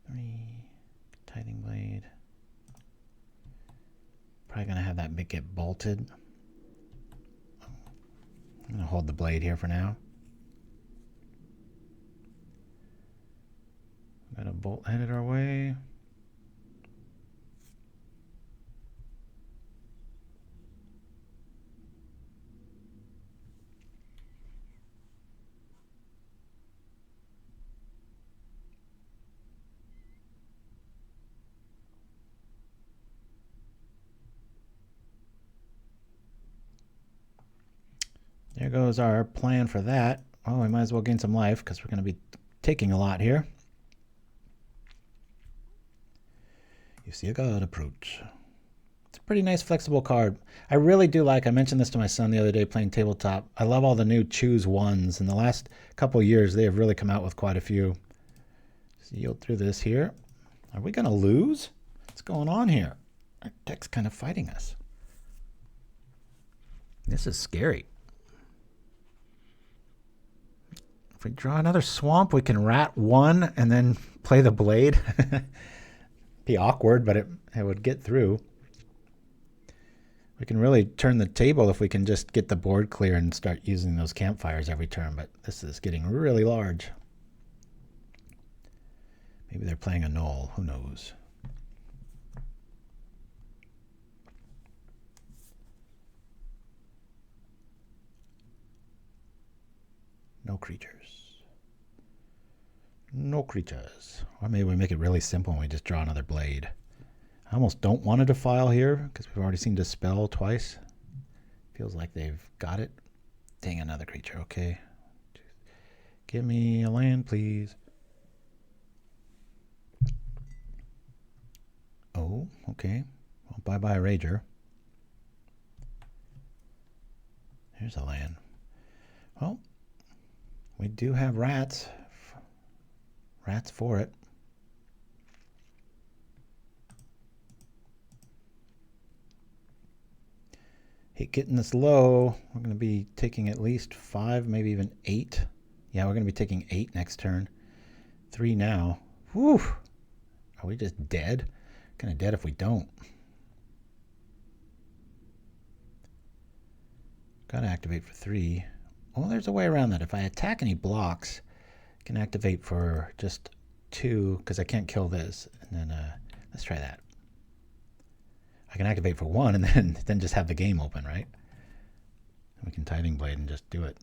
3, Tithing Blade. Probably going to have that bit get bolted. I'm going to hold the blade here for now. Got a bolt headed our way. There goes our plan for that. Oh, we might as well gain some life because we're going to be taking a lot here. You see a god approach. It's a pretty nice flexible card. I really do like, I mentioned this to my son the other day playing tabletop. I love all the new choose ones. In the last couple of years, they have really come out with quite a few. Just yield through this here. Are we going to lose? What's going on here? Our deck's kind of fighting us. This is scary. If we draw another swamp, we can rat 1 and then play the blade. Be awkward, but it would get through. We can really turn the table if we can just get the board clear and start using those campfires every turn, but this is getting really large. Maybe they're playing a null, who knows. No creatures. No creatures. Or maybe we make it really simple and we just draw another blade. I almost don't want to defile here because we've already seen Dispel twice. Feels like they've got it. Dang, another creature. Okay. Give me a land, please. Oh, okay. Well, bye-bye Rager. Here's a land. Well, we do have rats. Rats for it. Hate getting this low. We're going to be taking at least 5, maybe even 8. Yeah, we're going to be taking 8 next turn. 3 now. Whew. Are we just dead? Kind of dead if we don't. Got to activate for 3. Well, there's a way around that. If I attack any blocks, Can activate for just 2 because I can't kill this. And then let's try that. I can activate for 1 and then just have the game open, right? We can Tithing Blade and just do it.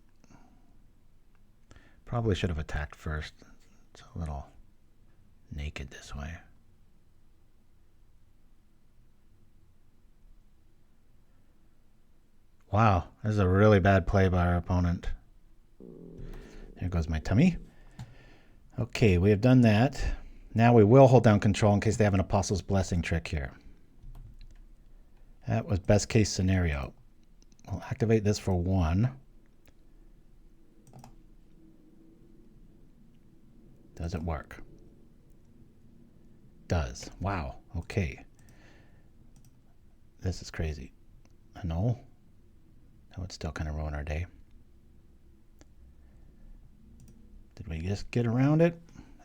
Probably should have attacked first. It's a little naked this way. Wow, this is a really bad play by our opponent. There goes my tummy. Okay, we have done that. Now we will hold down control in case they have an Apostle's Blessing trick here. That was best case scenario. We'll activate this for 1. Does it work? Does. Wow. Okay. This is crazy. I know. That would still kind of ruin our day. Did we just get around it?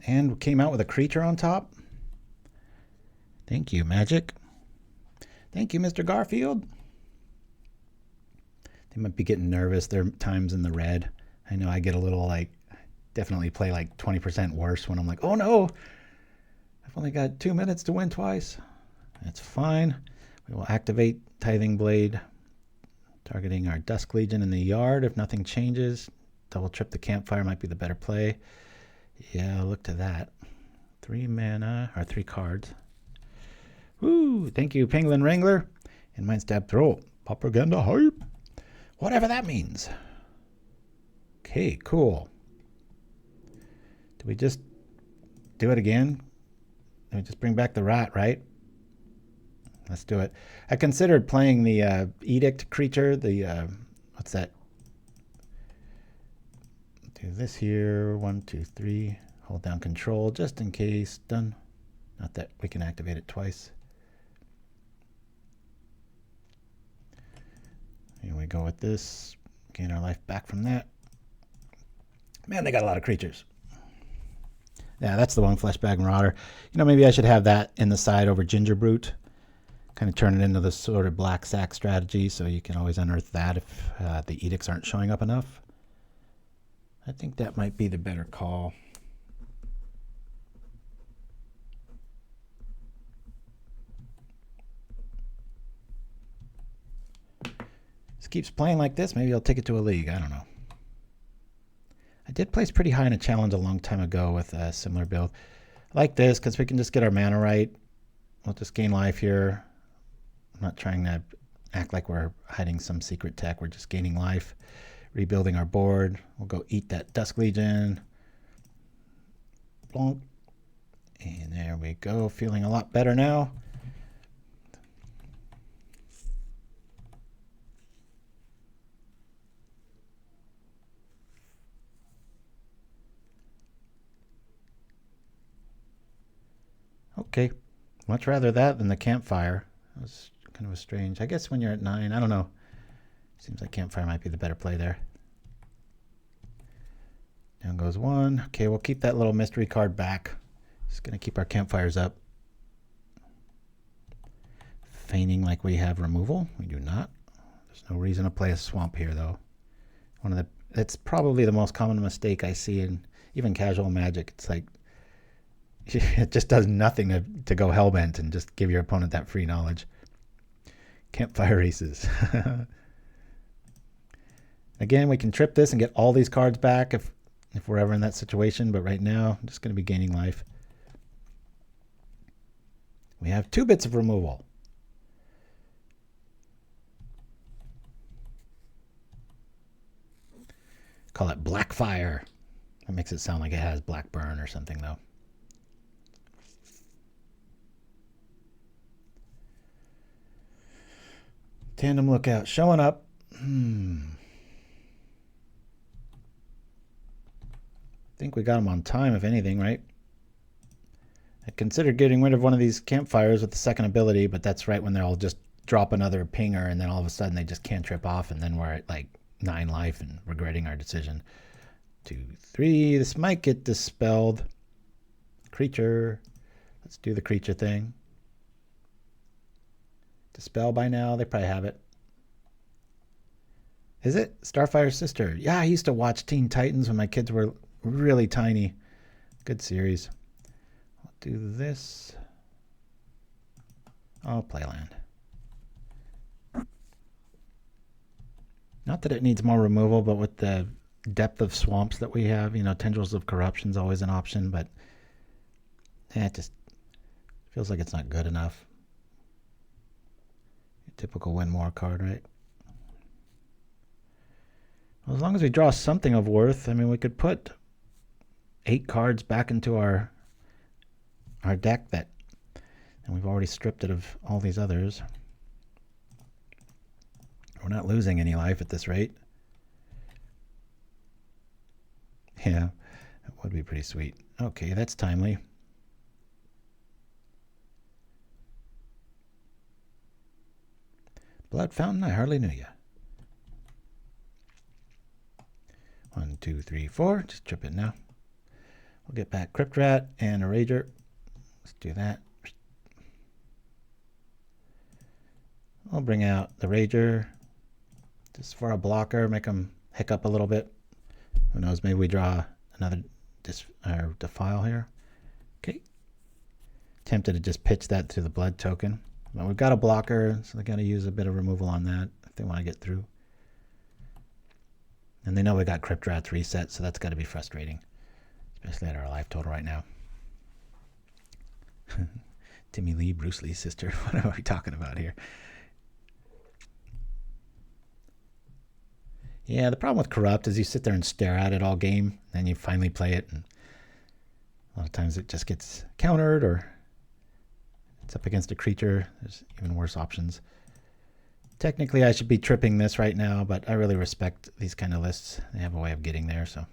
And we came out with a creature on top? Thank you, Magic. Thank you, Mr. Garfield. They might be getting nervous. There are times in the red. I know I get a little like, definitely play like 20% worse when I'm like, oh no, I've only got 2 minutes to win twice. That's fine. We will activate Tithing Blade, targeting our Dusk Legion in the yard. If nothing changes, double trip the Campfire might be the better play. Yeah, look to that. 3 mana, or 3 cards. Woo! Thank you, Penguin Wrangler. And Mind Stab Throw. Propaganda hype. Whatever that means. Okay, cool. Do we just do it again? Do we just bring back the rat, right? Let's do it. I considered playing the Edict creature, the, what's that? Do this here, 1, 2, 3. Hold down control just in case. Done. Not that we can activate it twice. Here we go with this. Gain our life back from that. Man, they got a lot of creatures. Yeah, that's the one, Fleshbag Marauder. You know, maybe I should have that in the side over Gingerbrute. Kind of turn it into this sort of black sack strategy, so you can always unearth that if the edicts aren't showing up enough. I think that might be the better call. This keeps playing like this. Maybe I'll take it to a league. I don't know. I did place pretty high in a challenge a long time ago with a similar build. I like this because we can just get our mana right. We'll just gain life here. I'm not trying to act like we're hiding some secret tech. We're just gaining life, rebuilding our board. We'll go eat that Dusk Legion. Blonk. And there we go. Feeling a lot better now. Okay, much rather that than the Campfire. That was kind of a strange. I guess when you're at 9, I don't know. Seems like Campfire might be the better play there. Down goes 1. Okay, we'll keep that little mystery card back. Just gonna keep our Campfires up. Feigning like we have removal. We do not. There's no reason to play a swamp here though. It's probably the most common mistake I see in even casual Magic. It's like it just does nothing to go hellbent and just give your opponent that free knowledge. Campfire Aces. Again, we can trip this and get all these cards back if we're ever in that situation, but right now I'm just going to be gaining life. We have 2 bits of removal. Call it Blackfire. That makes it sound like it has Blackburn or something though. Tandem Lookout showing up. I think we got him on time, if anything, right? I considered getting rid of one of these Campfires with the second ability, but that's right when they'll just drop another pinger, and then all of a sudden they just cantrip off, and then we're at like 9 life and regretting our decision. 2, 3. This might get dispelled. Creature. Let's do the creature thing. Dispel by now. They probably have it. Is it? Starfire's sister. Yeah, I used to watch Teen Titans when my kids were really tiny. Good series. I'll do this. I'll play land. Not that it needs more removal, but with the depth of swamps that we have, you know, Tendrils of Corruption is always an option, but it just feels like it's not good enough. Typical win more card, right? Well, as long as we draw something of worth, I mean, we could put 8 cards back into our deck that, and we've already stripped it of all these others. We're not losing any life at this rate. Yeah, that would be pretty sweet. Okay, that's timely. Blood Fountain, I hardly knew you. 1, 2, 3, 4. Just trip it now. We'll get back Crypt Rat and a Rager. Let's do that. I'll bring out the Rager just for a blocker, make them hiccup a little bit. Who knows, maybe we draw another Defile here. Okay. Tempted to just pitch that to the blood token. But we've got a blocker, so they got to use a bit of removal on that if they want to get through. And they know we got Crypt Rats reset, so that's got to be frustrating. Especially at our life total right now. Timmy Lee, Bruce Lee's sister. What are we talking about here? Yeah, the problem with Corrupt is you sit there and stare at it all game, then you finally play it, and a lot of times it just gets countered, or it's up against a creature. There's even worse options. Technically, I should be tripping this right now, but I really respect these kind of lists. They have a way of getting there, so.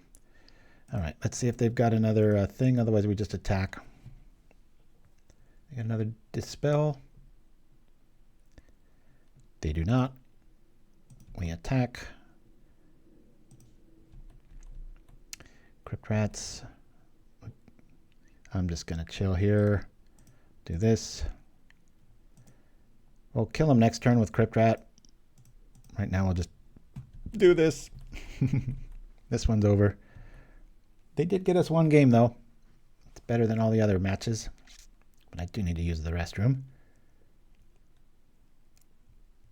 All right, let's see if they've got another thing. Otherwise, we just attack. They got another Dispel. They do not. We attack. Crypt Rats. I'm just going to chill here. Do this. We'll kill him next turn with Crypt Rat. Right now, we'll just do this. This one's over. They did get us 1 game, though. It's better than all the other matches. But I do need to use the restroom.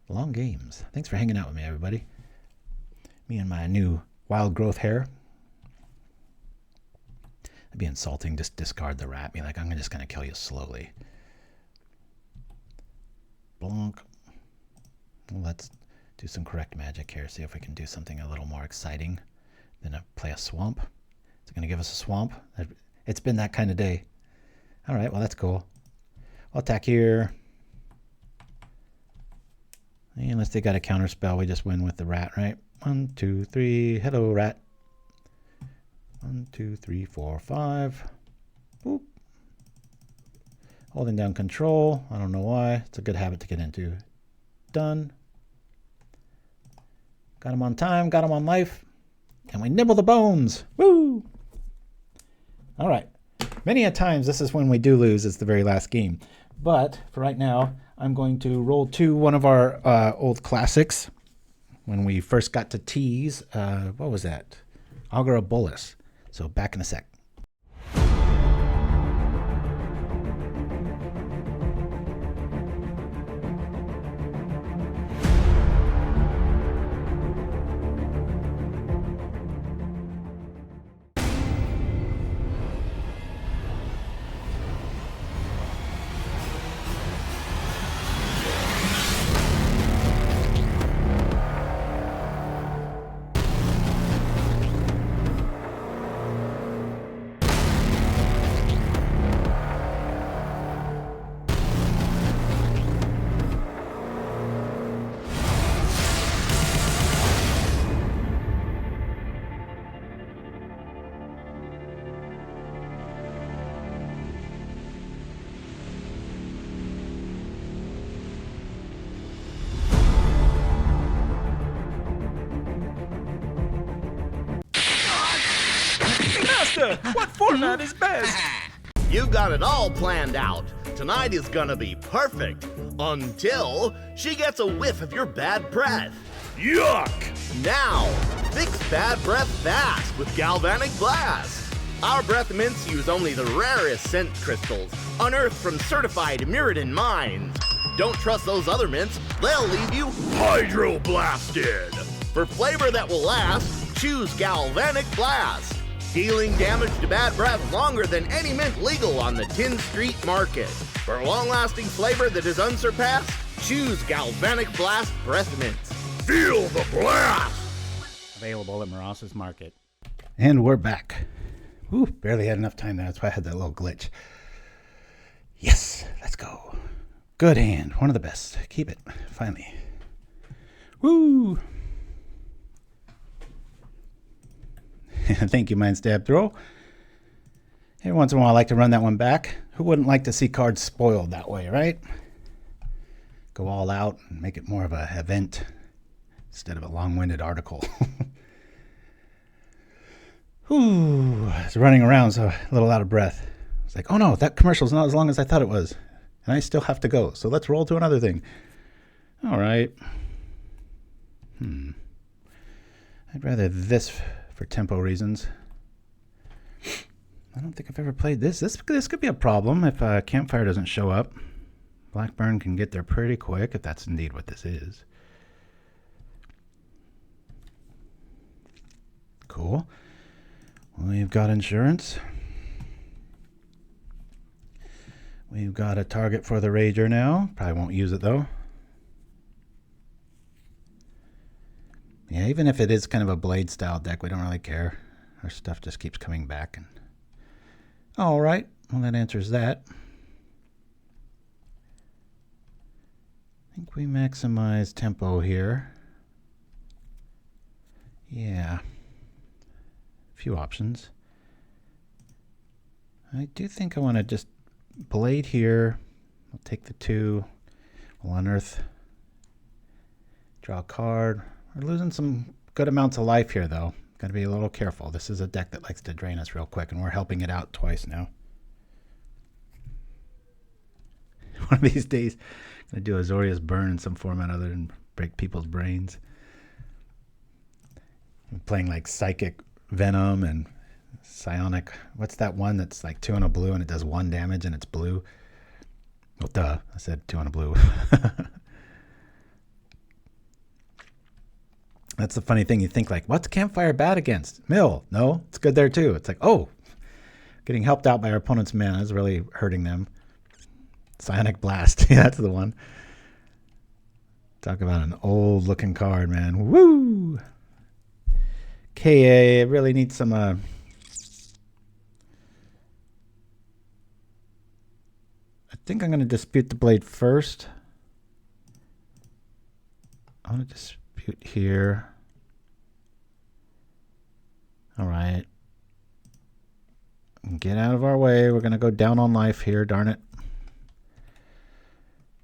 Long games. Thanks for hanging out with me, everybody. Me and my new wild growth hair. It'd be insulting. Just discard the rat. Be like, I'm just going to kill you slowly. Blonk. Well, let's do some correct magic here. See if we can do something a little more exciting than play a swamp. It's going to give us a swamp. It's been that kind of day. All right, well, that's cool. I'll attack here. And unless they got a counter spell, we just win with the rat, right? 1, 2, 3. Hello, rat. 1, 2, 3, 4, 5. Boop. Holding down control. I don't know why. It's a good habit to get into. Done. Got him on time. Got him on life. And we nibble the bones. Woo! All right. Many a times, this is when we do lose. It's the very last game. But for right now, I'm going to roll to one of our old classics. When we first got to tease, what was that? Augur of Bolus. So back in a sec. What format is best? You got it all planned out. Tonight is gonna be perfect. Until she gets a whiff of your bad breath. Yuck! Now, Fix bad breath fast with Galvanic Blast. Our breath mints use only the rarest scent crystals, unearthed from certified Mirrodin mines. Don't trust those other mints, they'll leave you hydro-blasted. For flavor that will last, choose Galvanic Blast. Dealing damage to bad breath longer than any mint legal on the Tin Street market. For long-lasting flavor that is unsurpassed, choose Galvanic Blast Breath Mints. Feel the blast! Available at Moros's Market. And we're back. Ooh, barely had enough time there. That's why I had that little glitch. Yes, let's go. Good hand. One of the best. Keep it. Finally. Woo! Thank you, Mind Stab Throw. Every once in a while, I like to run that one back. Who wouldn't like to see cards spoiled that way, right? Go all out and make it more of an event instead of a long-winded article. Whew, I was running around, so a little out of breath. It's like, oh no, that commercial's not as long as I thought it was. And I still have to go, so let's roll to another thing. All right. I'd rather this for tempo reasons. I don't think I've ever played this. This could be a problem if Campfire doesn't show up. Blackburn can get there pretty quick, if that's indeed what this is. Cool. We've got insurance. We've got a target for the Rager now. Probably won't use it though. Yeah, even if it is kind of a blade style deck, we don't really care. Our stuff just keeps coming back. And all right, well that answers that. I think we maximize tempo here. Yeah. Few options. I do think I want to just blade here. I'll take the 2. We'll unearth. Draw a card. We're losing some good amounts of life here, though. Got to be a little careful. This is a deck that likes to drain us real quick, and we're helping it out twice now. One of these days, I'm going to do a Zoria's Burn in some format other than break people's brains. I'm playing like Psychic Venom and Psionic. What's that one that's like 2 on a blue and it does 1 damage and it's blue? Well, duh. I said 2 on a blue. That's the funny thing. You think like, what's Campfire bad against? Mill. No, it's good there too. It's like, oh, getting helped out by our opponent's mana is really hurting them. Psionic Blast. Yeah, that's the one. Talk about an old looking card, man. Woo! KA really needs some I think I'm going to dispute the blade first. I want to dispute here. All right. Get out of our way. We're going to go down on life here, darn it.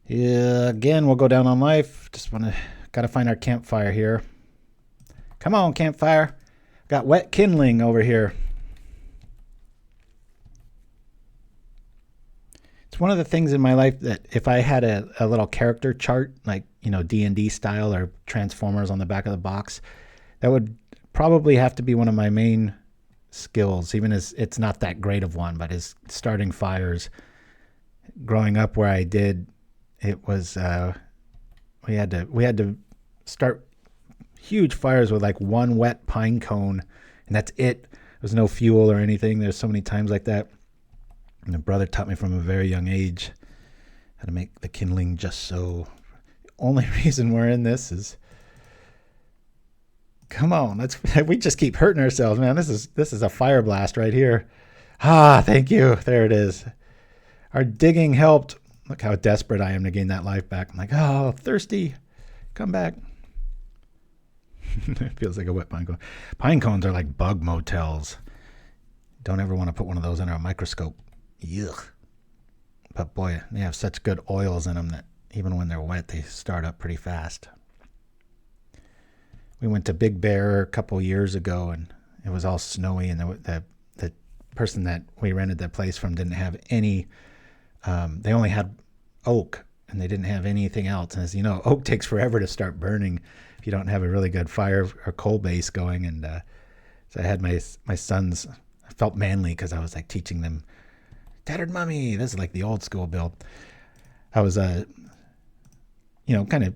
Yeah, again, we'll go down on life. Just got to find our Campfire here. Come on, Campfire. Got wet kindling over here. It's one of the things in my life that if I had a little character chart, like, you know, D&D style or Transformers on the back of the box, that would probably have to be one of my main skills, even as it's not that great of one, but is starting fires. Growing up where I did, it was we had to start huge fires with like 1 wet pine cone, and that's it. There's no fuel or anything. There's so many times like that. And my brother taught me from a very young age how to make the kindling just so. The only reason we're in this is, come on, we just keep hurting ourselves, man. This is a fire blast right here. Ah, thank you. There it is. Our digging helped. Look how desperate I am to gain that life back. I'm like, oh, thirsty. Come back. It feels like a wet pine cone. Pine cones are like bug motels. Don't ever want to put one of those under a microscope. Yuck. But boy, they have such good oils in them that even when they're wet, they start up pretty fast. We went to Big Bear a couple years ago, and it was all snowy, and the person that we rented the place from didn't have any. They only had oak and they didn't have anything else. And as you know, oak takes forever to start burning if you don't have a really good fire or coal base going. And so I had my sons, I felt manly because I was like teaching them Tattered Mummy. This is like the old school build. I was, kind of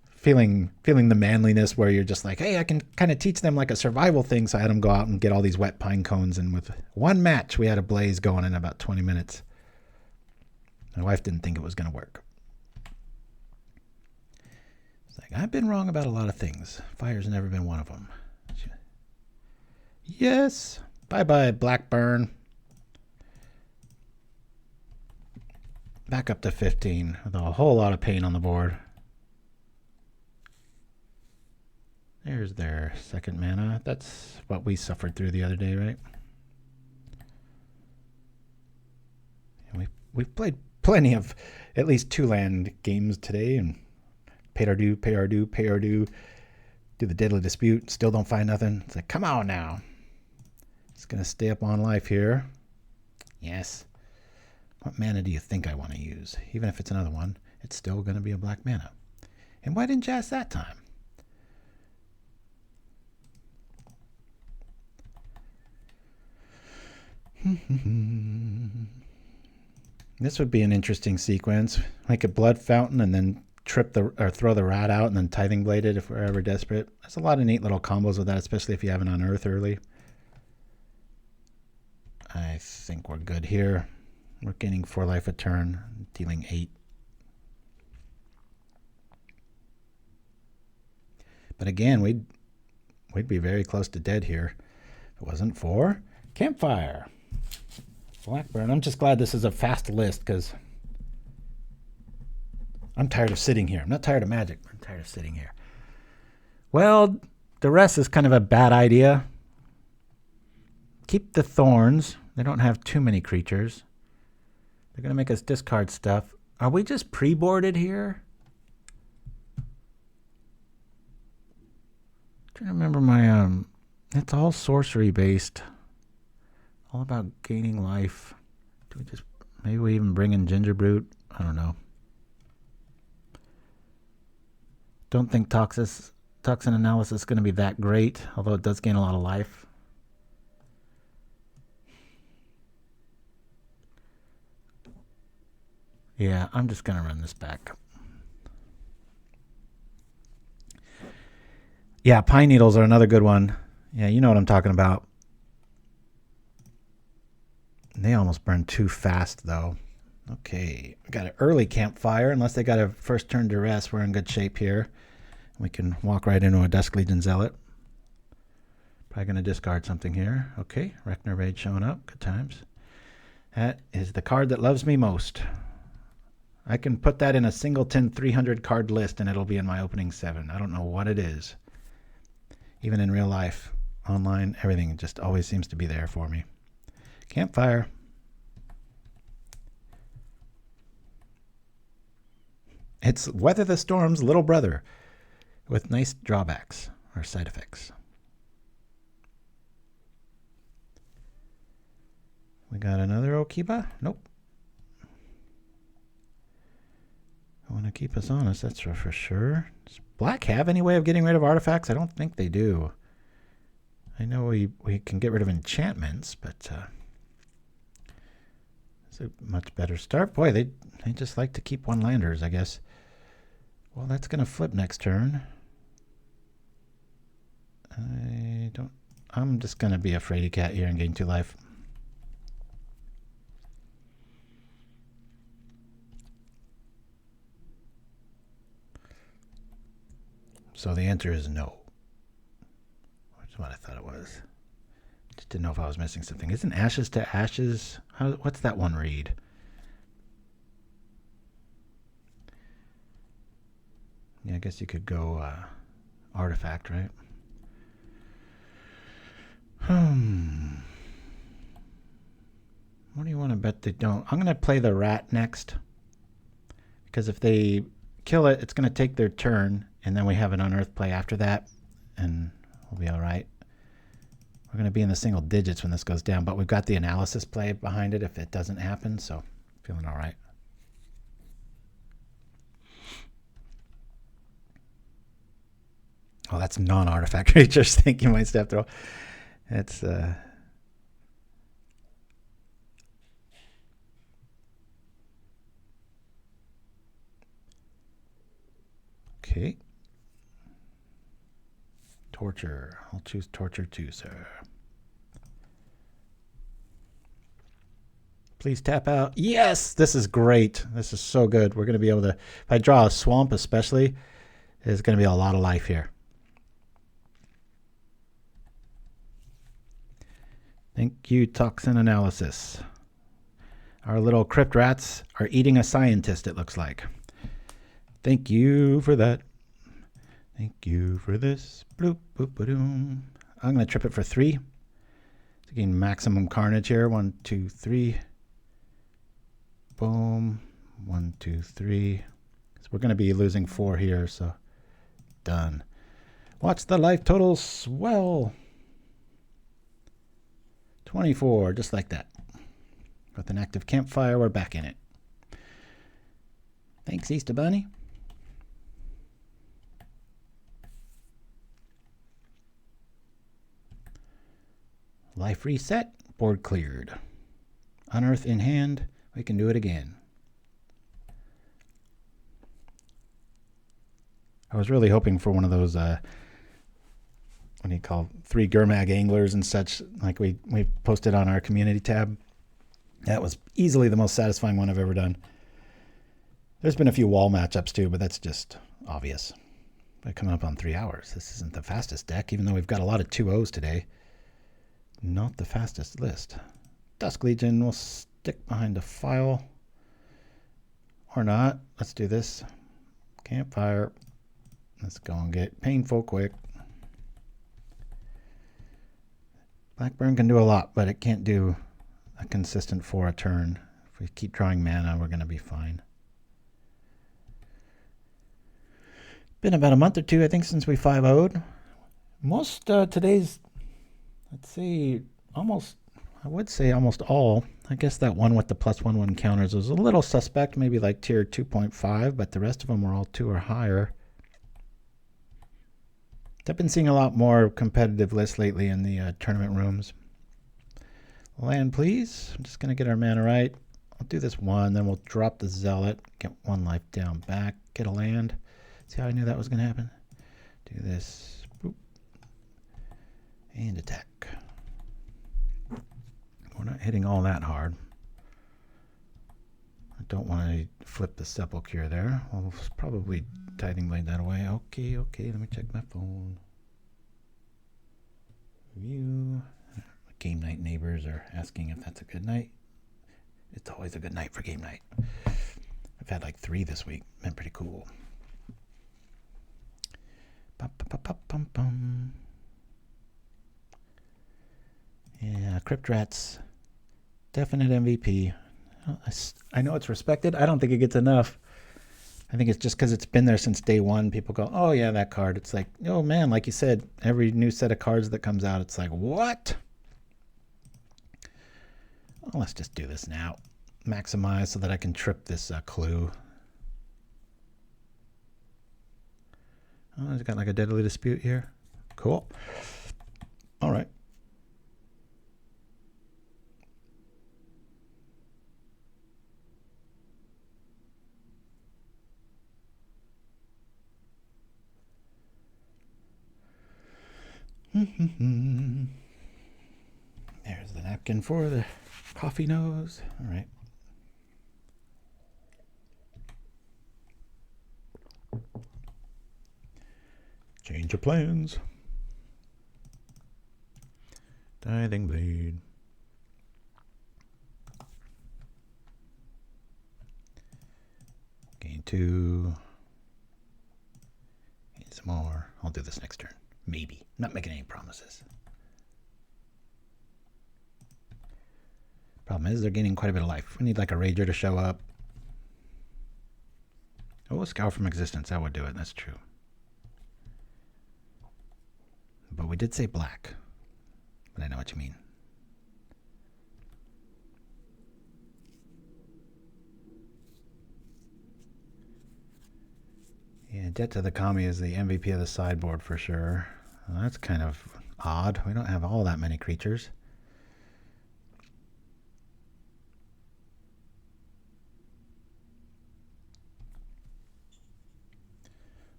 feeling the manliness where you're just like, hey, I can kind of teach them like a survival thing. So I had them go out and get all these wet pine cones. And with one match, we had a blaze going in about 20 minutes. My wife didn't think it was going to work. It's like, I've been wrong about a lot of things. Fire's never been one of them. Yes. Bye-bye, Blackburn. Back up to 15 with a whole lot of pain on the board. There's their second mana. That's what we suffered through the other day, right? And we've played plenty of at least 2-land games today, and paid our due, pay our due, pay our due, do the Deadly Dispute, still don't find nothing. It's like, come on now. It's going to stay up on life here. Yes. What mana do you think I want to use? Even if it's another one, it's still going to be a black mana. And why didn't you ask that time? This would be an interesting sequence. Make a blood fountain and then throw the rat out and then Tithing Blade it if we're ever desperate. There's a lot of neat little combos with that, especially if you have an Unearth early. I think we're good here. We're gaining 4 life a turn, dealing 8. But again, we'd be very close to dead here if it wasn't for Campfire. Blackburn. I'm just glad this is a fast list because I'm tired of sitting here. I'm not tired of Magic. I'm tired of sitting here. Well, Duress is kind of a bad idea. Keep the Thorns. They don't have too many creatures. They're going to make us discard stuff. Are we just pre-boarded here? I'm trying to remember my... It's all sorcery based. All about gaining life. Do we just... Maybe we even bring in Gingerbrute? I don't know. Don't think Toxin Analysis is going to be that great, although it does gain a lot of life. Yeah, I'm just going to run this back. Yeah, pine needles are another good one. Yeah, you know what I'm talking about. They almost burn too fast, though. Okay, we got an early Campfire. Unless they got a first turn Duress, we're in good shape here. We can walk right into a Dusk Legion Zealot. Probably going to discard something here. Okay, Reckoner Raid showing up. Good times. That is the card that loves me most. I can put that in a singleton 300 card list and it'll be in my opening 7. I don't know what it is. Even in real life, online, everything just always seems to be there for me. Campfire. It's Weather the Storm's little brother with nice drawbacks or side effects. We got another Okiba? Nope. I want to keep us honest, that's for sure. Does Black have any way of getting rid of artifacts? I don't think they do. I know we can get rid of enchantments, but it's a much better start. Boy, they just like to keep one-landers, I guess. Well, that's going to flip next turn. I'm just going to be a fraidy cat here and gain 2 life. So the answer is no. That's what I thought it was. Just didn't know if I was missing something. Isn't Ashes to Ashes? What's that one read? Yeah, I guess you could go Artifact, right? What do you want to bet they don't? I'm going to play the rat next. Because if they kill it, it's going to take their turn. And then we have an Unearth play after that. And we'll be all right. We're going to be in the single digits when this goes down. But we've got the analysis play behind it if it doesn't happen. So feeling all right. Oh, that's non-artifact creatures. Thank you, my step throw. It's okay. Torture. I'll choose torture too, sir. Please tap out. Yes, this is great. This is so good. We're going to be able to, if I draw a swamp especially, there's going to be a lot of life here. Thank you, Toxin Analysis. Our little Crypt Rats are eating a scientist, it looks like. Thank you for that. Thank you for this. Bloop, boop, ba-doom. I'm going to trip it for 3 to gain maximum carnage here. 1, 2, 3. Boom. 1, 2, 3. So we're going to be losing 4 here, so done. Watch the life total swell. 24, just like that. With an active campfire, we're back in it. Thanks, Easter Bunny. Life reset, board cleared. Unearth in hand, we can do it again. I was really hoping for one of those, what do you call, 3 Gurmag anglers and such, like we posted on our community tab. That was easily the most satisfying one I've ever done. There's been a few wall matchups too, but that's just obvious. But coming up on 3 hours. This isn't the fastest deck, even though we've got a lot of 2-0s today. Not the fastest list. Dusk Legion will stick behind a file. Or not. Let's do this. Campfire. Let's go and get painful quick. Blackburn can do a lot, but it can't do a consistent 4 a turn. If we keep drawing mana, we're going to be fine. Been about a month or 2, I think, since we 5-0'd. Most today's, let's see, almost, I would say almost all. I guess that one with the +1/1 counters was a little suspect, maybe like tier 2.5, but the rest of them were all 2 or higher. I've been seeing a lot more competitive lists lately in the tournament rooms. Land, please. I'm just going to get our mana right. I'll do this 1, then we'll drop the Zealot, get 1 life down back, get a land. See how I knew that was going to happen? Do this. Boop. And attack. We're not hitting all that hard. I don't want to flip the Sepulchre there. We'll probably Tithing Blade that away. Okay, let me check my phone. Review. Game night neighbors are asking if that's a good night. It's always a good night for game night. I've had like 3 this week. Been pretty cool. Bum. Yeah, Crypt Rats. Definite MVP. I know it's respected. I don't think it gets enough. I think it's just because it's been there since day 1. People go, oh yeah, that card. It's like, oh man, like you said, every new set of cards that comes out, it's like, what? Well, let's just do this now. Maximize so that I can trip this clue. Oh, it's got like a deadly dispute here. Cool. All right. There's the napkin for the coffee nose. All right. Change your plans. Tithing Blade. Gain 2. Gain some more. I'll do this next turn. Maybe. I'm not making any promises. Problem is, they're gaining quite a bit of life. We need like a Rager to show up. Oh, a Scour from Existence. That would do it. That's true. But we did say black. But I know what you mean. Yeah, Debt to the Kami is the MVP of the sideboard for sure. Well, that's kind of odd. We don't have all that many creatures.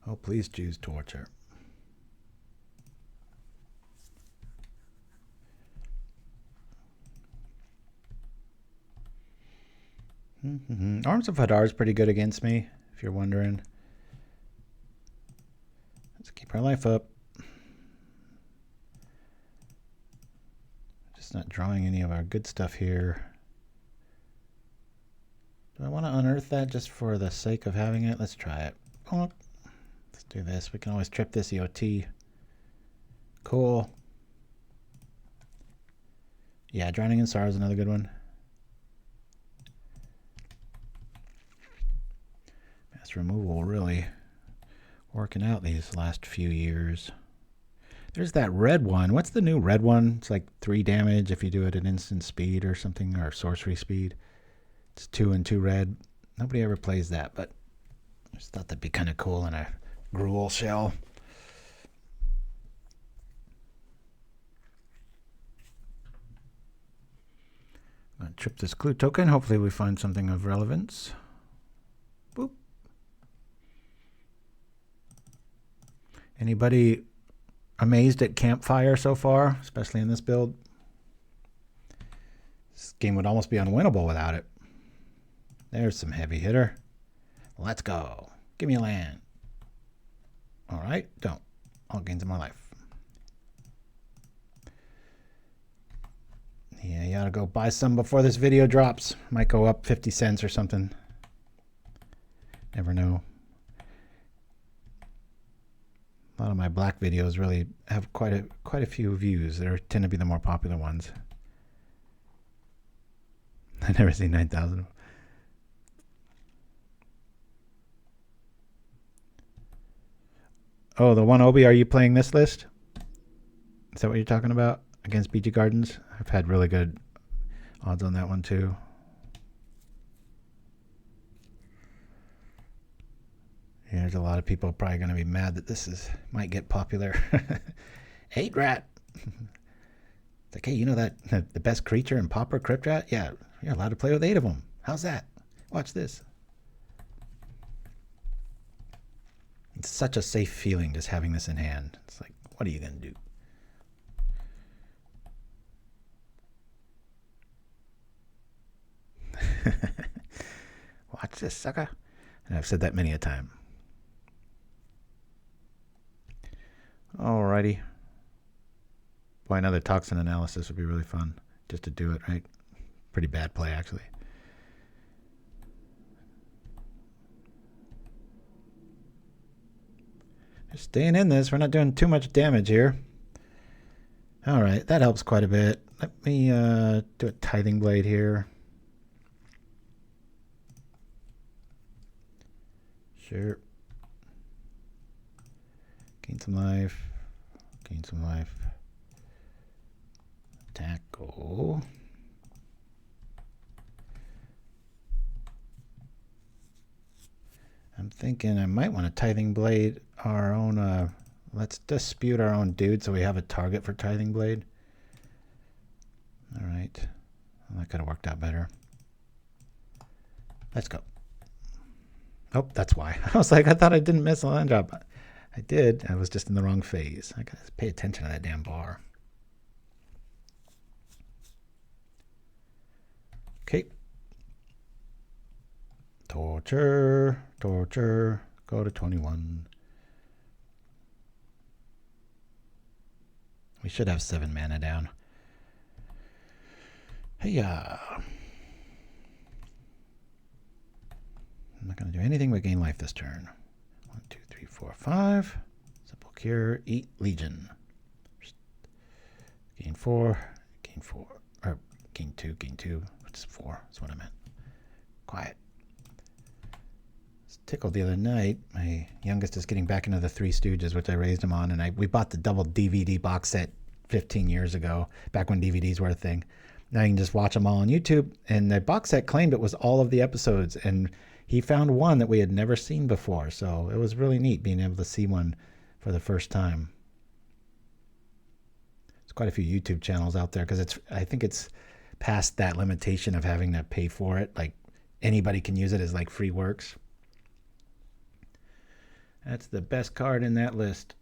Oh, please choose Torture. Arms of Hadar is pretty good against me, if you're wondering. Let's keep our life up. Just not drawing any of our good stuff here. Do I want to unearth that just for the sake of having it? Let's try it. Oh, let's do this. We can always trip this EOT. Cool. Yeah, Drowning in Sorrow is another good one. Mass removal really working out these last few years. There's that red one. What's the new red one? It's like 3 damage if you do it at instant speed or something, or sorcery speed. It's 2 and 2 red. Nobody ever plays that, but I just thought that'd be kind of cool in a Gruul shell. I'm going to trip this clue token. Hopefully we find something of relevance. Boop. Anybody amazed at Campfire so far, especially in this build? This game would almost be unwinnable without it. There's some heavy hitter. Let's go. Give me a land. All right, don't. All gains of my life. Yeah, you ought to go buy some before this video drops. Might go up 50 cents or something. Never know. A lot of my black videos really have quite a few views. They tend to be the more popular ones. I never seen 9,000. Oh, the one Obi, are you playing this list? Is that what you're talking about? Against BG Gardens? I've had really good odds on that one too. Yeah, there's a lot of people probably going to be mad that this might get popular. 8 rat. It's like, hey, you know that the best creature in Pauper, Crypt Rat? Yeah, you're allowed to play with 8 of them. How's that? Watch this. It's such a safe feeling just having this in hand. It's like, what are you going to do? Watch this, sucker. And I've said that many a time. Alrighty. Boy, another Toxin Analysis would be really fun. Just to do it, right? Pretty bad play, actually. Just staying in this. We're not doing too much damage here. Alright, that helps quite a bit. Let me do a Tithing Blade here. Sure. Gain some life. Gain some life. Tackle. I'm thinking I might want to Tithing Blade our own. Let's dispute our own dude so we have a target for Tithing Blade. Alright. Well, that could have worked out better. Let's go. Oh, that's why. I was like, I thought I didn't miss a land drop. I did. I was just in the wrong phase. I gotta pay attention to that damn bar. Okay. Torture. Torture. Go to 21. We should have 7 mana down. Hey-ya. I'm not going to do anything but gain life this turn. 1, 2, 3, 4, 5. Simple cure. Eat Legion. Gain 4. Gain 4. Or gain 2. Gain 2. Which is 4. That's what I meant. Quiet. Was tickled the other night. My youngest is getting back into the Three Stooges, which I raised him on. And we bought the double DVD box set 15 years ago. Back when DVDs were a thing. Now you can just watch them all on YouTube. And the box set claimed it was all of the episodes. And he found one that we had never seen before. So it was really neat being able to see one for the first time. There's quite a few YouTube channels out there because I think it's past that limitation of having to pay for it. Like anybody can use it as like free works. That's the best card in that list.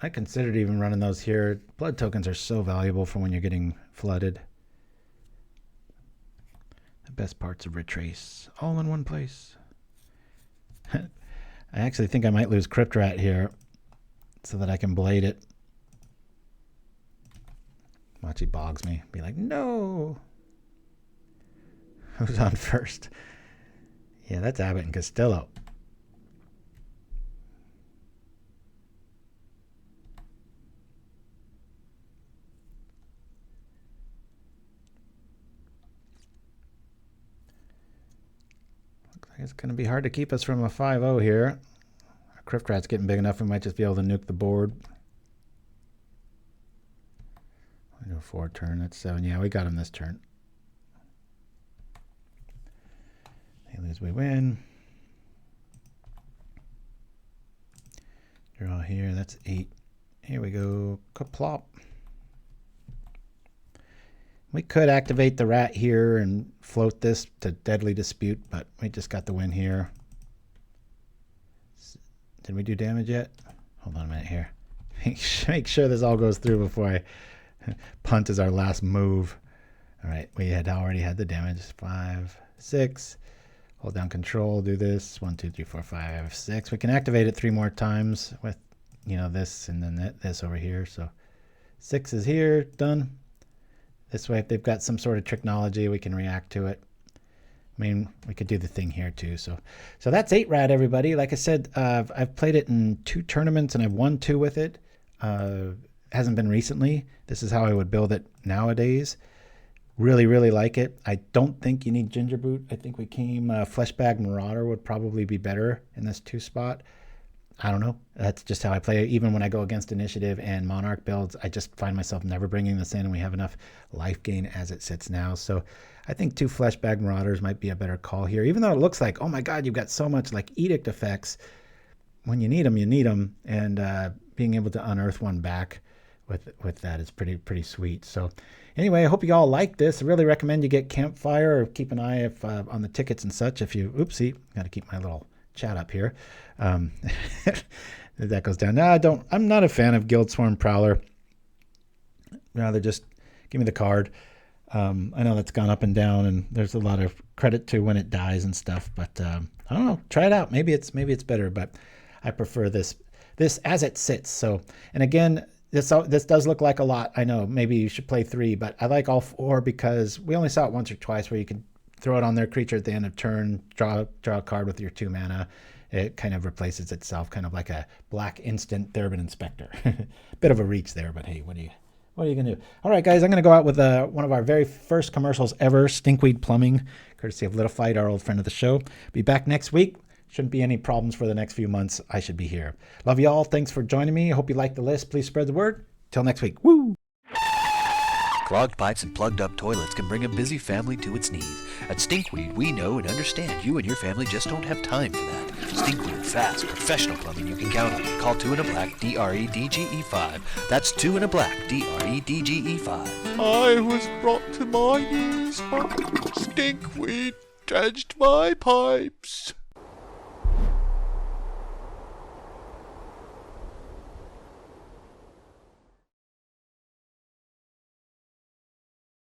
I considered even running those here. Blood tokens are so valuable for when you're getting flooded. The best parts of Retrace, all in one place. I actually think I might lose Crypt Rat here so that I can blade it. Watch, he bogs me. Be like, no. Who's on first? Yeah, that's Abbott and Castillo. It's going to be hard to keep us from a 5-0 here. Our Crypt Rat's getting big enough we might just be able to nuke the board. We do a 4 turn. That's 7. Yeah, we got him this turn. They lose, we win. Draw here. That's 8. Here we go. Kaplop. We could activate the rat here and float this to Deadly Dispute, but we just got the win here. Did we do damage yet? Hold on a minute here. Make sure this all goes through before I punt as our last move. All right, we had already had the damage. 5, 6. Hold down control, do this. 1, 2, 3, 4, 5, 6. We can activate it 3 more times with, you know, this and then this over here. So 6 is here, done. This way, if they've got some sort of technology, we can react to it. I mean, we could do the thing here too. So that's 8 Rat, everybody. Like I said, I've played it in 2 tournaments and I've won 2 with it. Hasn't been recently. This is how I would build it nowadays. Really, really like it. I don't think you need Gingerbrute. I think we came Fleshbag Marauder would probably be better in this 2 spot. I don't know. That's just how I play it. Even when I go against Initiative and Monarch builds, I just find myself never bringing this in, and we have enough life gain as it sits now. So I think 2 Fleshbag Marauders might be a better call here, even though it looks like, oh my God, you've got so much like Edict effects. When you need them, you need them. And being able to unearth one back with that is pretty sweet. So anyway, I hope you all like this. I really recommend you get Campfire or keep an eye on the tickets and such. If you, oopsie, got to keep my little chat up here. That goes down. No, I'm not a fan of Guildsworn Prowler. Rather just give me the card. I know that's gone up and down, and there's a lot of credit to when it dies and stuff, but I don't know. Try it out. Maybe it's better, but I prefer this as it sits. So, and again, this does look like a lot. I know maybe you should play 3, but I like all 4 because we only saw it once or twice where you can throw it on their creature at the end of turn, draw a card with your 2 mana. It kind of replaces itself, kind of like a black instant Therbin Inspector. Bit of a reach there, but hey, what are you gonna do? All right, guys, I'm gonna go out with one of our very first commercials ever, Stinkweed Plumbing, courtesy of Little Fight, our old friend of the show. Be back next week. Shouldn't be any problems for the next few months. I should be here. Love you all. Thanks for joining me. I hope you like the list. Please spread the word. Till next week. Woo! Clogged pipes and plugged up toilets can bring a busy family to its knees. At Stinkweed, we know and understand you and your family just don't have time for that. Stinkweed, fast, professional plumbing you can count on. Call 2 in a black, DREDGE5. That's 2 in a black, DREDGE5. I was brought to my knees. Stinkweed dredged my pipes.